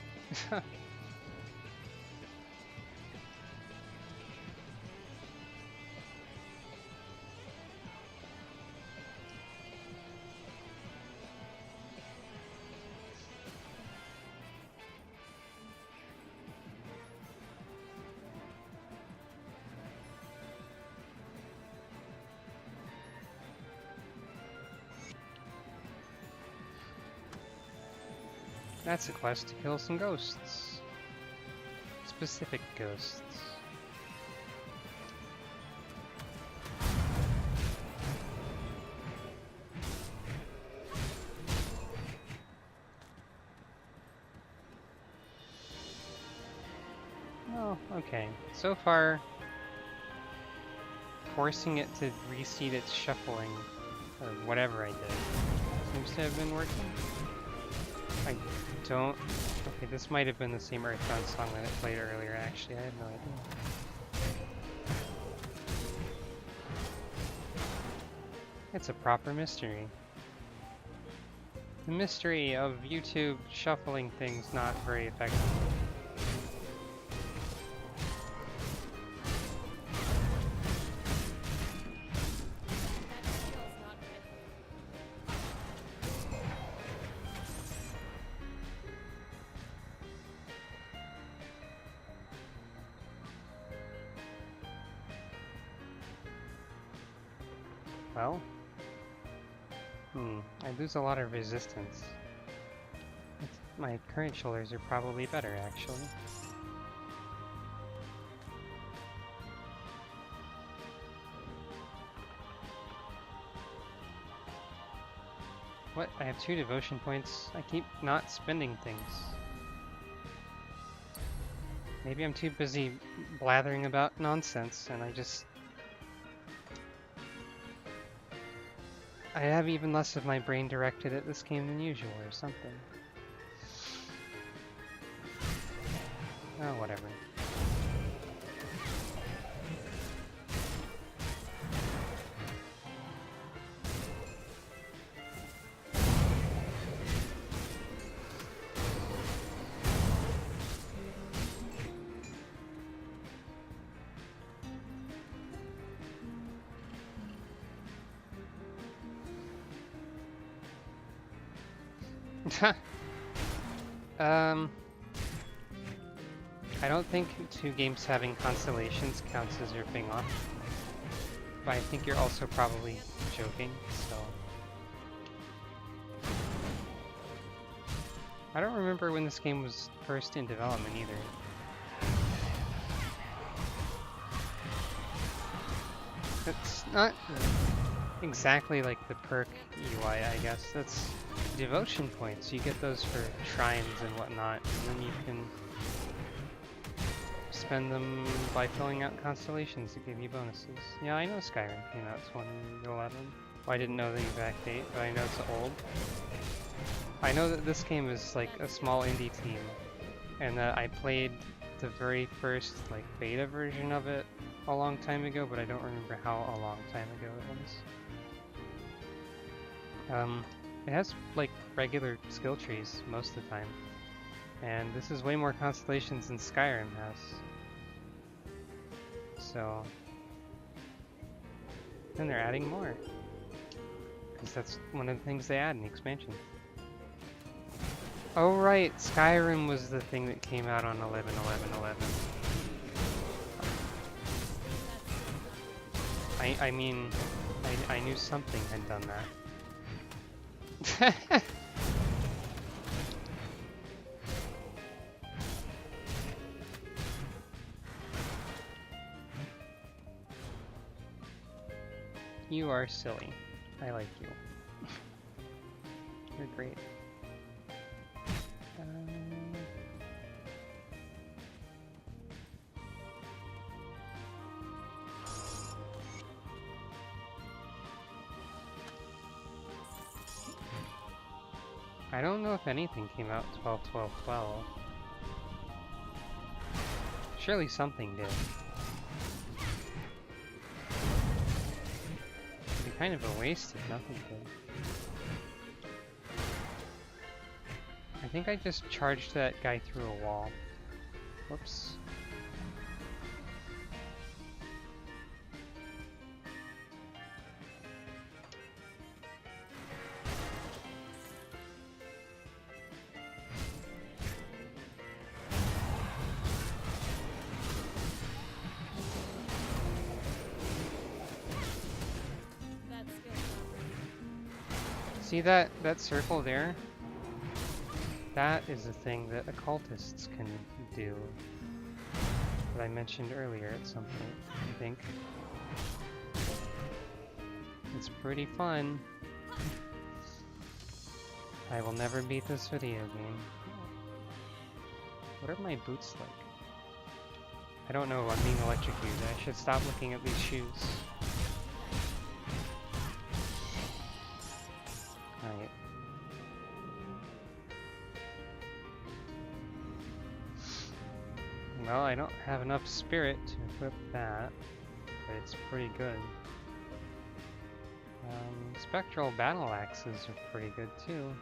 That's a quest to kill some ghosts. Specific ghosts. Oh, okay. So far, forcing it to reseed its shuffling, or whatever I did, seems to have been working. I don't... Okay, this might have been the same Earthbound song that I played earlier, actually. I have no idea. It's a proper mystery. The mystery of YouTube shuffling things not very effectively. Well, I lose a lot of resistance. My current shoulders are probably better, actually. What? I have 2 devotion points. I keep not spending things. Maybe I'm too busy blathering about nonsense and I just... I have even less of my brain directed at this game than usual or something. Oh, whatever. I don't think 2 games having constellations counts as ripping off, but I think you're also probably joking, so... I don't remember when this game was first in development either. It's not exactly like the perk UI, I guess. That's devotion points. You get those for shrines and whatnot, and then you can spend them by filling out constellations that give you bonuses. Yeah, I know Skyrim came out 2011. Well, I didn't know the exact date, but I know it's old. I know that this game is like a small indie team, and that I played the very first like beta version of it a long time ago, but I don't remember how a long time ago it was. It has like regular skill trees most of the time, and this is way more constellations than Skyrim has. So, then they're adding more, because that's one of the things they add in the expansion. Oh right, Skyrim was the thing that came out on 11/11/11. I mean, I knew something had done that. You are silly. I like you. You're great. I don't know if anything came out 12/12/12. Surely something did. It'd be kind of a waste if nothing did. I think I just charged that guy through a wall. Whoops. That skill's not ready. See that circle there? That is a thing that occultists can do. That I mentioned earlier at some point, I think. It's pretty fun. I will never beat this video game. What are my boots like? I don't know, I'm being electrocuted. I should stop looking at these shoes. Alright. Well, I don't have enough spirit to equip that, but it's pretty good. Spectral battle axes are pretty good too.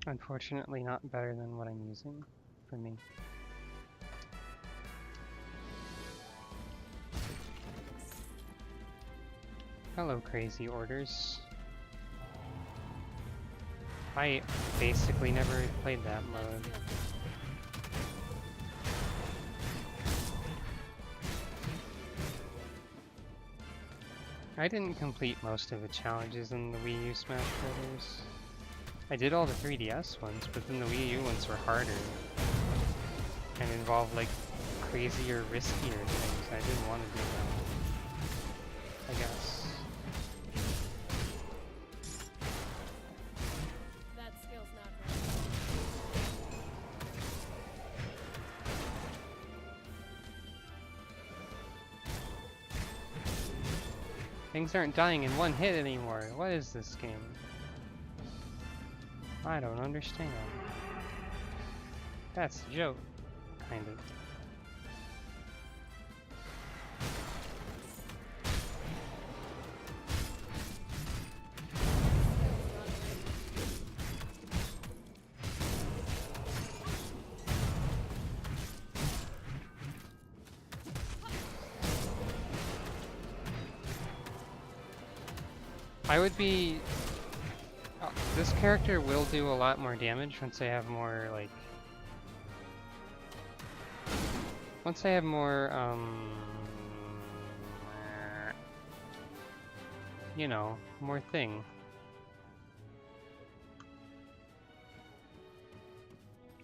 Unfortunately, not better than what I'm using for me. Hello, crazy orders. I basically never played that mode. I didn't complete most of the challenges in the Wii U Smash Brothers. I did all the 3DS ones, but then the Wii U ones were harder and involved like crazier, riskier things. I didn't want to do that. I guess. That skill's not right. Things aren't dying in one hit anymore. What is this game? I don't understand. That's a joke, kind of. I would be... this character will do a lot more damage once I have more, like... Once I have more, you know, more thing.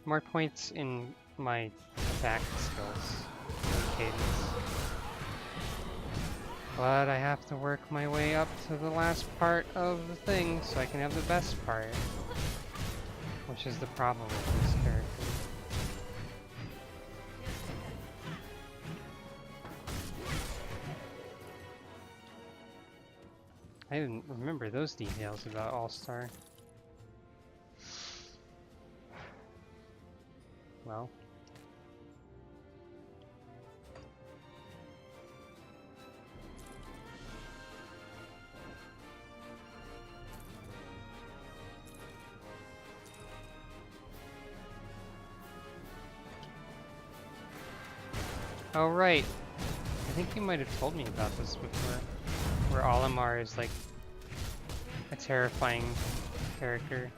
More points in my attack skills and cadence. But I have to work my way up to the last part of the thing so I can have the best part. Which is the problem with this character. I didn't remember those details about All-Star. Well. Oh right, I think you might have told me about this before, where Olimar is like a terrifying character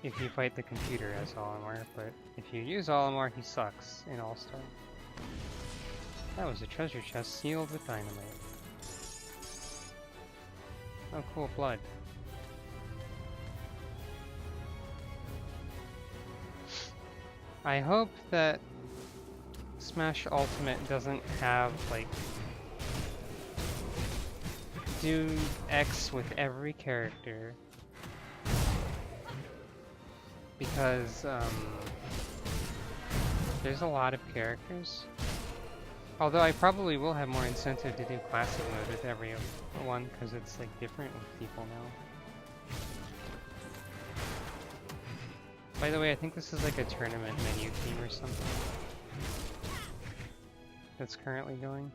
if you fight the computer as Olimar, but if you use Olimar, he sucks in All-Star. That was a treasure chest sealed with dynamite. Oh cool, blood. I hope that Smash Ultimate doesn't have, like, do X with every character. Because, there's a lot of characters. Although I probably will have more incentive to do classic mode with every one, because it's, like, different with people now. By the way, I think this is like a tournament menu theme or something that's currently going.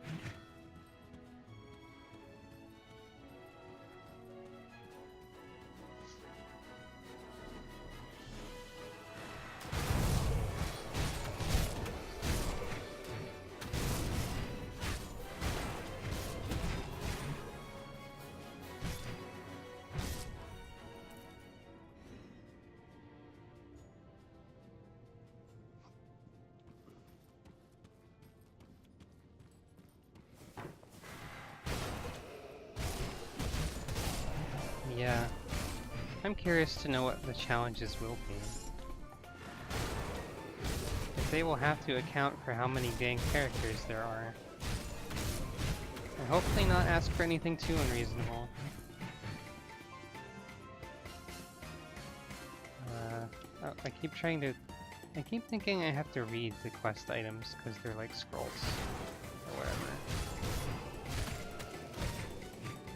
Yeah, I'm curious to know what the challenges will be. If they will have to account for how many dang characters there are. And hopefully not ask for anything too unreasonable. Oh, I keep thinking I have to read the quest items because they're like scrolls or whatever.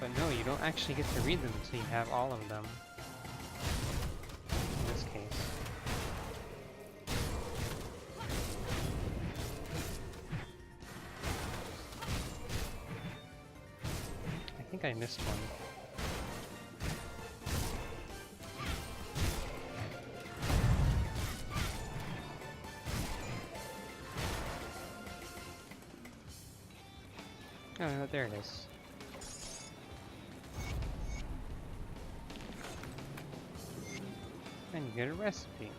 But no, you don't actually get to read them until you have all of them. In this case. I think I missed one. Oh, no, there it is. And you get a recipe.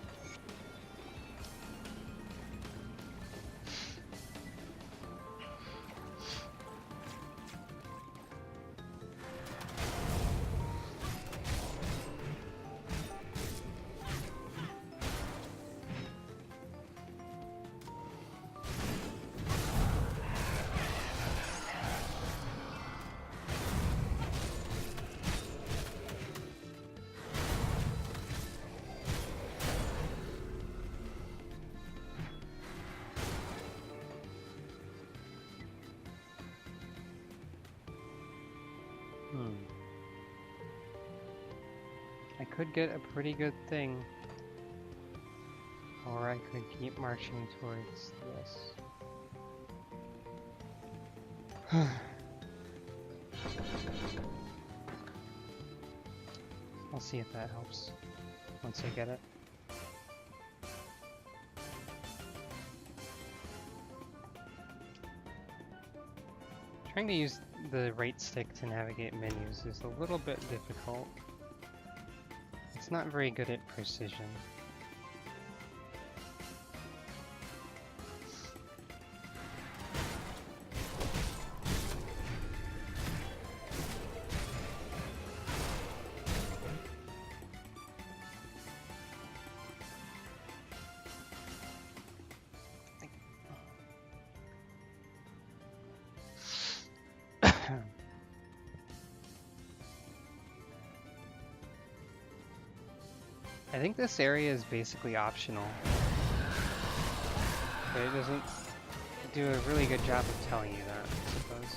Hmm. I could get a pretty good thing. Or I could keep marching towards this. I'll see if that helps once I get it. Trying to use the right stick to navigate menus is a little bit difficult. It's not very good at precision. I think this area is basically optional, but it doesn't do a really good job of telling you that, I suppose.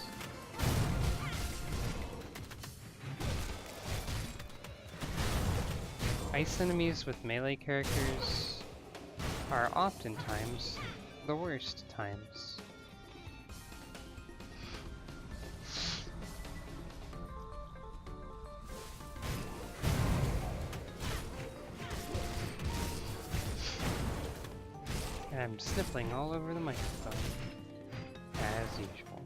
Ice enemies with melee characters are oftentimes the worst times. And I'm sniffling all over the microphone, as usual.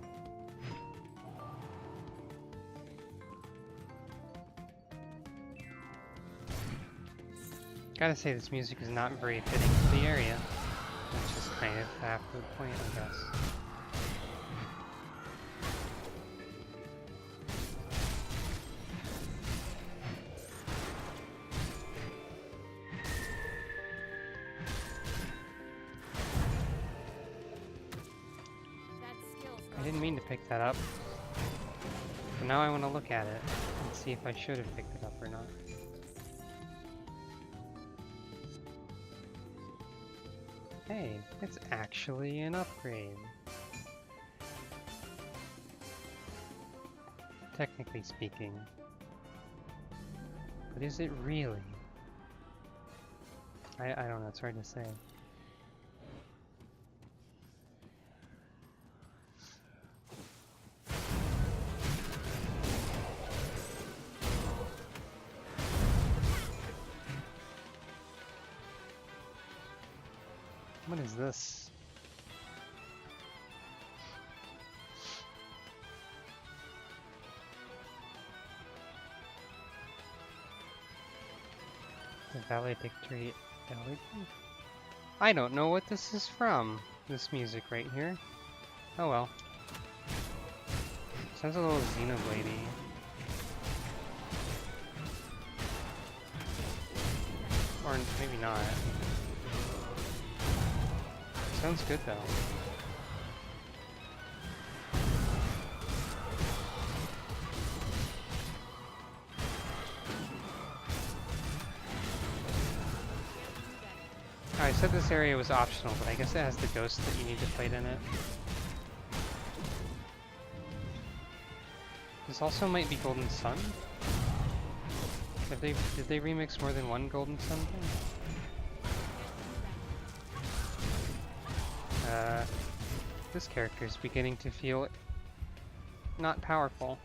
Gotta say, this music is not very fitting for the area, which is kind of half the point, I guess. That skill's I didn't mean to pick that up, but now I want to look at it and see if I should have picked it up or not. Hey, it's actually an upgrade. Technically speaking. But is it really? I don't know, it's hard to say. What is this? The valedictory elegant? I don't know what this is from, this music right here. Oh well. Sounds a little Xenoblade-y. Or maybe not. Sounds good though. Oh, I said this area was optional, but I guess it has the ghost that you need to fight in it. This also might be Golden Sun. Did they remix more than one Golden Sun thing? This character is beginning to feel not powerful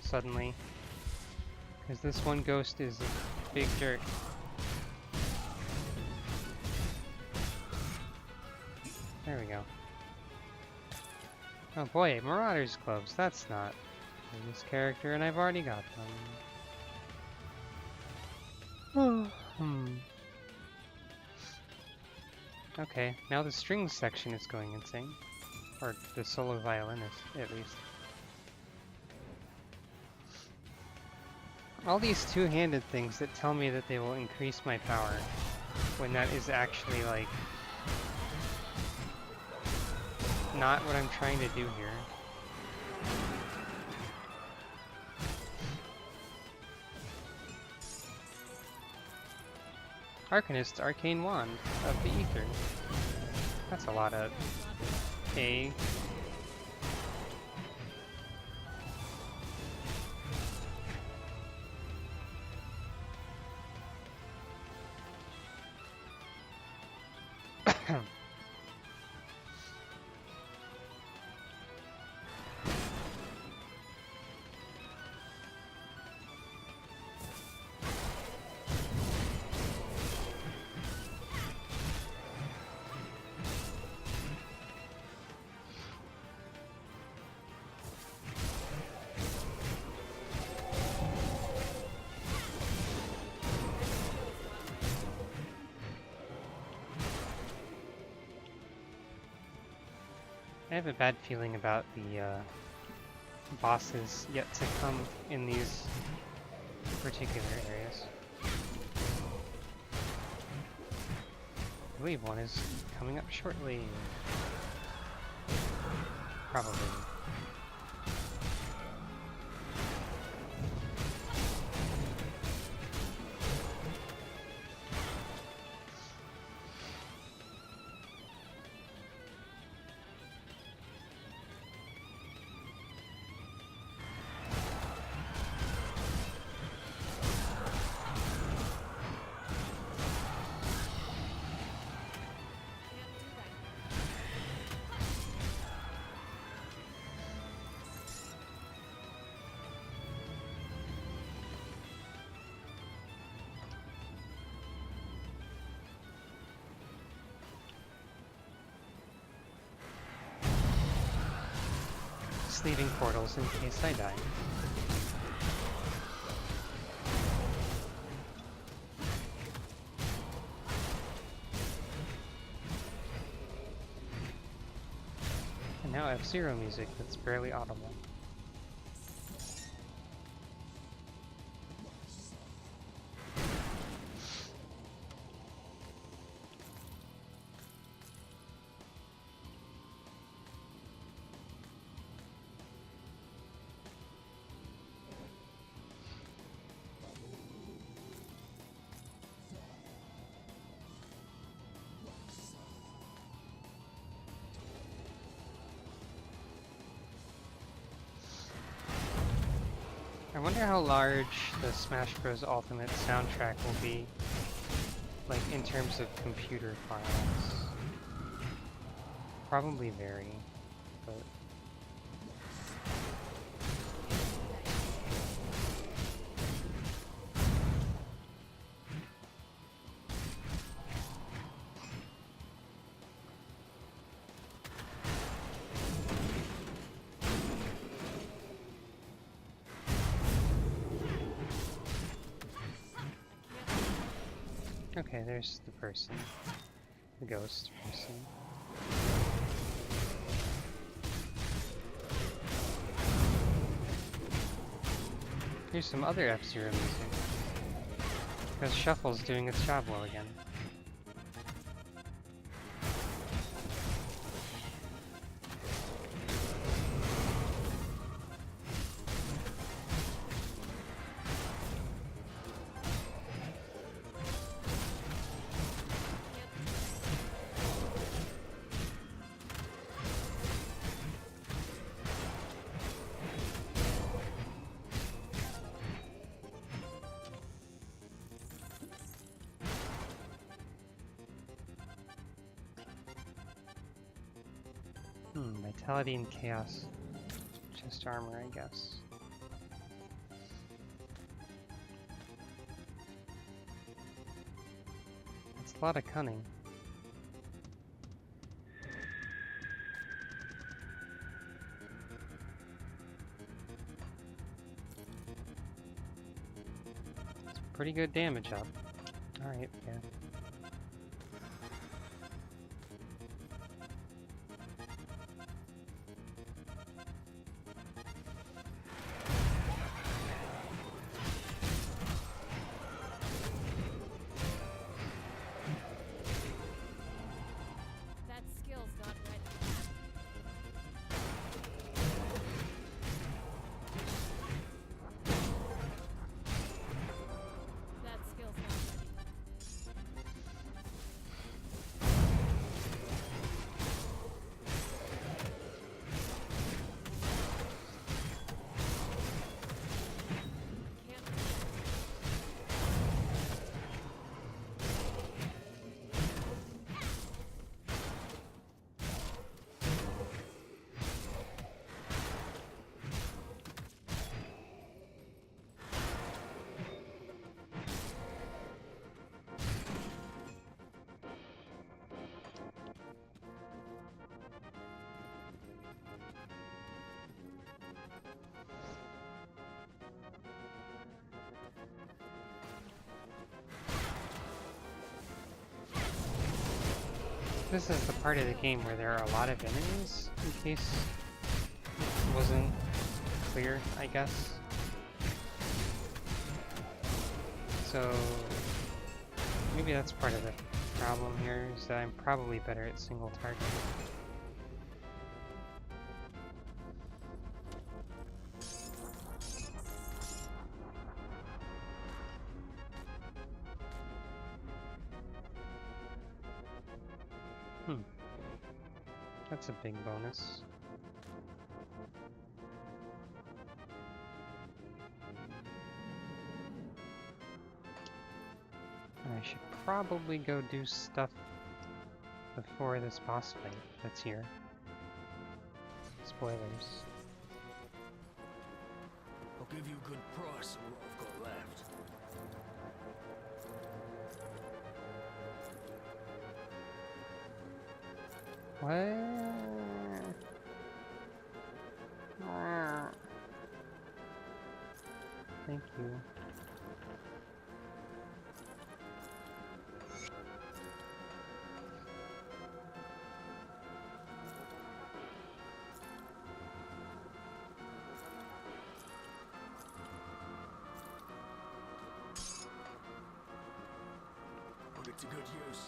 suddenly, because this one ghost is a big jerk. There we go. Oh boy, Marauder's Gloves, that's not this character, and I've already got them. Okay, now the strings section is going insane. Or the solo violinist, at least. All these two-handed things that tell me that they will increase my power, when that is actually, like, not what I'm trying to do here. Arcanist's Arcane Wand of the Ether. That's a lot of A. I have a bad feeling about the bosses yet to come in these particular areas. I believe one is coming up shortly. Probably. Just leaving portals in case I die. And now F-Zero music that's barely audible. I wonder how large the Smash Bros. Ultimate soundtrack will be, like in terms of computer files. Probably very, but... Okay, there's the person. The ghost person. Here's some other F-Zero music. Because Shuffle's doing its job well again. Vitality and Chaos. Chest armor, I guess. That's a lot of cunning. It's pretty good damage up. Alright, yeah. This is the part of the game where there are a lot of enemies, in case it wasn't clear, I guess. So maybe that's part of the problem here, is that I'm probably better at single target. That's a big bonus. I should probably go do stuff before this boss fight that's here. Spoilers. I'll give you a good price on what I've got left. What? Thank you. Put it to good use.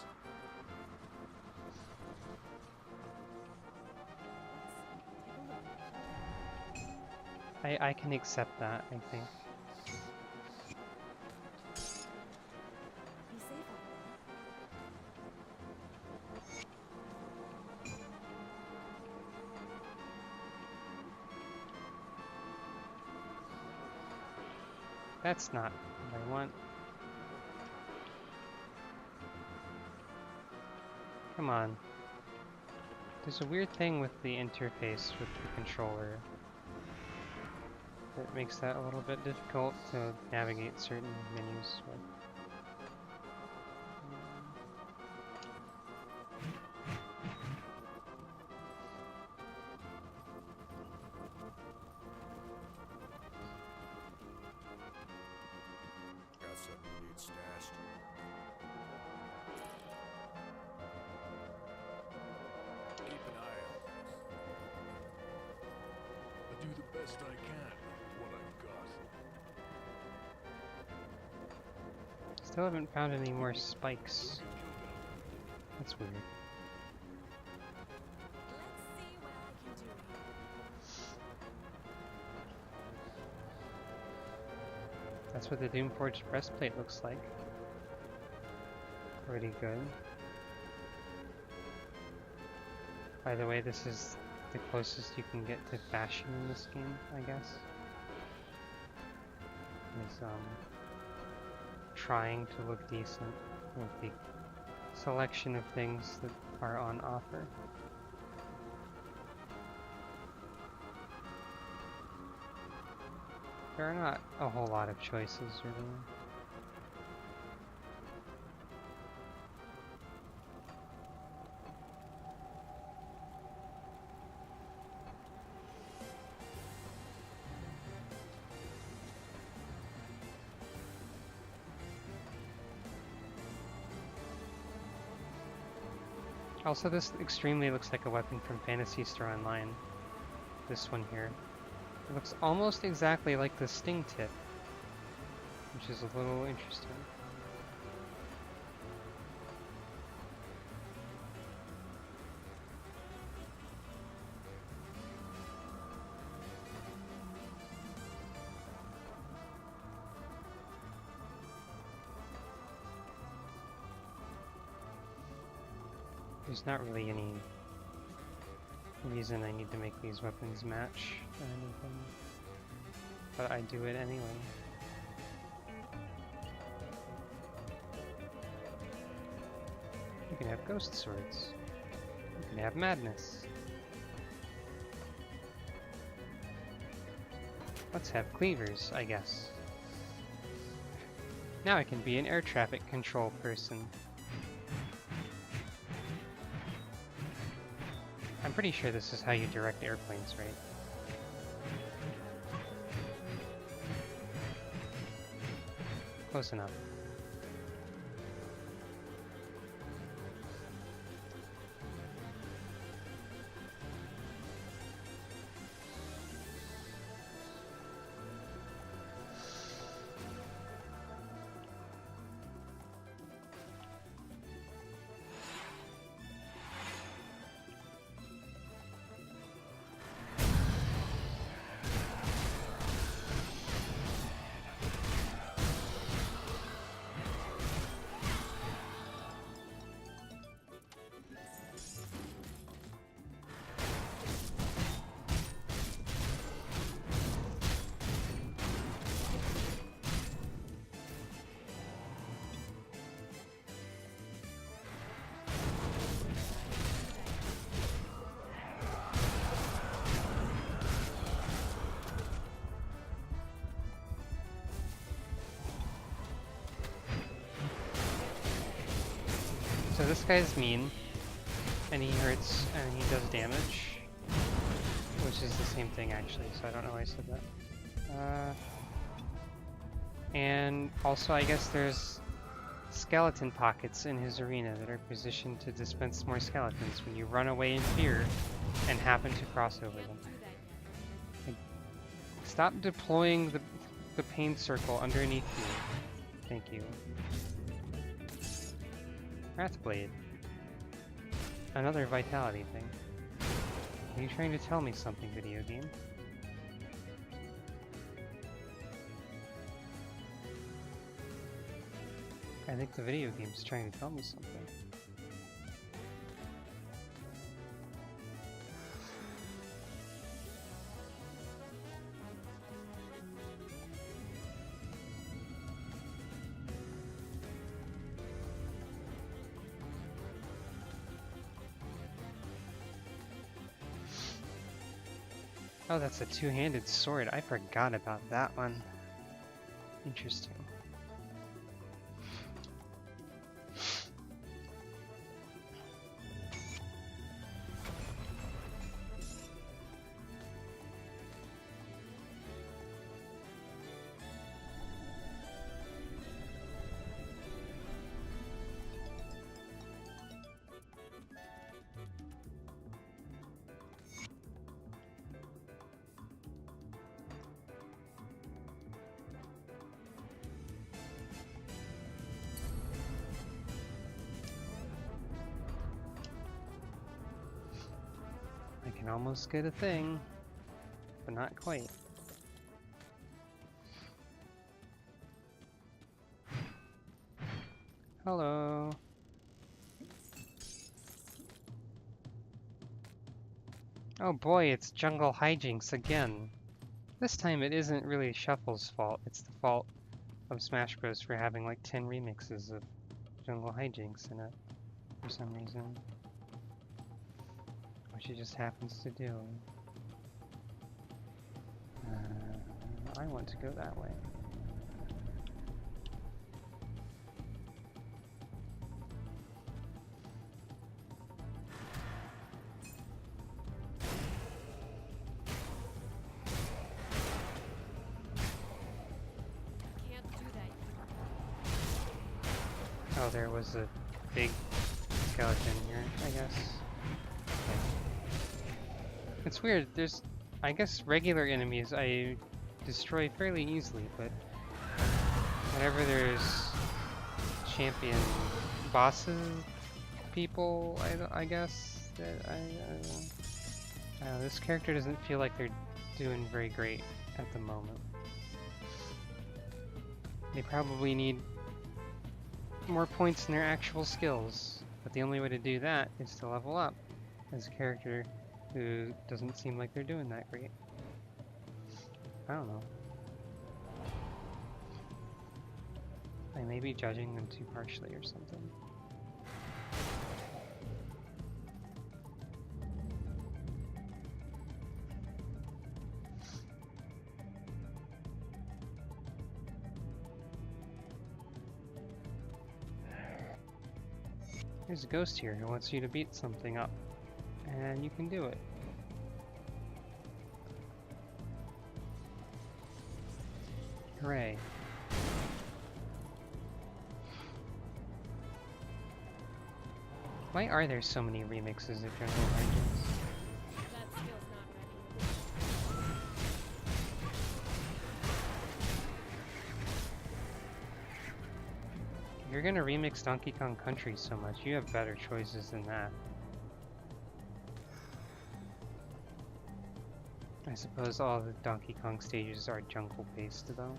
I can accept that, I think. Be safe out That's not what I want. Come on. There's a weird thing with the interface with the controller that makes that a little bit difficult to navigate certain menus with. Got something you need stashed. Keep an eye on this. I do the best I can with what I've got. Still haven't found any more spikes. That's weird. Let's see what I can do here. That's what the Doomforged breastplate looks like. Pretty good. By the way, this is the closest you can get to fashion in this game, I guess. Is trying to look decent with the selection of things that are on offer. There are not a whole lot of choices, really. Also, this extremely looks like a weapon from Phantasy Star Online. This one here. It looks almost exactly like the Sting Tip, which is a little interesting. There's not really any reason I need to make these weapons match or anything, but I do it anyway. You can have ghost swords. You can have madness. Let's have cleavers, I guess. Now I can be an air traffic control person. I'm pretty sure this is how you direct airplanes, right? Close enough. So this guy's mean, and he hurts, and he does damage, which is the same thing actually, so I don't know why I said that. And also I guess there's skeleton pockets in his arena that are positioned to dispense more skeletons when you run away in fear and happen to cross over them. Stop deploying the pain circle underneath you. Thank you. Wrathblade. Another vitality thing. Are you trying to tell me something, video game? I think the video game's trying to tell me something. Oh, that's a two-handed sword. I forgot about that one. Interesting. I can almost get a thing, but not quite. Hello. Oh boy, it's Jungle Hijinks again. This time it isn't really Shuffle's fault, it's the fault of Smash Bros. For having like 10 remixes of Jungle Hijinks in it for some reason. Which it just happens to do. I want to go that way. Can't do that. Oh, there was a big skeleton here, I guess. Okay. It's weird, there's, I guess, regular enemies I destroy fairly easily, but whenever there's champion bosses, people, I guess, that I don't know, this character doesn't feel like they're doing very great at the moment. They probably need more points in their actual skills, but the only way to do that is to level up as a character who doesn't seem like they're doing that great. I don't know. I may be judging them too harshly or something. There's a ghost here who wants you to beat something up, and you can do it. Hooray. Why are there so many remixes of Jungle Hijinks? That skill's not ready. You're gonna remix Donkey Kong Country so much, you have better choices than that. I suppose all the Donkey Kong stages are jungle-based, though.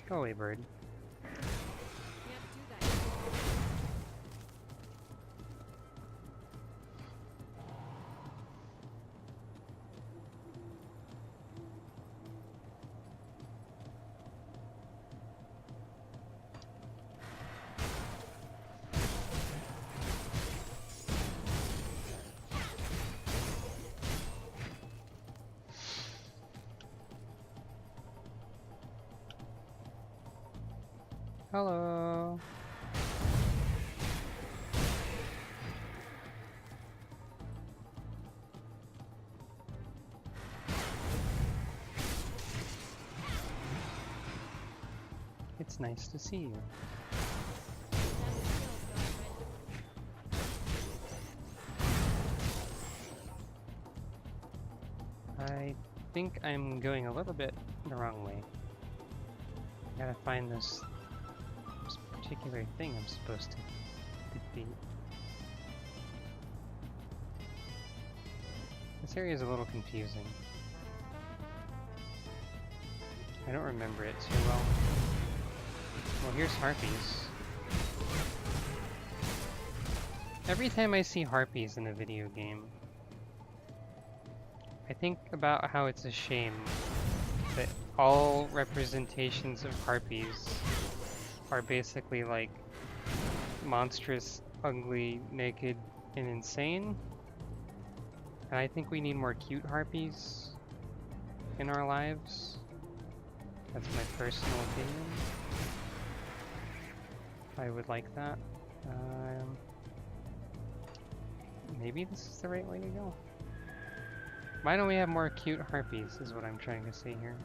Go away, bird. Can't do that. Hello. It's nice to see you. I think I'm going a little bit the wrong way. I gotta find this particular thing I'm supposed to defeat. This area is a little confusing. I don't remember it too well. Well, here's harpies. Every time I see harpies in a video game, I think about how it's a shame that all representations of harpies are basically like monstrous, ugly, naked, and insane. And I think we need more cute harpies in our lives. That's my personal opinion. I would like that. Maybe this is the right way to go. Why don't we have more cute harpies is what I'm trying to say here.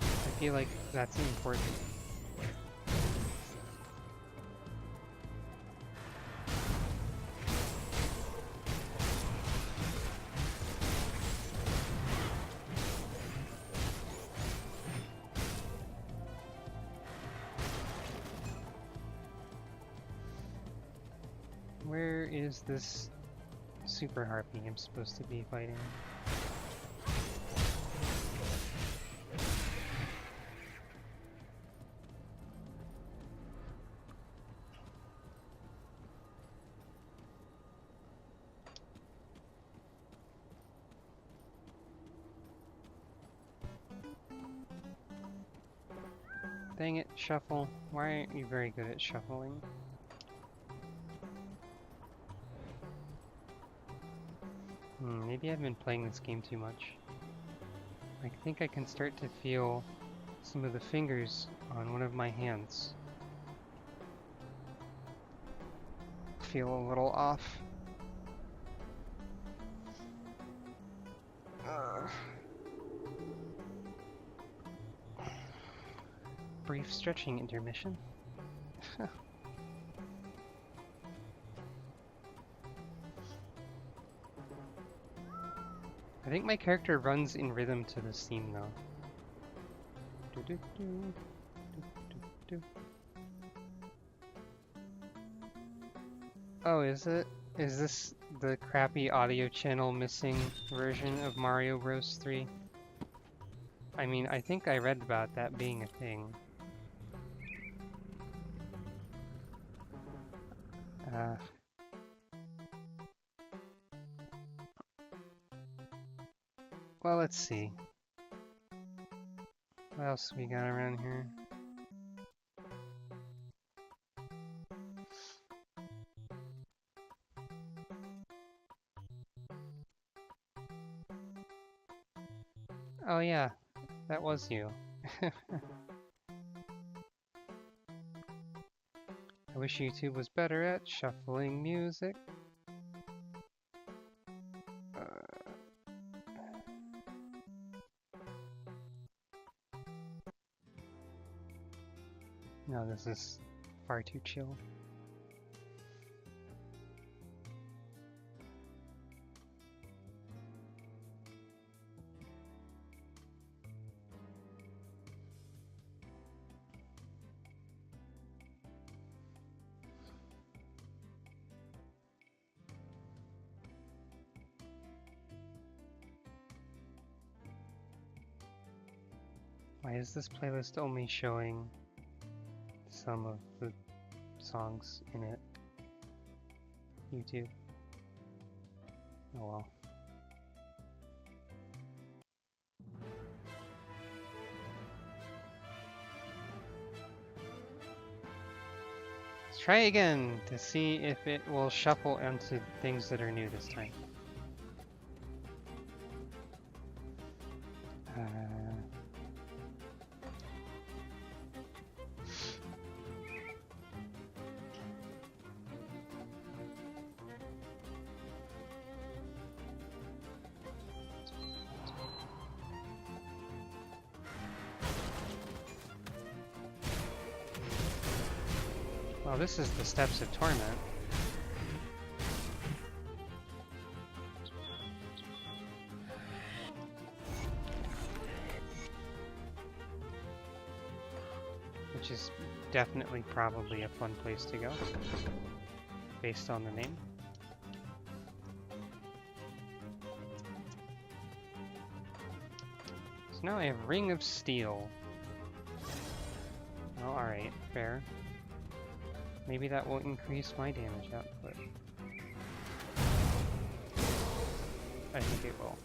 I feel like that's important. Where is this super harpy I'm supposed to be fighting? Dang it, shuffle. Why aren't you very good at shuffling? Maybe I've been playing this game too much. I think I can start to feel some of the fingers on one of my hands. Feel a little off. Brief stretching intermission. I think my character runs in rhythm to this theme though. Oh, is it? Is this the crappy audio channel missing version of Mario Bros. 3? I mean, I think I read about that being a thing. Well, let's see. What else we got around here? Oh yeah, that was you. I wish YouTube was better at shuffling music. No, this is far too chill. Why is this playlist only showing some of the songs in it? YouTube. Oh well. Let's try again to see if it will shuffle onto things that are new this time. Oh, this is the Steps of Torment. Which is definitely probably a fun place to go, based on the name. So now I have Ring of Steel. Oh, alright, fair. Maybe that will increase my damage output. I think it will.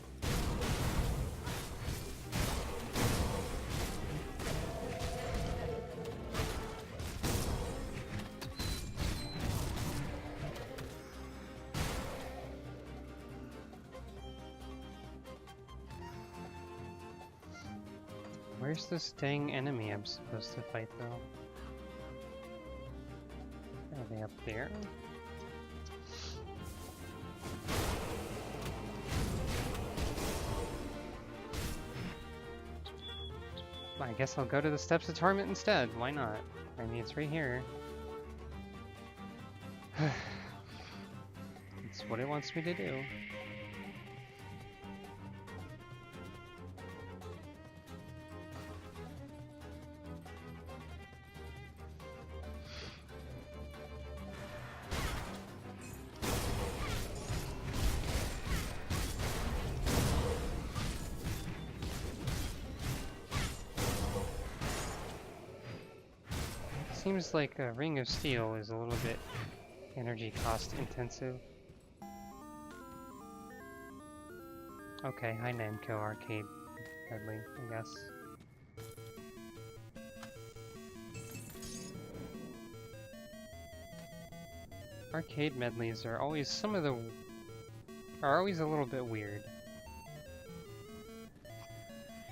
Where's this dang enemy I'm supposed to fight, though? Are they up there? I guess I'll go to the Steps of Torment instead. Why not? I mean, it's right here. It's what it wants me to do. Seems like a Ring of Steel is a little bit energy cost intensive. Okay, hi Namco Arcade Medley, I guess. Arcade medleys are always always a little bit weird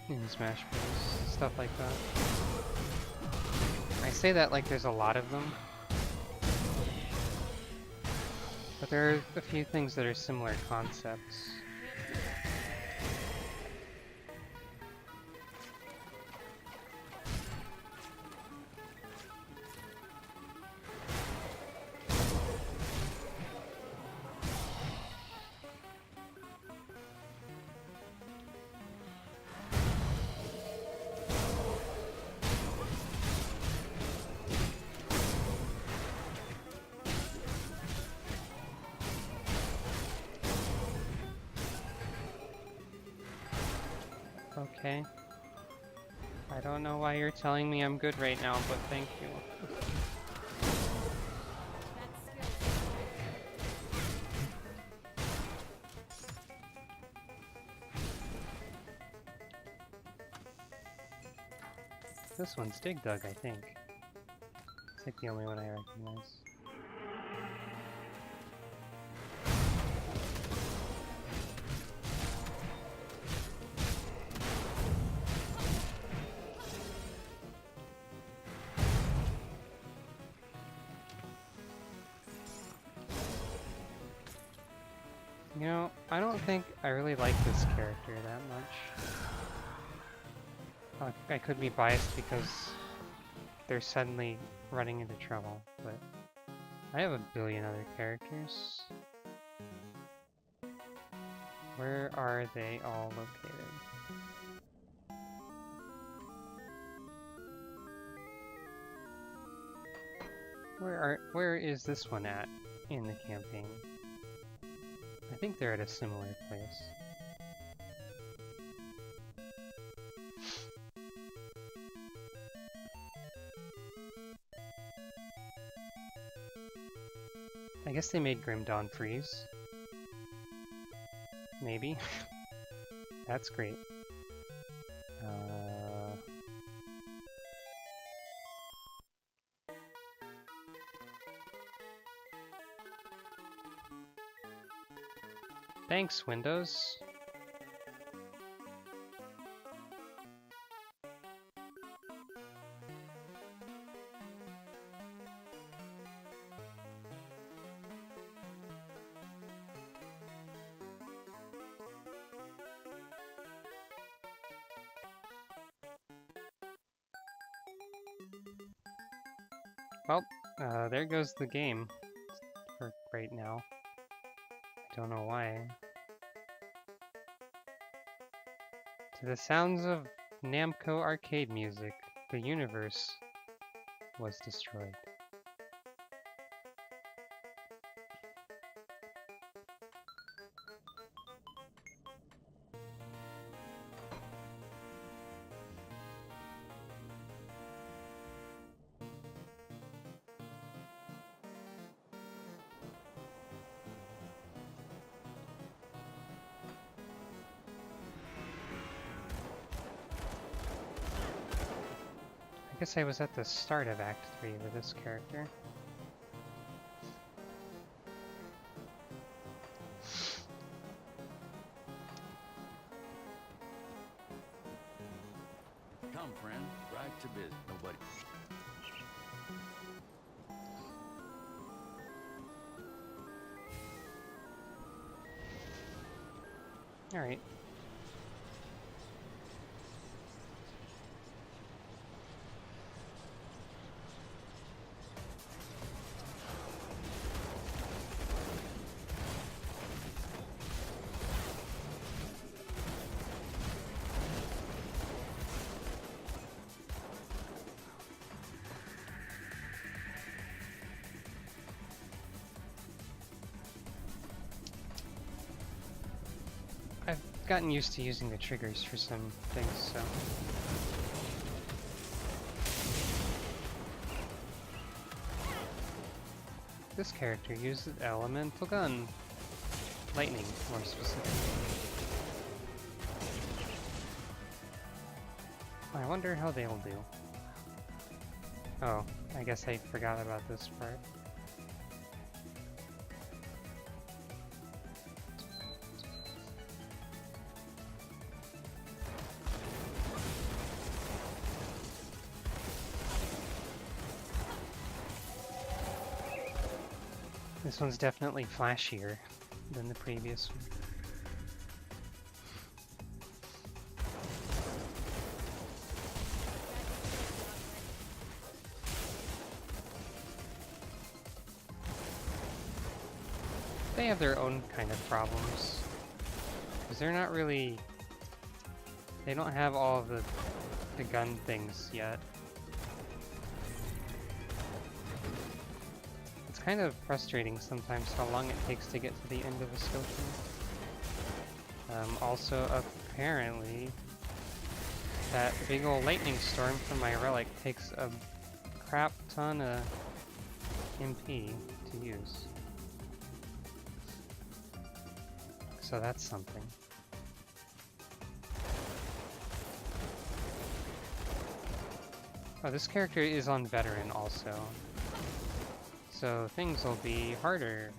in Smash Bros. Stuff like that. I say that like there's a lot of them, but there are a few things that are similar concepts. Okay. I don't know why you're telling me I'm good right now, but thank you. This one's Dig Dug, I think. It's like the only one I recognize. You know, I don't think I really like this character that much. I could be biased because they're suddenly running into trouble, but I have a billion other characters. Where are they all located? Where is this one at in the campaign? I think they're at a similar place. I guess they made Grim Dawn freeze. Maybe. That's great. Thanks, Windows. Well, There goes the game for right now. I don't know why. To the sounds of Namco arcade music, the universe was destroyed. I guess I was at the start of Act 3 with this character. Come, friend. Right to business. Nobody. Alright. I've gotten used to using the triggers for some things, so... This character uses elemental gun. Lightning, more specifically. I wonder how they'll do. Oh, I guess I forgot about this part. This one's definitely flashier than the previous one. They have their own kind of problems. Because they're not really... They don't have all of the gun things yet. It's kind of frustrating sometimes how long it takes to get to the end of a skill tree. Also, apparently, that big ol' lightning storm from my relic takes a crap ton of MP to use. So that's something. Oh, this character is on veteran also. So things will be harder.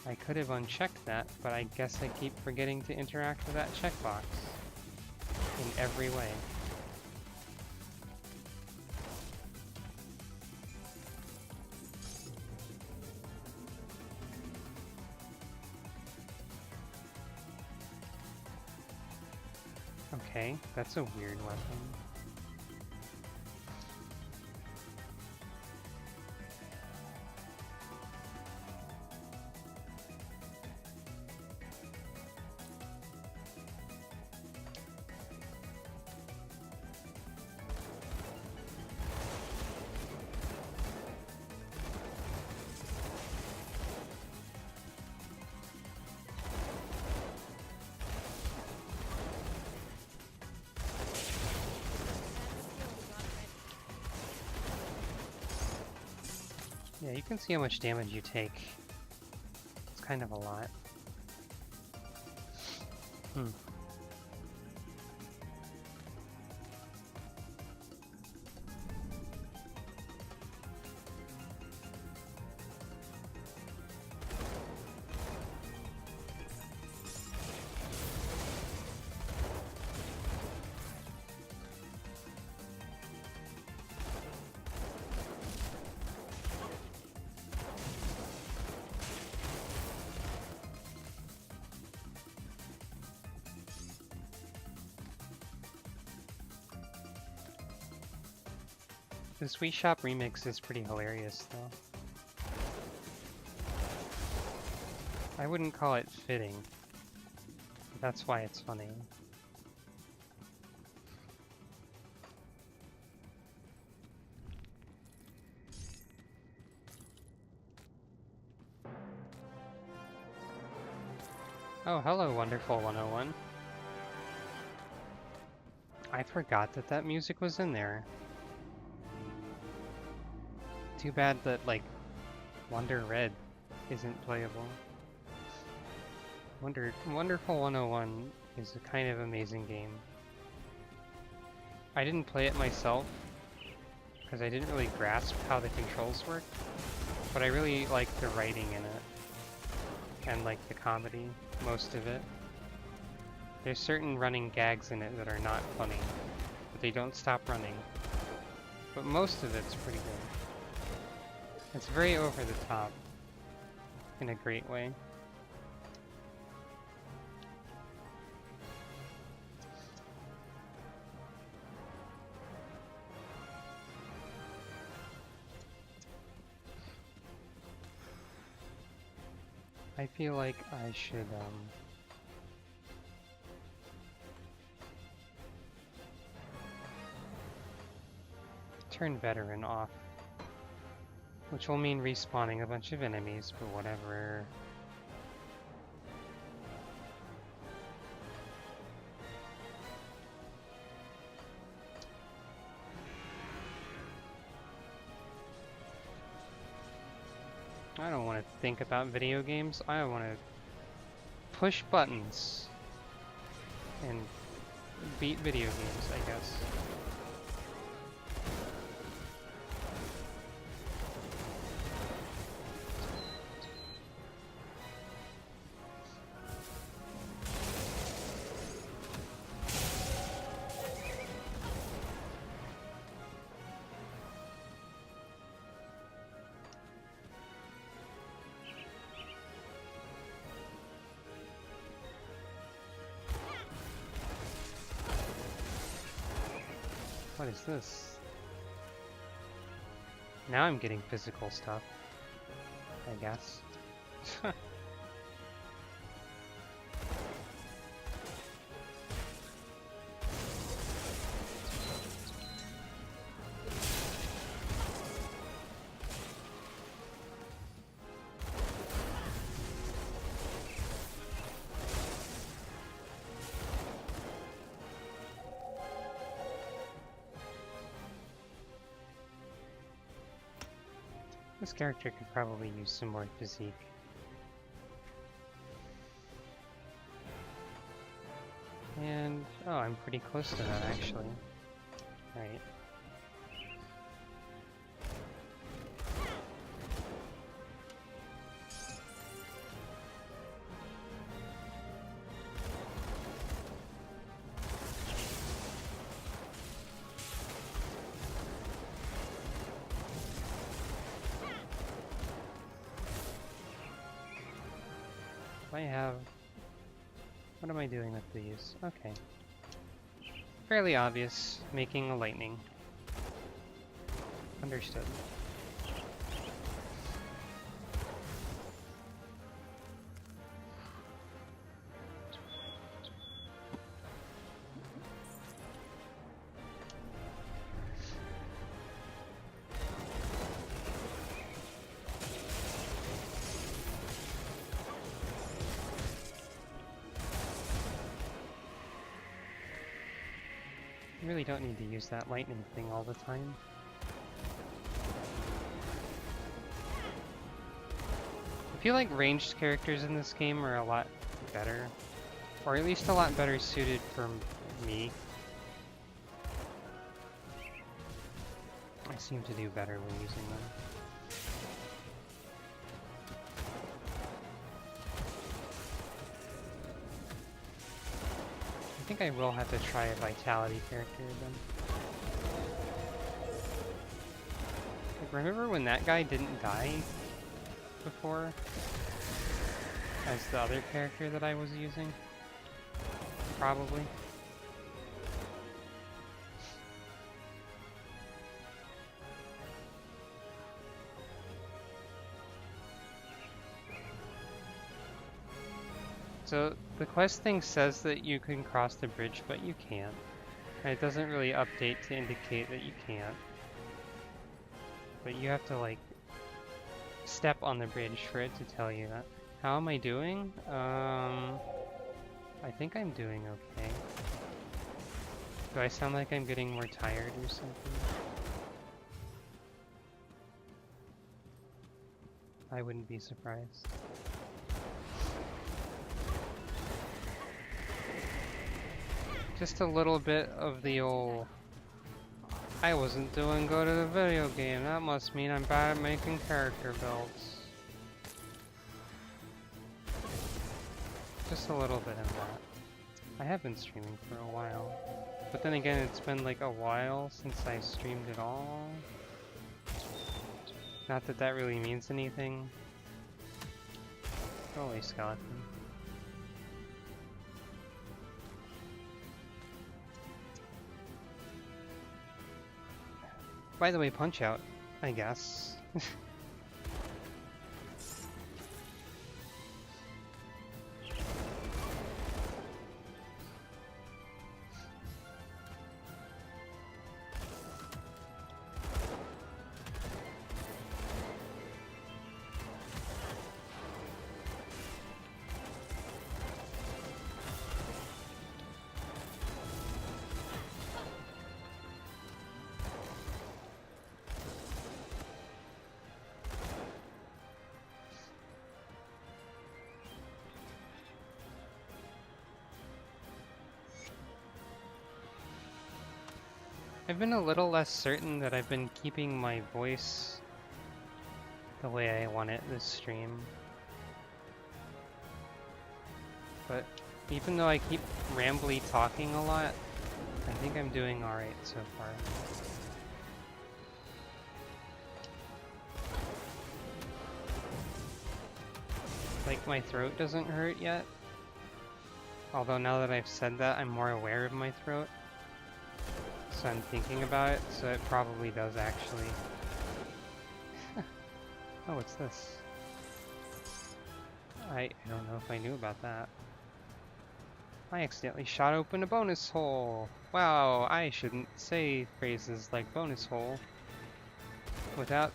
I could have unchecked that, but I guess I keep forgetting to interact with that checkbox in every way. Okay, that's a weird weapon. Yeah, you can see how much damage you take. It's kind of a lot. This Wii Shop remix is pretty hilarious, though. I wouldn't call it fitting. That's why it's funny. Oh, hello, Wonderful 101. I forgot that that music was in there. Too bad that, like, Wonder Red isn't playable. Wonderful 101 is a kind of amazing game. I didn't play it myself, because I didn't really grasp how the controls work, but I really like the writing in it, and like the comedy, most of it. There's certain running gags in it that are not funny, but they don't stop running. But most of it's pretty good. It's very over the top, in a great way. I feel like I should, turn veteran off, which will mean respawning a bunch of enemies, but whatever. I don't want to think about video games. I want to push buttons and beat video games, I guess. What is this? Now I'm getting physical stuff, I guess. This character could probably use some more physique. And, oh, I'm pretty close to that actually. Right. I have... What am I doing with these? Okay. Fairly obvious, making a lightning. Understood. You really don't need to use that lightning thing all the time. I feel like ranged characters in this game are a lot better, or at least a lot better suited for me. I seem to do better when using them. I think I will have to try a Vitality character then. Like, remember when that guy didn't die before? As the other character that I was using? Probably. So the quest thing says that you can cross the bridge, but you can't. And it doesn't really update to indicate that you can't. But you have to like step on the bridge for it to tell you that. How am I doing? I think I'm doing okay. Do I sound like I'm getting more tired or something? I wouldn't be surprised. Just a little bit of the old, I wasn't doing good at a video game, that must mean I'm bad at making character builds. Just a little bit of that. I have been streaming for a while. But then again, it's been like a while since I streamed at all. Not that that really means anything. Holy skeleton. By the way, Punch Out, I guess. I've been a little less certain that I've been keeping my voice the way I want it this stream. But even though I keep rambly talking a lot, I think I'm doing alright so far. Like, my throat doesn't hurt yet. Although now that I've said that, I'm more aware of my throat. So I'm thinking about it, so it probably does actually. Oh, what's this? I don't know if I knew about that. I accidentally shot open a bonus hole! Wow, I shouldn't say phrases like bonus hole without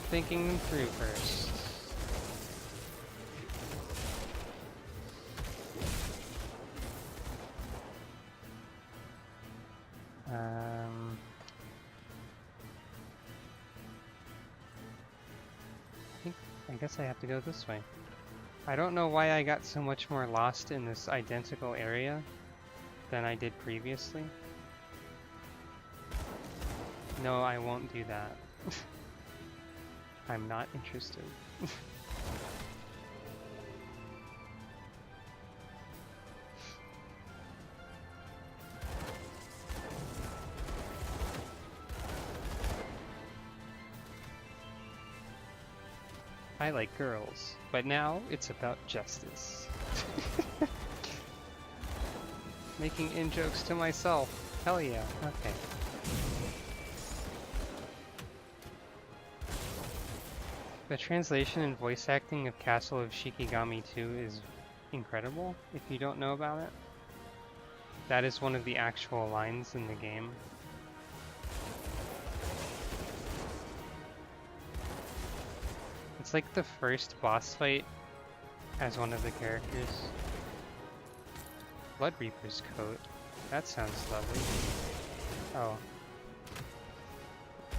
thinking them through first. I guess I have to go this way. I don't know why I got so much more lost in this identical area than I did previously. No, I won't do that. I'm not interested. I like girls, but now it's about justice. Making in-jokes to myself. Hell yeah, okay. The translation and voice acting of Castle of Shikigami 2 is incredible, if you don't know about it. That is one of the actual lines in the game. It's like the first boss fight as one of the characters. Blood Reaper's coat. That sounds lovely. Oh.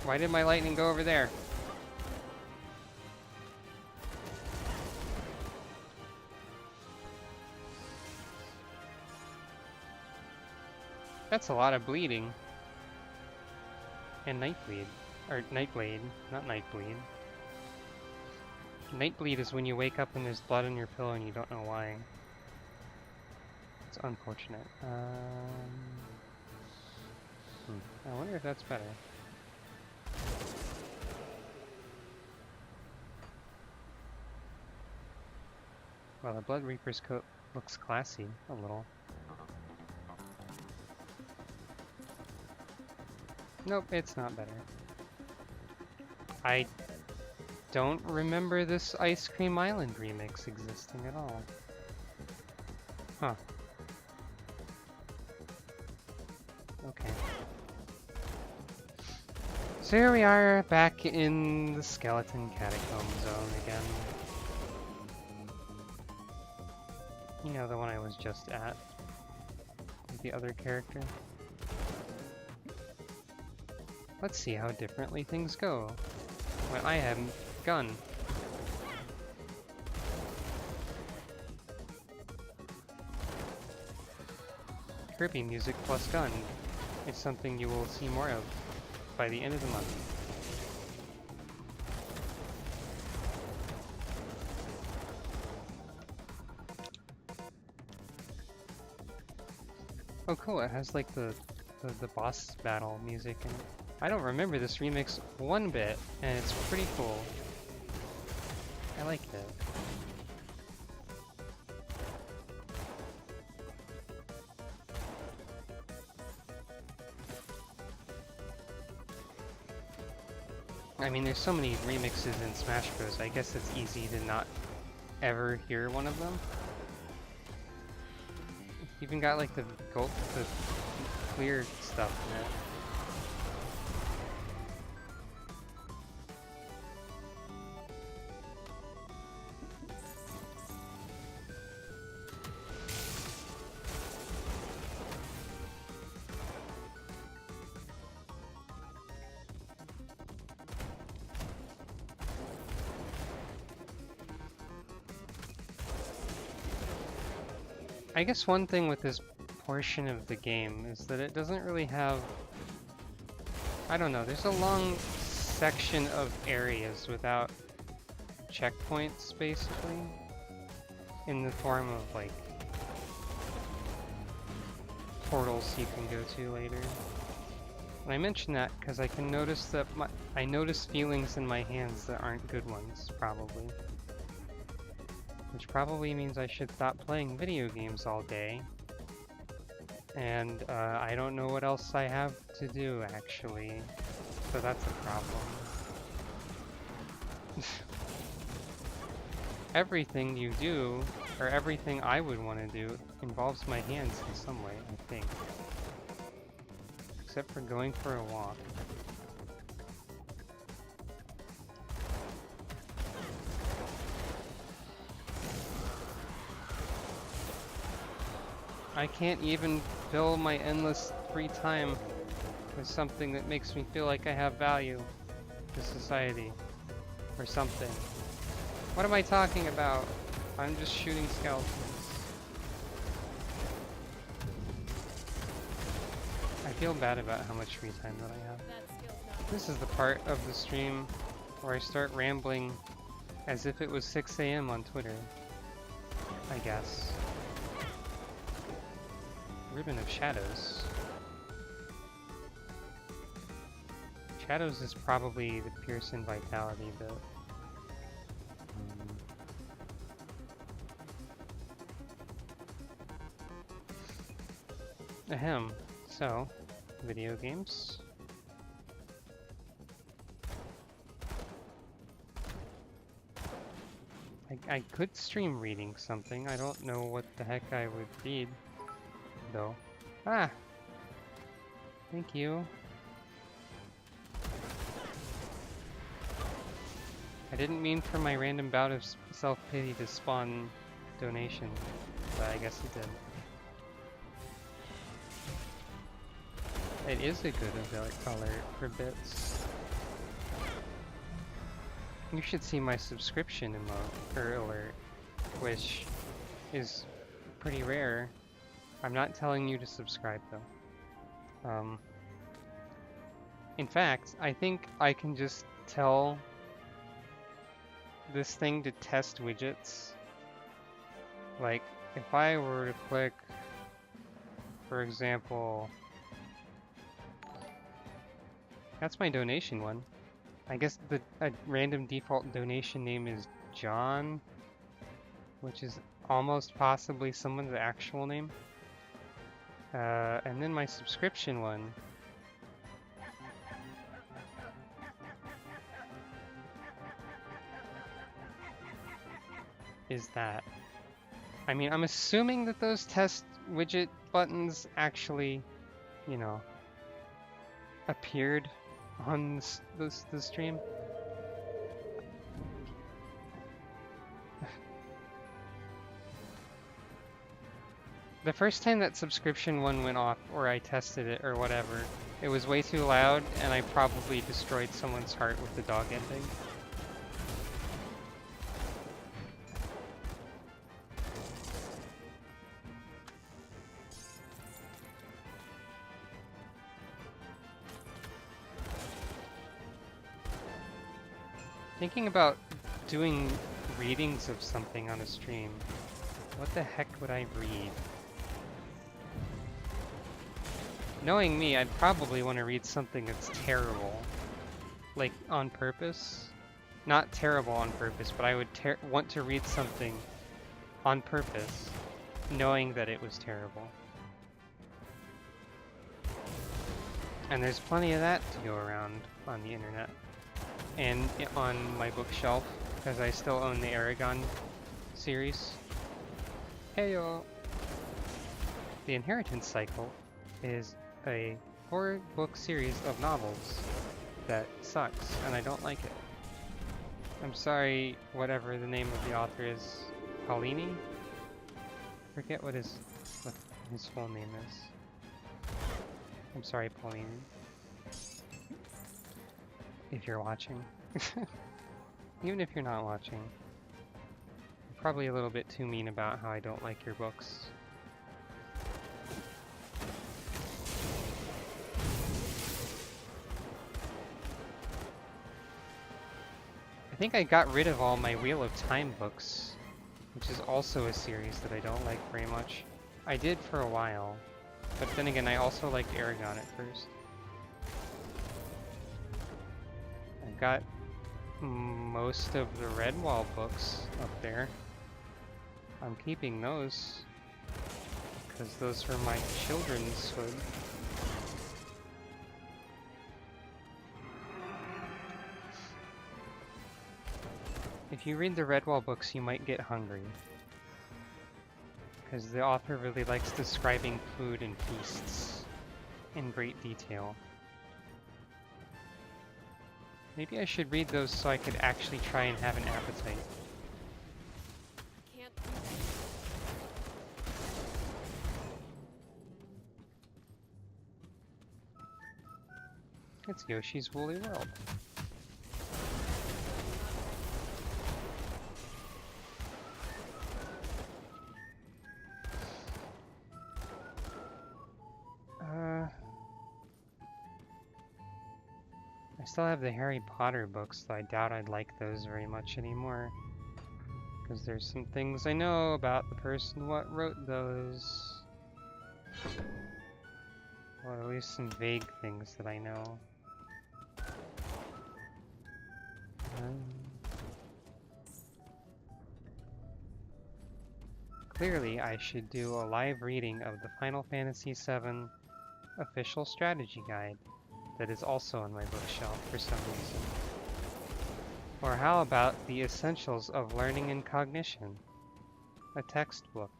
Why did my lightning go over there? That's a lot of bleeding. And Nightbleed. Or Nightblade, not Nightbleed. Nightbleed is when you wake up and there's blood on your pillow and you don't know why. It's unfortunate. I wonder if that's better. Well, the Blood Reaper's coat looks classy, a little. Nope, it's not better. I don't remember this Ice Cream Island remix existing at all. Huh. Okay. So here we are, back in the Skeleton Catacomb Zone again. You know, the one I was just at. With the other character. Let's see how differently things go when I have gun. Kirby music plus gun is something you will see more of by the end of the month. Oh cool, it has like the boss battle music, and I don't remember this remix one bit, and it's pretty cool. I like it. I mean, there's so many remixes in Smash Bros. I guess it's easy to not ever hear one of them. Even got like the gold, the clear stuff in it. I guess one thing with this portion of the game is that it doesn't really have... I don't know, there's a long section of areas without checkpoints, basically. In the form of, like, portals you can go to later. And I mention that because I can notice that I notice feelings in my hands that aren't good ones, probably. Which probably means I should stop playing video games all day. And I don't know what else I have to do, actually. So that's a problem. Everything you do, or everything I would want to do, involves my hands in some way, I think. Except for going for a walk. I can't even fill my endless free time with something that makes me feel like I have value to society, or something. What am I talking about? I'm just shooting skeletons. I feel bad about how much free time that I have. That skill's not This is the part of the stream where I start rambling as if it was 6 AM on Twitter, I guess. Ribbon of Shadows. Shadows is probably the Pearson Vitality bit. Ahem. So, video games. I could stream reading something. I don't know what the heck I would read, though. Ah! Thank you. I didn't mean for my random bout of self-pity to spawn donation, but I guess it did. It is a good alert for bits. You should see my subscription emote, or alert, which is pretty rare. I'm not telling you to subscribe though. In fact, I think I can just tell this thing to test widgets. Like, if I were to click, for example, that's my donation one. I guess a random default donation name is John, which is almost possibly someone's actual name. And then my subscription one is that. I mean, I'm assuming that those test widget buttons actually, you know, appeared on the stream. The first time that subscription one went off, or I tested it, or whatever, it was way too loud, and I probably destroyed someone's heart with the dog ending. Thinking about doing readings of something on a stream. What the heck would I read? Knowing me, I'd probably want to read something that's terrible. Like, on purpose. Not terrible on purpose, but I would want to read something on purpose, knowing that it was terrible. And there's plenty of that to go around on the internet. And on my bookshelf, because I still own the Aragon series. Heyo! The Inheritance Cycle is a 4-book series of novels that sucks, and I don't like it. I'm sorry, whatever the name of the author is. Paulini? Forget what his full name is. I'm sorry, Paulini. If you're watching. Even if you're not watching. I'm probably a little bit too mean about how I don't like your books. I think I got rid of all my Wheel of Time books, which is also a series that I don't like very much. I did for a while, but then again I also liked Aragon at first. I've got most of the Redwall books up there. I'm keeping those, because those were my children's hood. If you read the Redwall books, you might get hungry. Because the author really likes describing food and feasts in great detail. Maybe I should read those so I could actually try and have an appetite. Can't do that. It's Yoshi's Woolly World. I still have the Harry Potter books, though I doubt I'd like those very much anymore. Because there's some things I know about the person what wrote those. Or at least some vague things that I know. Clearly, I should do a live reading of the Final Fantasy VII official strategy guide that is also on my bookshelf for some reason. Or how about the Essentials of Learning and Cognition, a textbook?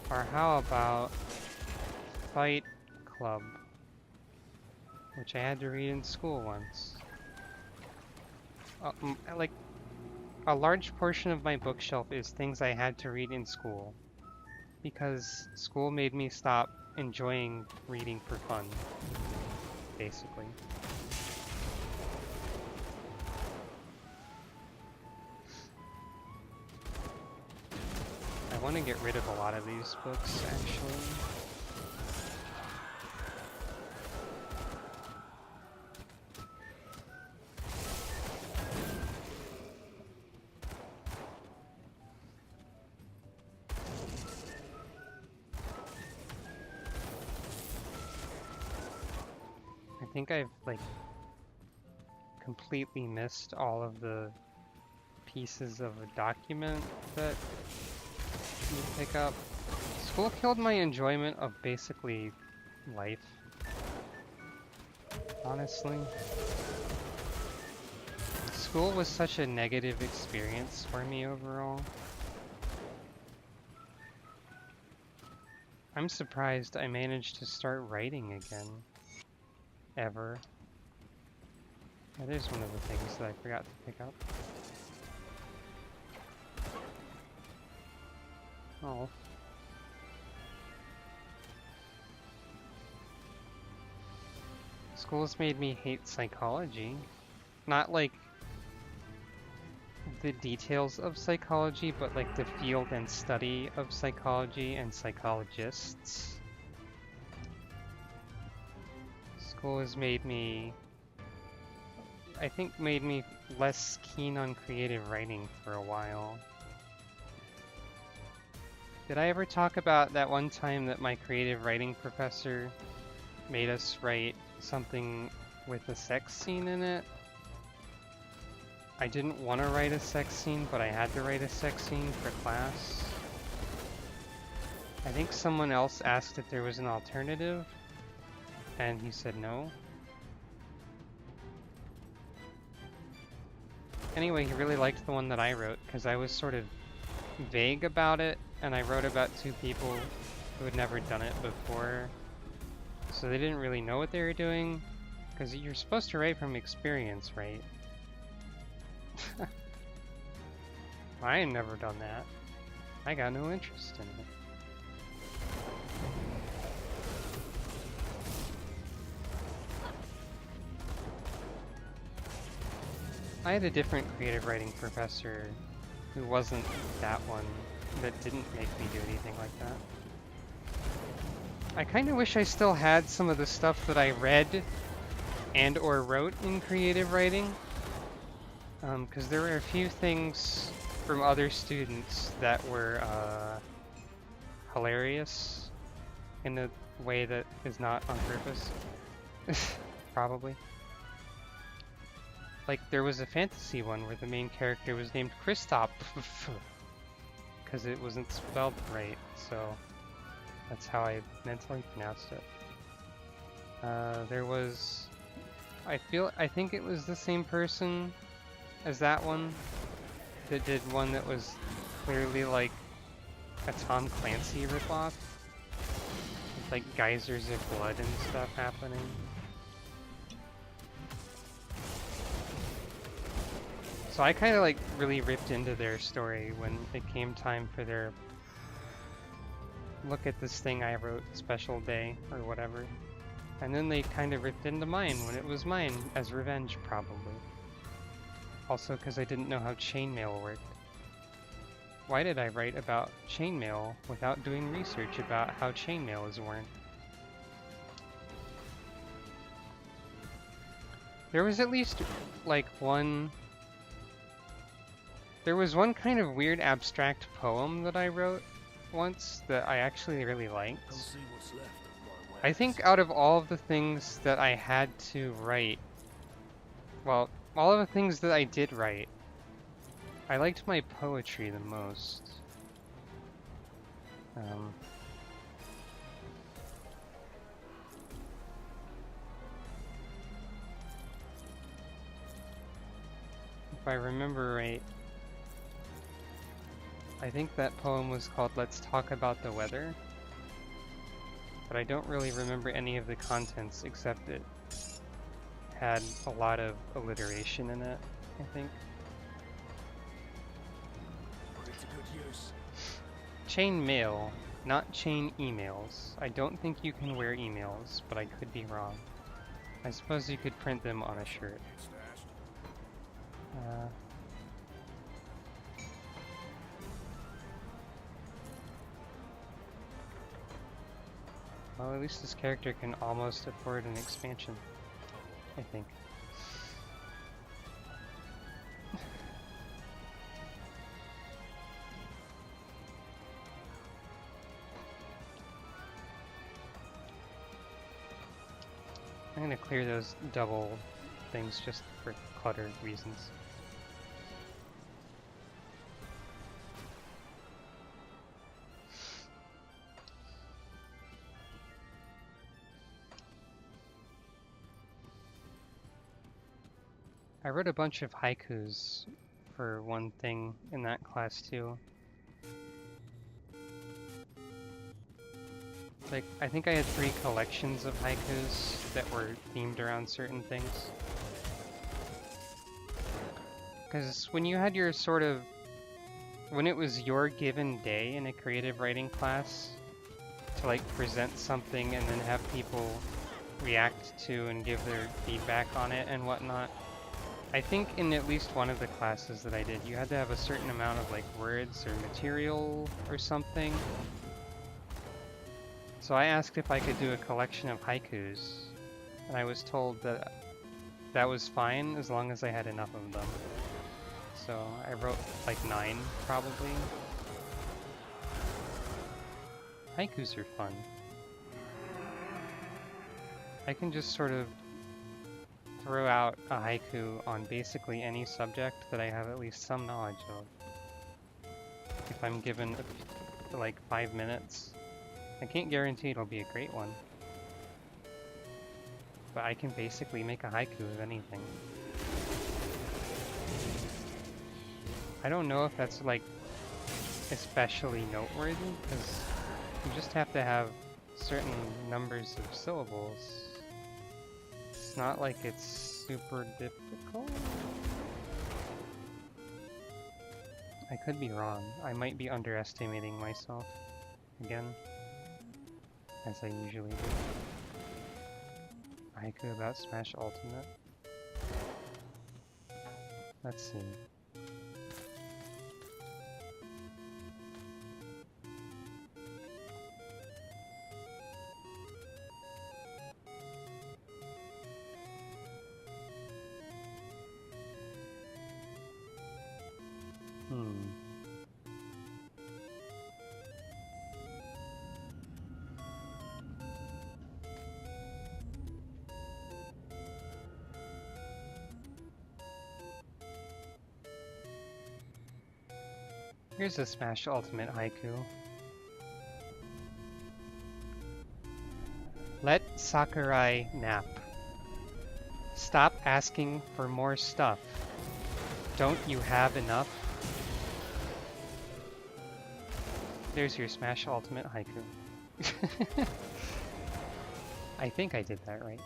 Or how about Fight Club, which I had to read in school once. Like, a large portion of my bookshelf is things I had to read in school, because school made me stop enjoying reading for fun, basically. I want to get rid of a lot of these books, actually. I think I've, like, completely missed all of the pieces of a document that you pick up. School killed my enjoyment of basically life, honestly. School was such a negative experience for me overall. I'm surprised I managed to start writing again. Ever. That is one of the things that I forgot to pick up. Oh. School's made me hate psychology. Not like the details of psychology, but like the field and study of psychology and psychologists. School has made me, I think made me less keen on creative writing for a while. Did I ever talk about that one time that my creative writing professor made us write something with a sex scene in it? I didn't want to write a sex scene, but I had to write a sex scene for class. I think someone else asked if there was an alternative, and he said no. Anyway, he really liked the one that I wrote, because I was sort of vague about it, and I wrote about two people who had never done it before. So they didn't really know what they were doing, because you're supposed to write from experience, right? I ain't never done that. I got no interest in it. I had a different creative writing professor who wasn't that one, that didn't make me do anything like that. I kind of wish I still had some of the stuff that I read and or wrote in creative writing. Because there were a few things from other students that were hilarious in a way that is not on purpose. Probably. Like, there was a fantasy one where the main character was named Kristoff, because it wasn't spelled right, so that's how I mentally pronounced it. There was... I think it was the same person as that one that did one that was clearly like a Tom Clancy ripoff, with like geysers of blood and stuff happening. So I kind of like really ripped into their story when it came time for their look at this thing I wrote special day or whatever. And then they kind of ripped into mine when it was mine as revenge, probably. Also because I didn't know how chainmail worked. Why did I write about chainmail without doing research about how chainmail is worn? There was at least like one... There was one kind of weird abstract poem that I wrote once that I actually really liked. Come see what's left of my wares. I think out of all of the things that I had to write, well, all of the things that I did write, I liked my poetry the most. If I remember right, I think that poem was called Let's Talk About the Weather, but I don't really remember any of the contents except it had a lot of alliteration in it, I think. Put it to good use. Chain mail, not chain emails. I don't think you can wear emails, but I could be wrong. I suppose you could print them on a shirt. Stashed. Well, at least this character can almost afford an expansion, I think. I'm gonna clear those double things just for clutter reasons. I wrote a bunch of haikus for one thing in that class too. Like, I think I had 3 collections of haikus that were themed around certain things. Because when you had your sort of... when it was your given day in a creative writing class to like present something and then have people react to and give their feedback on it and whatnot, I think in at least one of the classes that I did, you had to have a certain amount of like words or material or something. So I asked if I could do a collection of haikus, and I was told that that was fine as long as I had enough of them. So I wrote like 9, probably. Haikus are fun. I can just sort of throw out a haiku on basically any subject that I have at least some knowledge of. If I'm given like 5 minutes. I can't guarantee it'll be a great one. But I can basically make a haiku of anything. I don't know if that's like especially noteworthy, because you just have to have certain numbers of syllables. It's not like it's super difficult. I could be wrong. I might be underestimating myself again, as I usually do. Haiku about Smash Ultimate. Let's see. Here's a Smash Ultimate haiku. Let Sakurai nap. Stop asking for more stuff. Don't you have enough? There's your Smash Ultimate haiku. I think I did that right.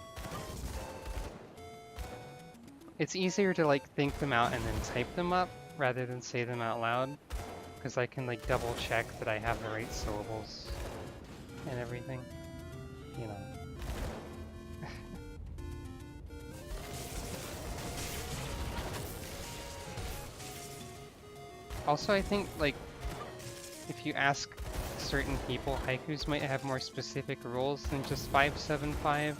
It's easier to like think them out and then type them up rather than say them out loud, because I can like double check that I have the right syllables and everything, you know. Also, I think like if you ask certain people, haikus might have more specific rules than just 575.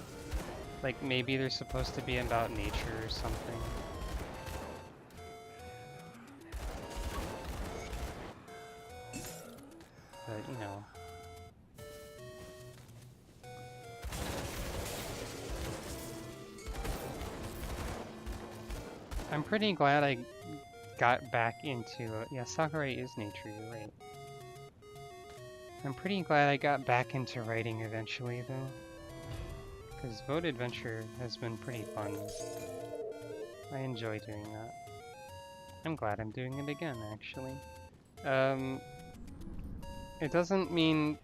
Like maybe they're supposed to be about nature or something. But, you know. I'm pretty glad I got back into... yeah, Sakurai is nature, you're right. I'm pretty glad I got back into writing eventually, though. Because Vote Adventure has been pretty fun. I enjoy doing that. I'm glad I'm doing it again, actually. It doesn't mean...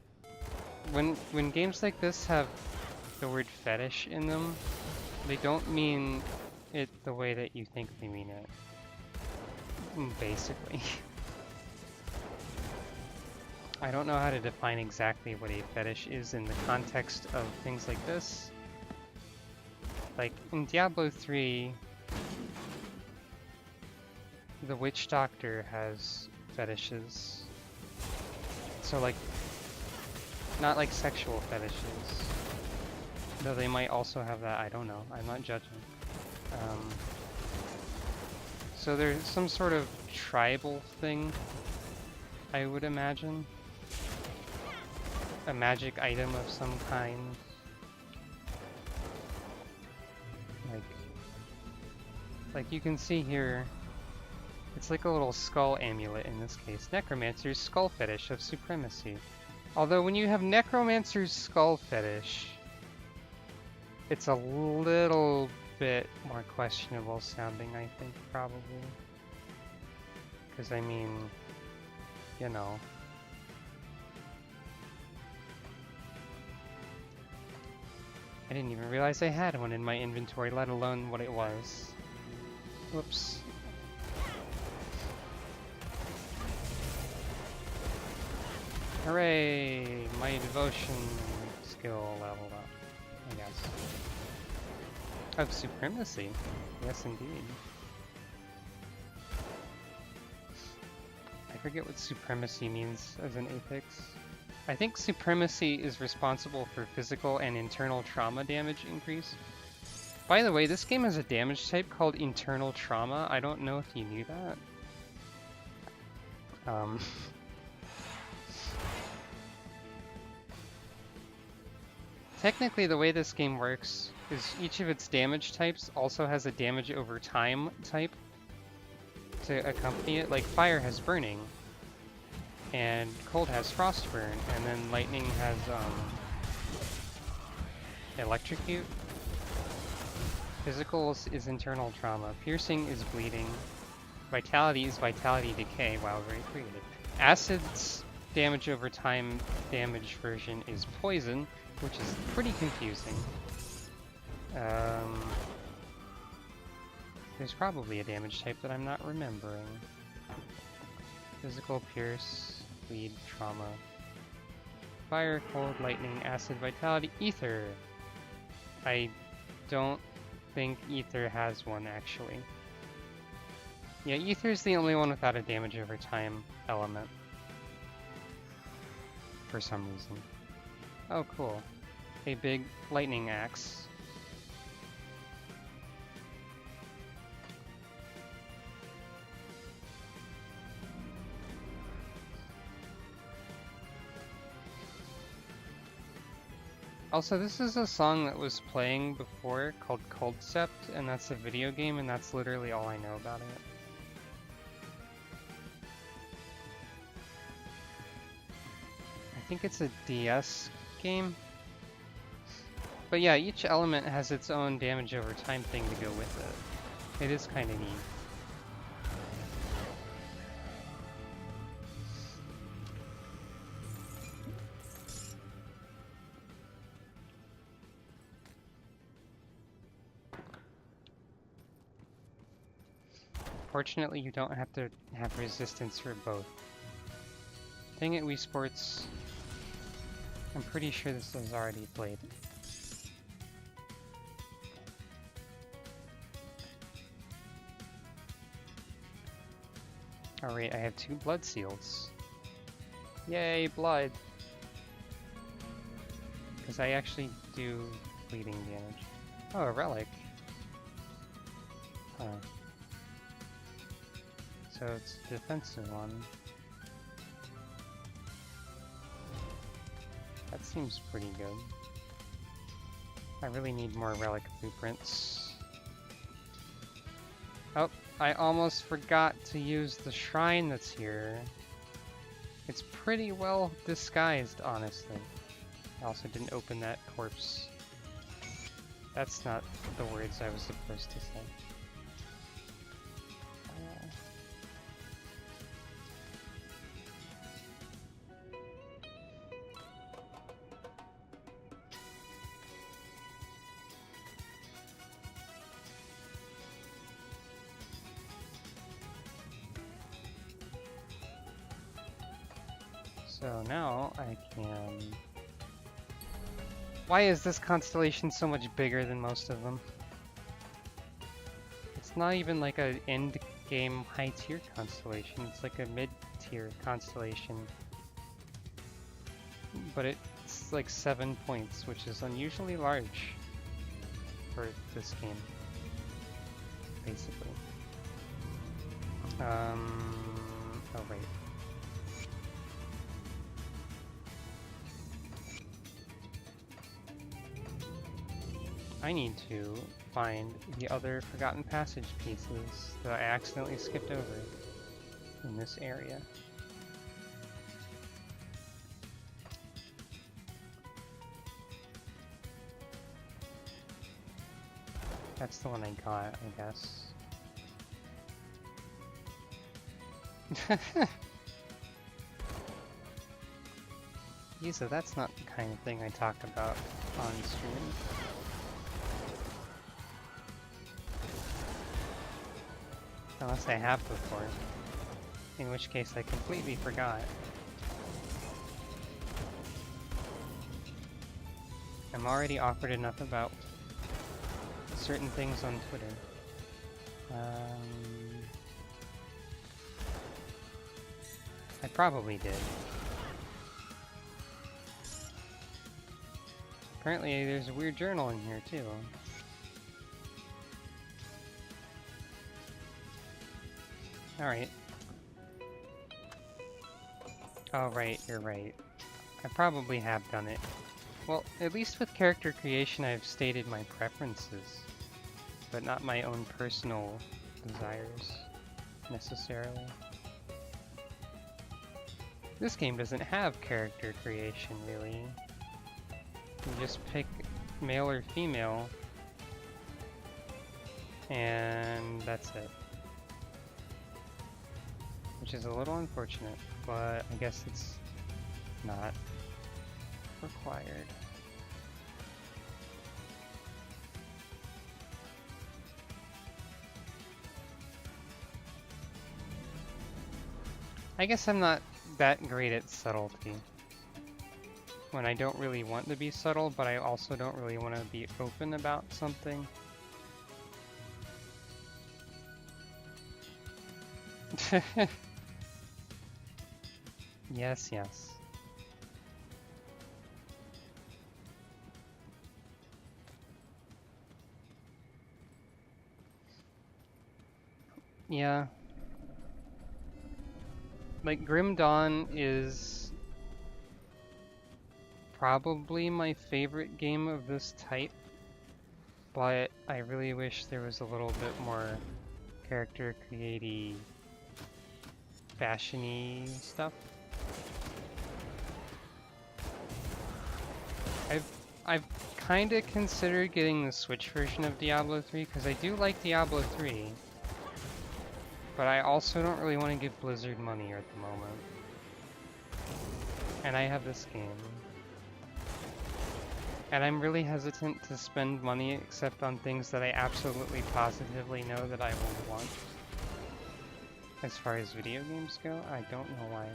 When games like this have the word fetish in them, they don't mean it the way that you think they mean it. Basically. I don't know how to define exactly what a fetish is in the context of things like this. Like, in Diablo 3, the Witch Doctor has fetishes. So, like, not like sexual fetishes. Though they might also have that, I don't know. I'm not judging. So there's some sort of tribal thing, I would imagine. A magic item of some kind. Like you can see here, it's like a little skull amulet in this case. Necromancer's skull fetish of supremacy. Although when you have Necromancer's skull fetish, it's a little bit more questionable sounding, I think, probably. Because, I mean, you know. I didn't even realize I had one in my inventory, let alone what it was. Whoops. Hooray! My devotion skill leveled up, I guess. Of supremacy. Yes, indeed. I forget what supremacy means as an Apex. I think supremacy is responsible for physical and internal trauma damage increase. By the way, this game has a damage type called internal trauma. I don't know if you knew that. Technically, the way this game works is each of its damage types also has a damage over time type to accompany it. Like fire has burning, and cold has frostburn, and then lightning has electrocute. Physical is internal trauma. Piercing is bleeding. Vitality is vitality decay. Wow, very creative. Acid's damage over time damage version is poison, which is pretty confusing. There's probably a damage type that I'm not remembering. Physical, pierce, bleed, trauma. Fire, cold, lightning, acid, vitality, ether. I don't think ether has one, actually. Yeah, ether is the only one without a damage over time element. For some reason. Oh, cool. A big lightning axe. Also, this is a song that was playing before called Coldcept, and that's a video game, and that's literally all I know about it. I think it's a DS game. But yeah, each element has its own damage over time thing to go with it. It is kind of neat. Fortunately, you don't have to have resistance for both. Dang it, Wii Sports. I'm pretty sure this was already played. Alright, I have 2 blood seals. Yay, blood! Because I actually do bleeding damage. Oh, a relic. Huh. So it's a defensive one. That seems pretty good. I really need more relic blueprints. Oh, I almost forgot to use the shrine that's here. It's pretty well disguised, honestly. I also didn't open that corpse. That's not the words I was supposed to say. So now I can... Why is this constellation so much bigger than most of them? It's not even like an end game high tier constellation, it's like a mid tier constellation. But it's like 7 points, which is unusually large for this game, basically. Oh right. I need to find the other Forgotten Passage pieces that I accidentally skipped over in this area. That's the one I got, I guess. Isa, that's not the kind of thing I talk about on stream. Unless I have before. In which case I completely forgot. I'm already offered enough about certain things on Twitter. I probably did. Apparently there's a weird journal in here too. Alright. Oh right, you're right. I probably have done it. Well, at least with character creation I've stated my preferences, but not my own personal desires, necessarily. This game doesn't have character creation, really. You just pick male or female, and that's it. Which is a little unfortunate, but I guess it's not required. I guess I'm not that great at subtlety. When I don't really want to be subtle, but I also don't really want to be open about something. Yes, yes. Yeah. Like, Grim Dawn is probably my favorite game of this type, but I really wish there was a little bit more character creaty, fashion-y stuff. I've kind of considered getting the Switch version of Diablo 3 because I do like Diablo 3, but I also don't really want to give Blizzard money at the moment. And I have this game. And I'm really hesitant to spend money except on things that I absolutely positively know that I will want. As far as video games go, I don't know why.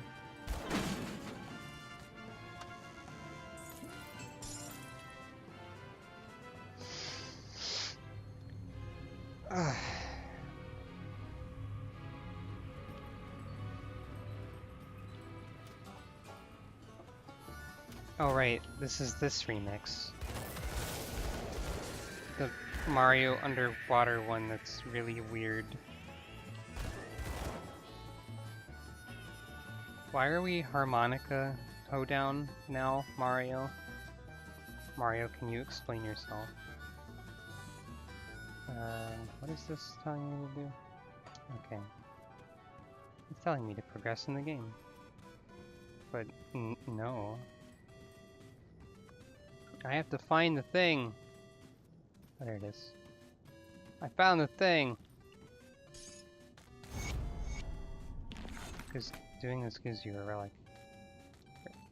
Oh right, this is this remix. The Mario underwater one that's really weird. Why are we harmonica hoedown now, Mario? Mario, can you explain yourself? What is this telling me to do? Okay. It's telling me to progress in the game. But no. I have to find the thing! There it is. I found the thing! Because doing this gives you a relic.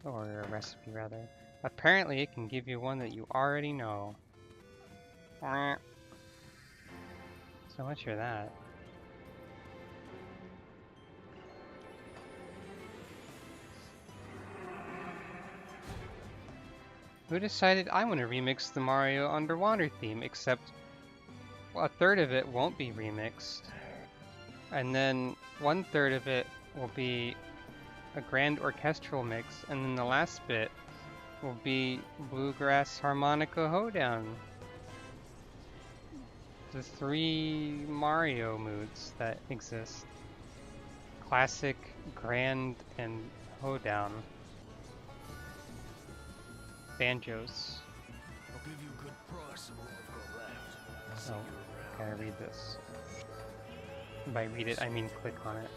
Or a recipe, rather. Apparently it can give you one that you already know. So much for that. Who decided I want to remix the Mario Underwater theme, except a third of it won't be remixed. And then 1/3 of it will be a grand orchestral mix, and then the last bit will be Bluegrass Harmonica Hoedown. The 3 Mario moods that exist. Classic, Grand, and Hoedown. Banjos. I'll give you a good price of what I've got left. See Oh, you around. gotta read this. By read it, I mean click on it.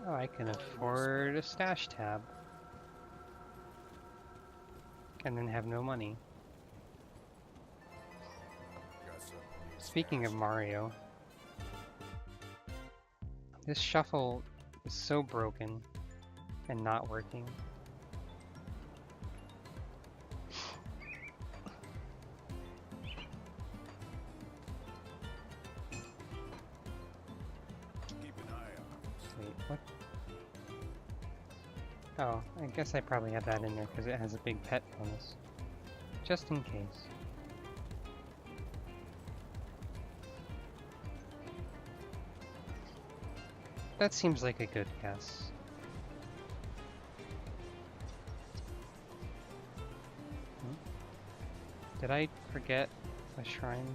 Oh, I can afford a stash tab. And then have no money. Got something you need Speaking of stashed. Mario, This shuffle is so broken and not working. Keep an eye on Wait, what? Oh, I guess I probably had that in there because it has a big pet bonus. Just in case. That seems like a good guess. Did I forget a shrine?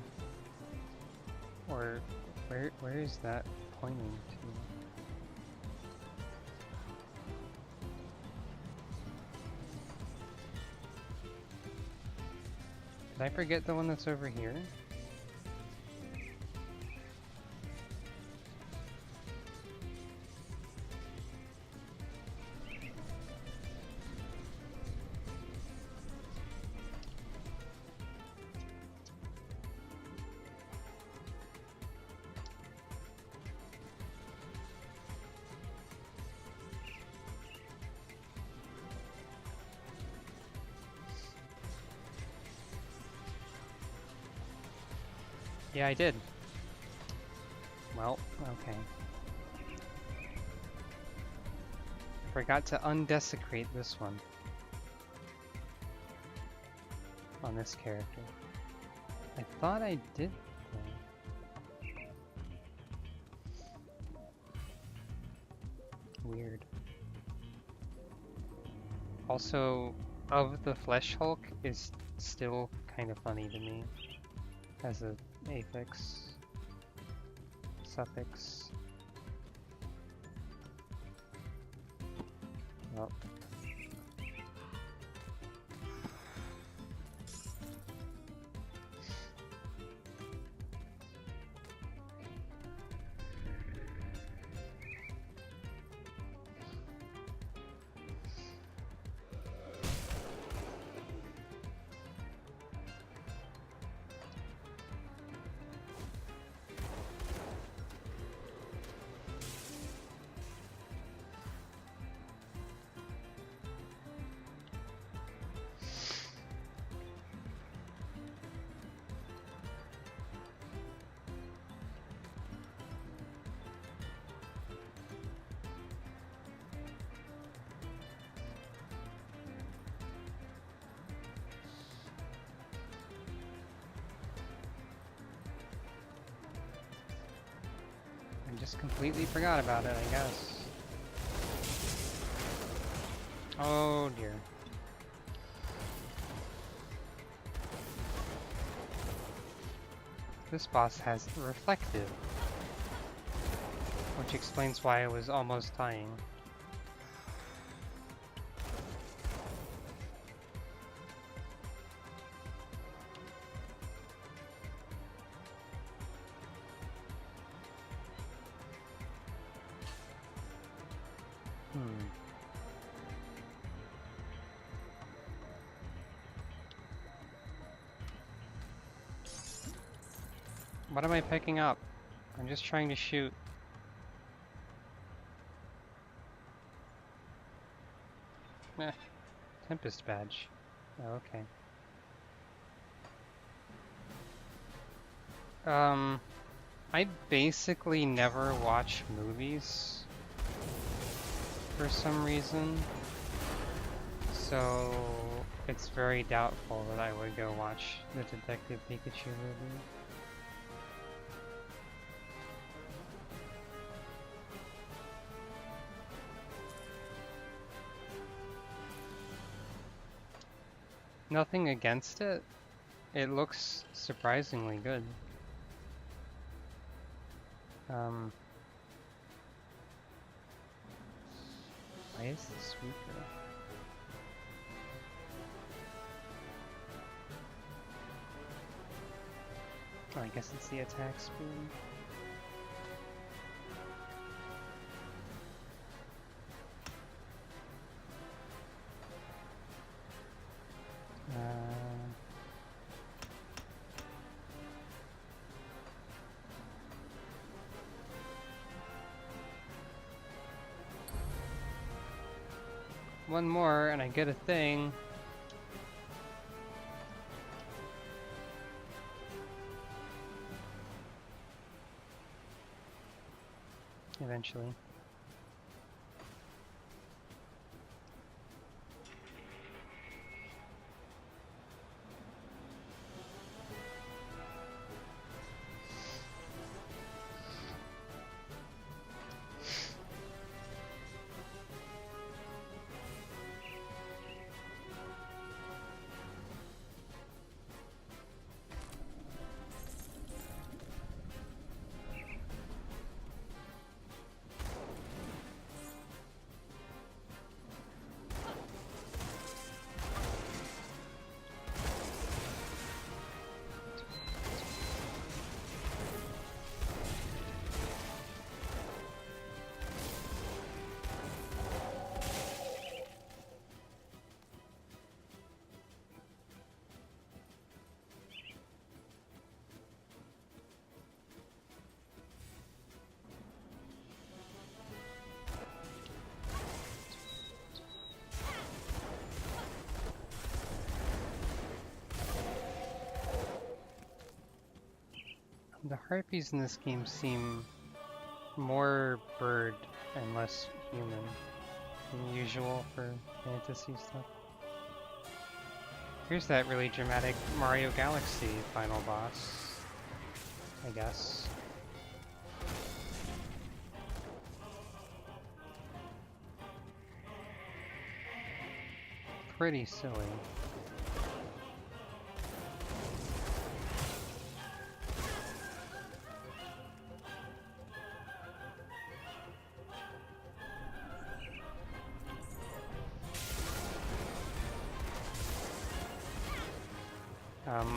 Or where is that pointing to? Did I forget the one that's over here? Yeah, I did. Well, okay. Forgot to undesecrate this one. On this character. I thought I did though. Weird. Also, of the Flesh Hulk is still kind of funny to me. As a affix, suffix. Well. I just completely forgot about it, I guess. Oh dear. This boss has reflective, which explains why I was almost dying. What am I picking up? I'm just trying to shoot. Eh, Tempest badge. Oh, okay. I basically never watch movies for some reason, so it's very doubtful that I would go watch the Detective Pikachu movie. Nothing against it. It looks surprisingly good. Why is this weaker? Oh, I guess it's the attack speed. one more and I get a thing. Eventually. The harpies in this game seem more bird and less human than usual for fantasy stuff. Here's that really dramatic Mario Galaxy final boss, I guess. Pretty silly.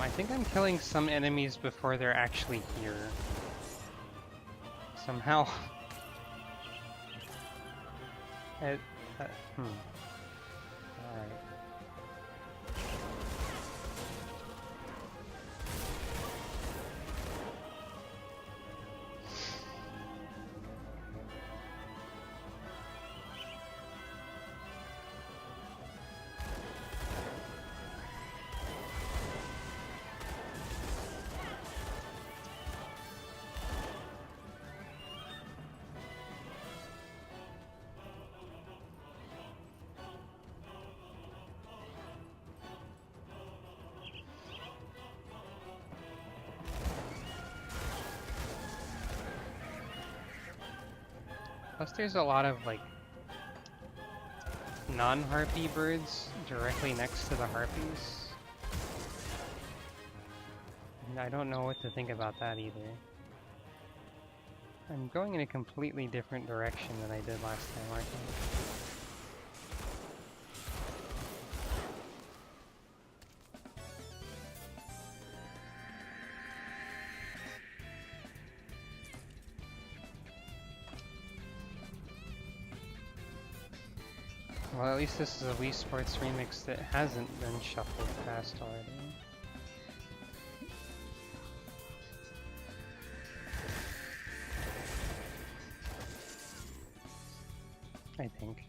I think I'm killing some enemies before they're actually here. Somehow. Alright. Plus there's a lot of like non-harpy birds directly next to the harpies. And I don't know what to think about that either. I'm going in a completely different direction than I did last time, aren't I? Well, at least this is a Wii Sports remix that hasn't been shuffled past already. I think.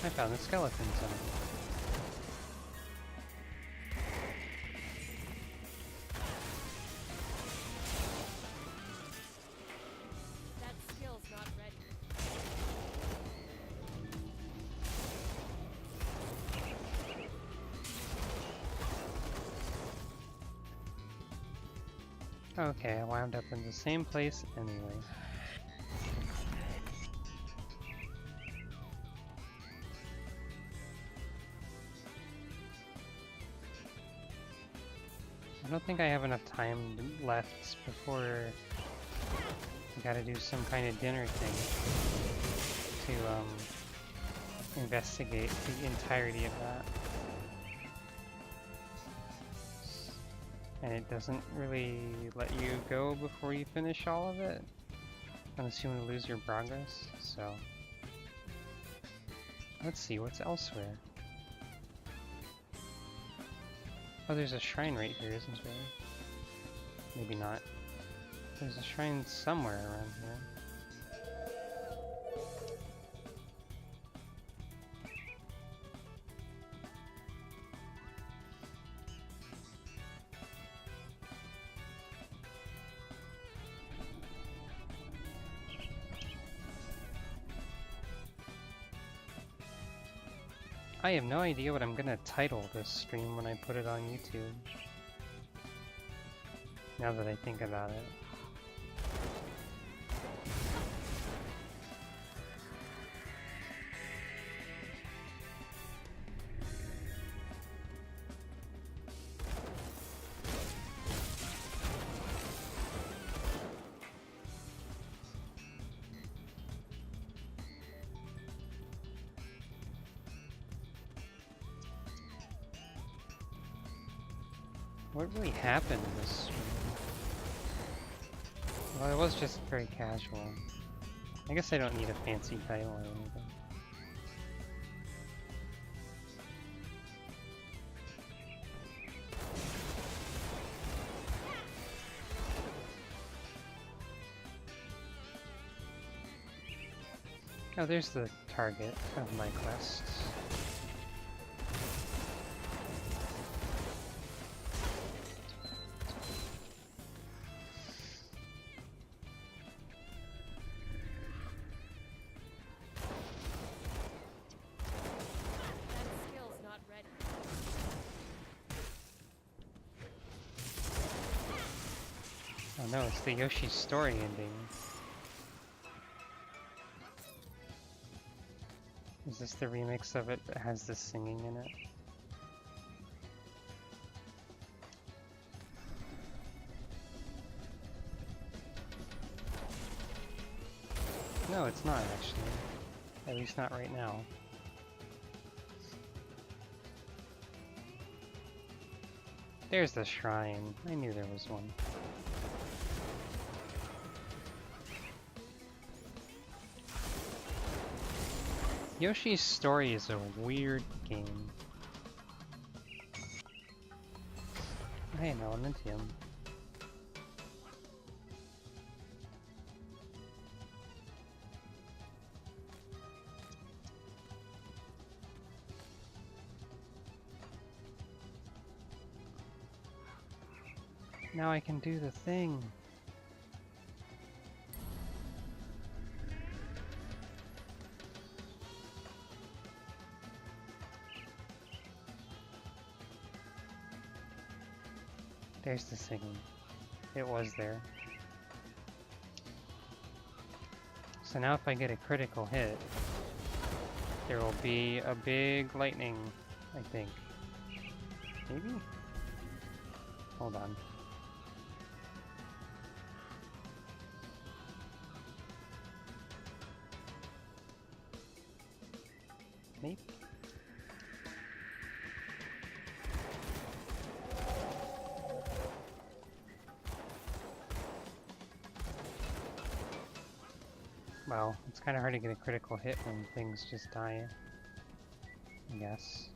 I found the skeleton zone. That skill's not ready. Okay, I wound up in the same place anyway. I don't think I have enough time left before I gotta do some kind of dinner thing to investigate the entirety of that. And it doesn't really let you go before you finish all of it, unless you want to lose your progress, so... Let's see what's elsewhere. Oh, there's a shrine right here, isn't there? Maybe not. There's a shrine somewhere around here. I have no idea what I'm gonna title this stream when I put it on YouTube. Now that I think about it. What really happened in this stream? Well, it was just very casual. I guess I don't need a fancy title or anything. Oh, there's the target of my quests. Oh no, it's the Yoshi story ending. Is this the remix of it that has the singing in it? No, it's not actually. At least not right now. There's the shrine. I knew there was one. Yoshi's Story is a weird game. Hey, an Elementium. Now I can do the thing. There's the singing. It was there. So now if I get a critical hit, there will be a big lightning, I think. Maybe? Hold on. Maybe? Well, it's kind of hard to get a critical hit when things just die, I guess.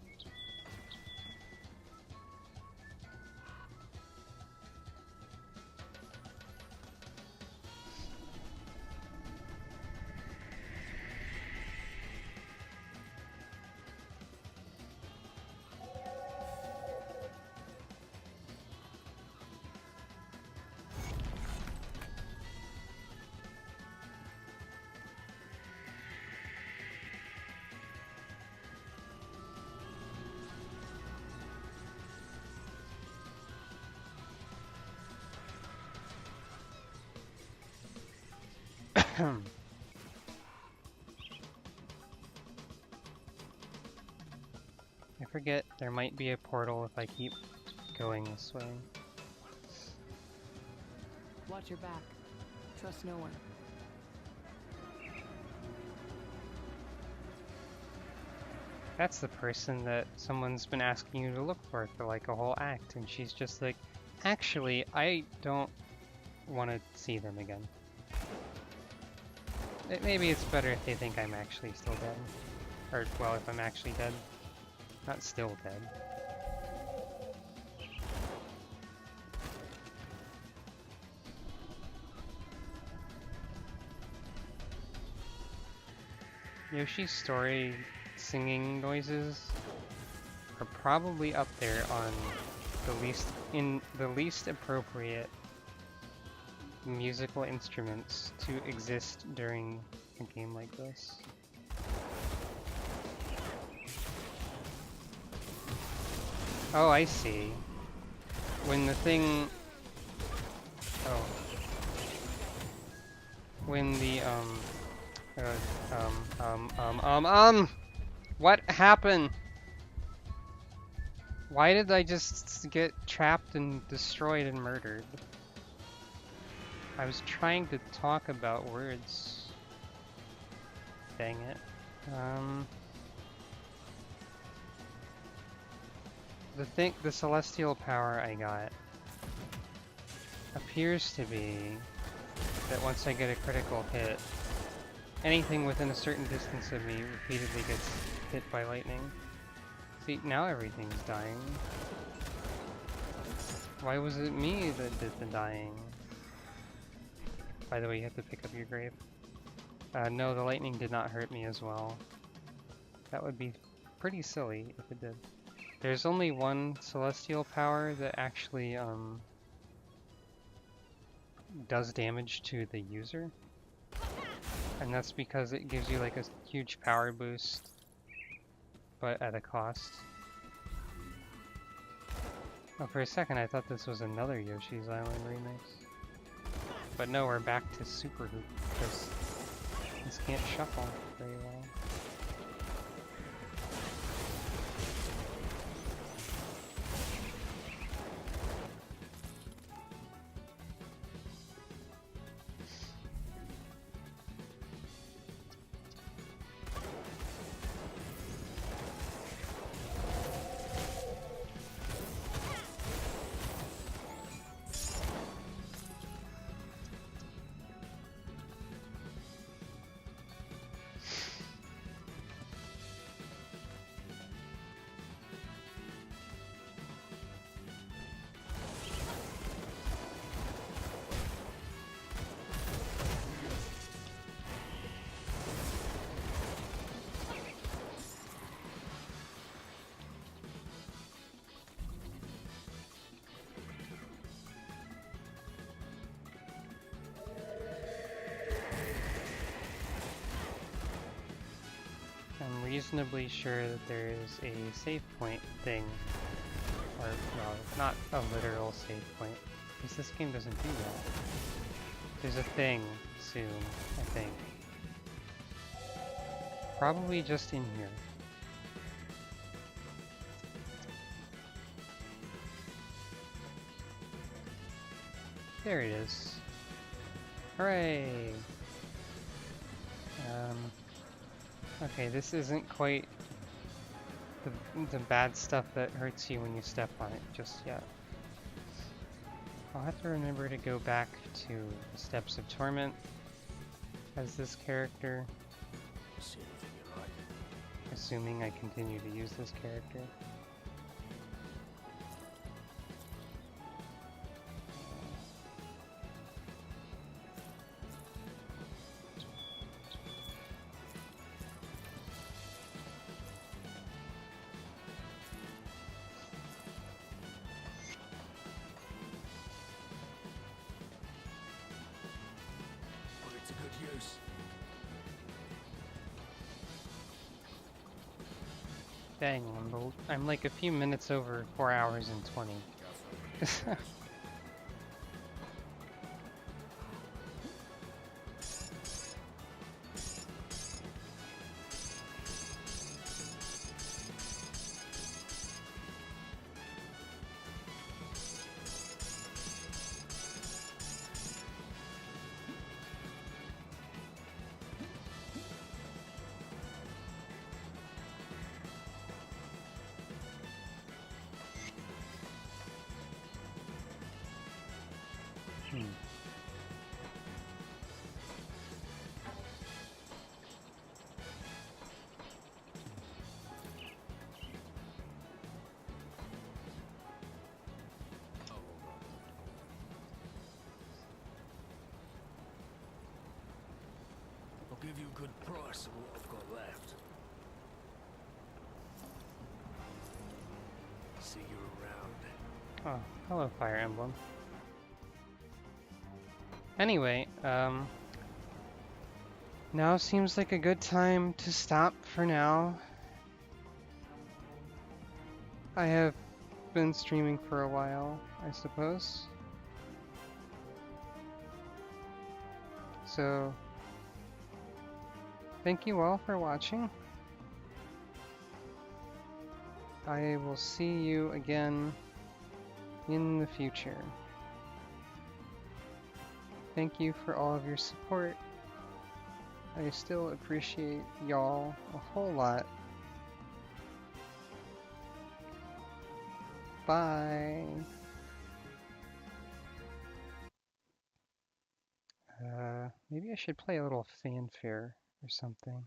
I forget there might be a portal if I keep going this way. Watch your back. Trust no one. That's the person that someone's been asking you to look for like a whole act, and she's just like, actually, I don't want to see them again. Maybe it's better if they think I'm actually still dead. Or, well, if I'm actually dead. Not still dead. Yoshi's story singing noises are probably up there on the least appropriate musical instruments to exist during a game like this. Oh, I see. When the thing... Oh. When the, What happened? Why did I just get trapped and destroyed and murdered? I was trying to talk about words. Dang it. The celestial power I got appears to be that once I get a critical hit, anything within a certain distance of me repeatedly gets hit by lightning. See, now everything's dying. Why was it me that did the dying? By the way, you have to pick up your grave. No, the lightning did not hurt me as well. That would be pretty silly if it did. There's only one celestial power that actually does damage to the user. And that's because it gives you like a huge power boost, but at a cost. Oh, for a second I thought this was another Yoshi's Island remix. But no, we're back to Super Hoop, because this can't shuffle very well. I'm reasonably sure that there is a save point thing, or well, not a literal save point, because this game doesn't do that. There's a thing soon, I think. Probably just in here. There it is. Hooray! Okay, this isn't quite the bad stuff that hurts you when you step on it just yet. I'll have to remember to go back to the Steps of Torment as this character, See anything you like? assuming I continue to use this character. Put it to good use. Dang, I'm like a few minutes over 4 hours and 20. I'll give you a good price of what I've got left. See you around. Oh, hello, Fire Emblem. Anyway, now seems like a good time to stop for now. I have been streaming for a while, I suppose. So, thank you all for watching. I will see you again in the future. Thank you for all of your support. I still appreciate y'all a whole lot. Bye. Maybe I should play a little fanfare or something.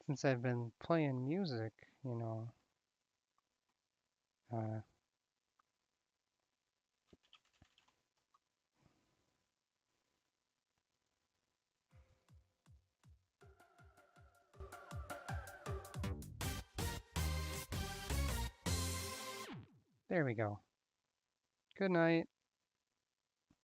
Since I've been playing music, you know. There we go. Good night.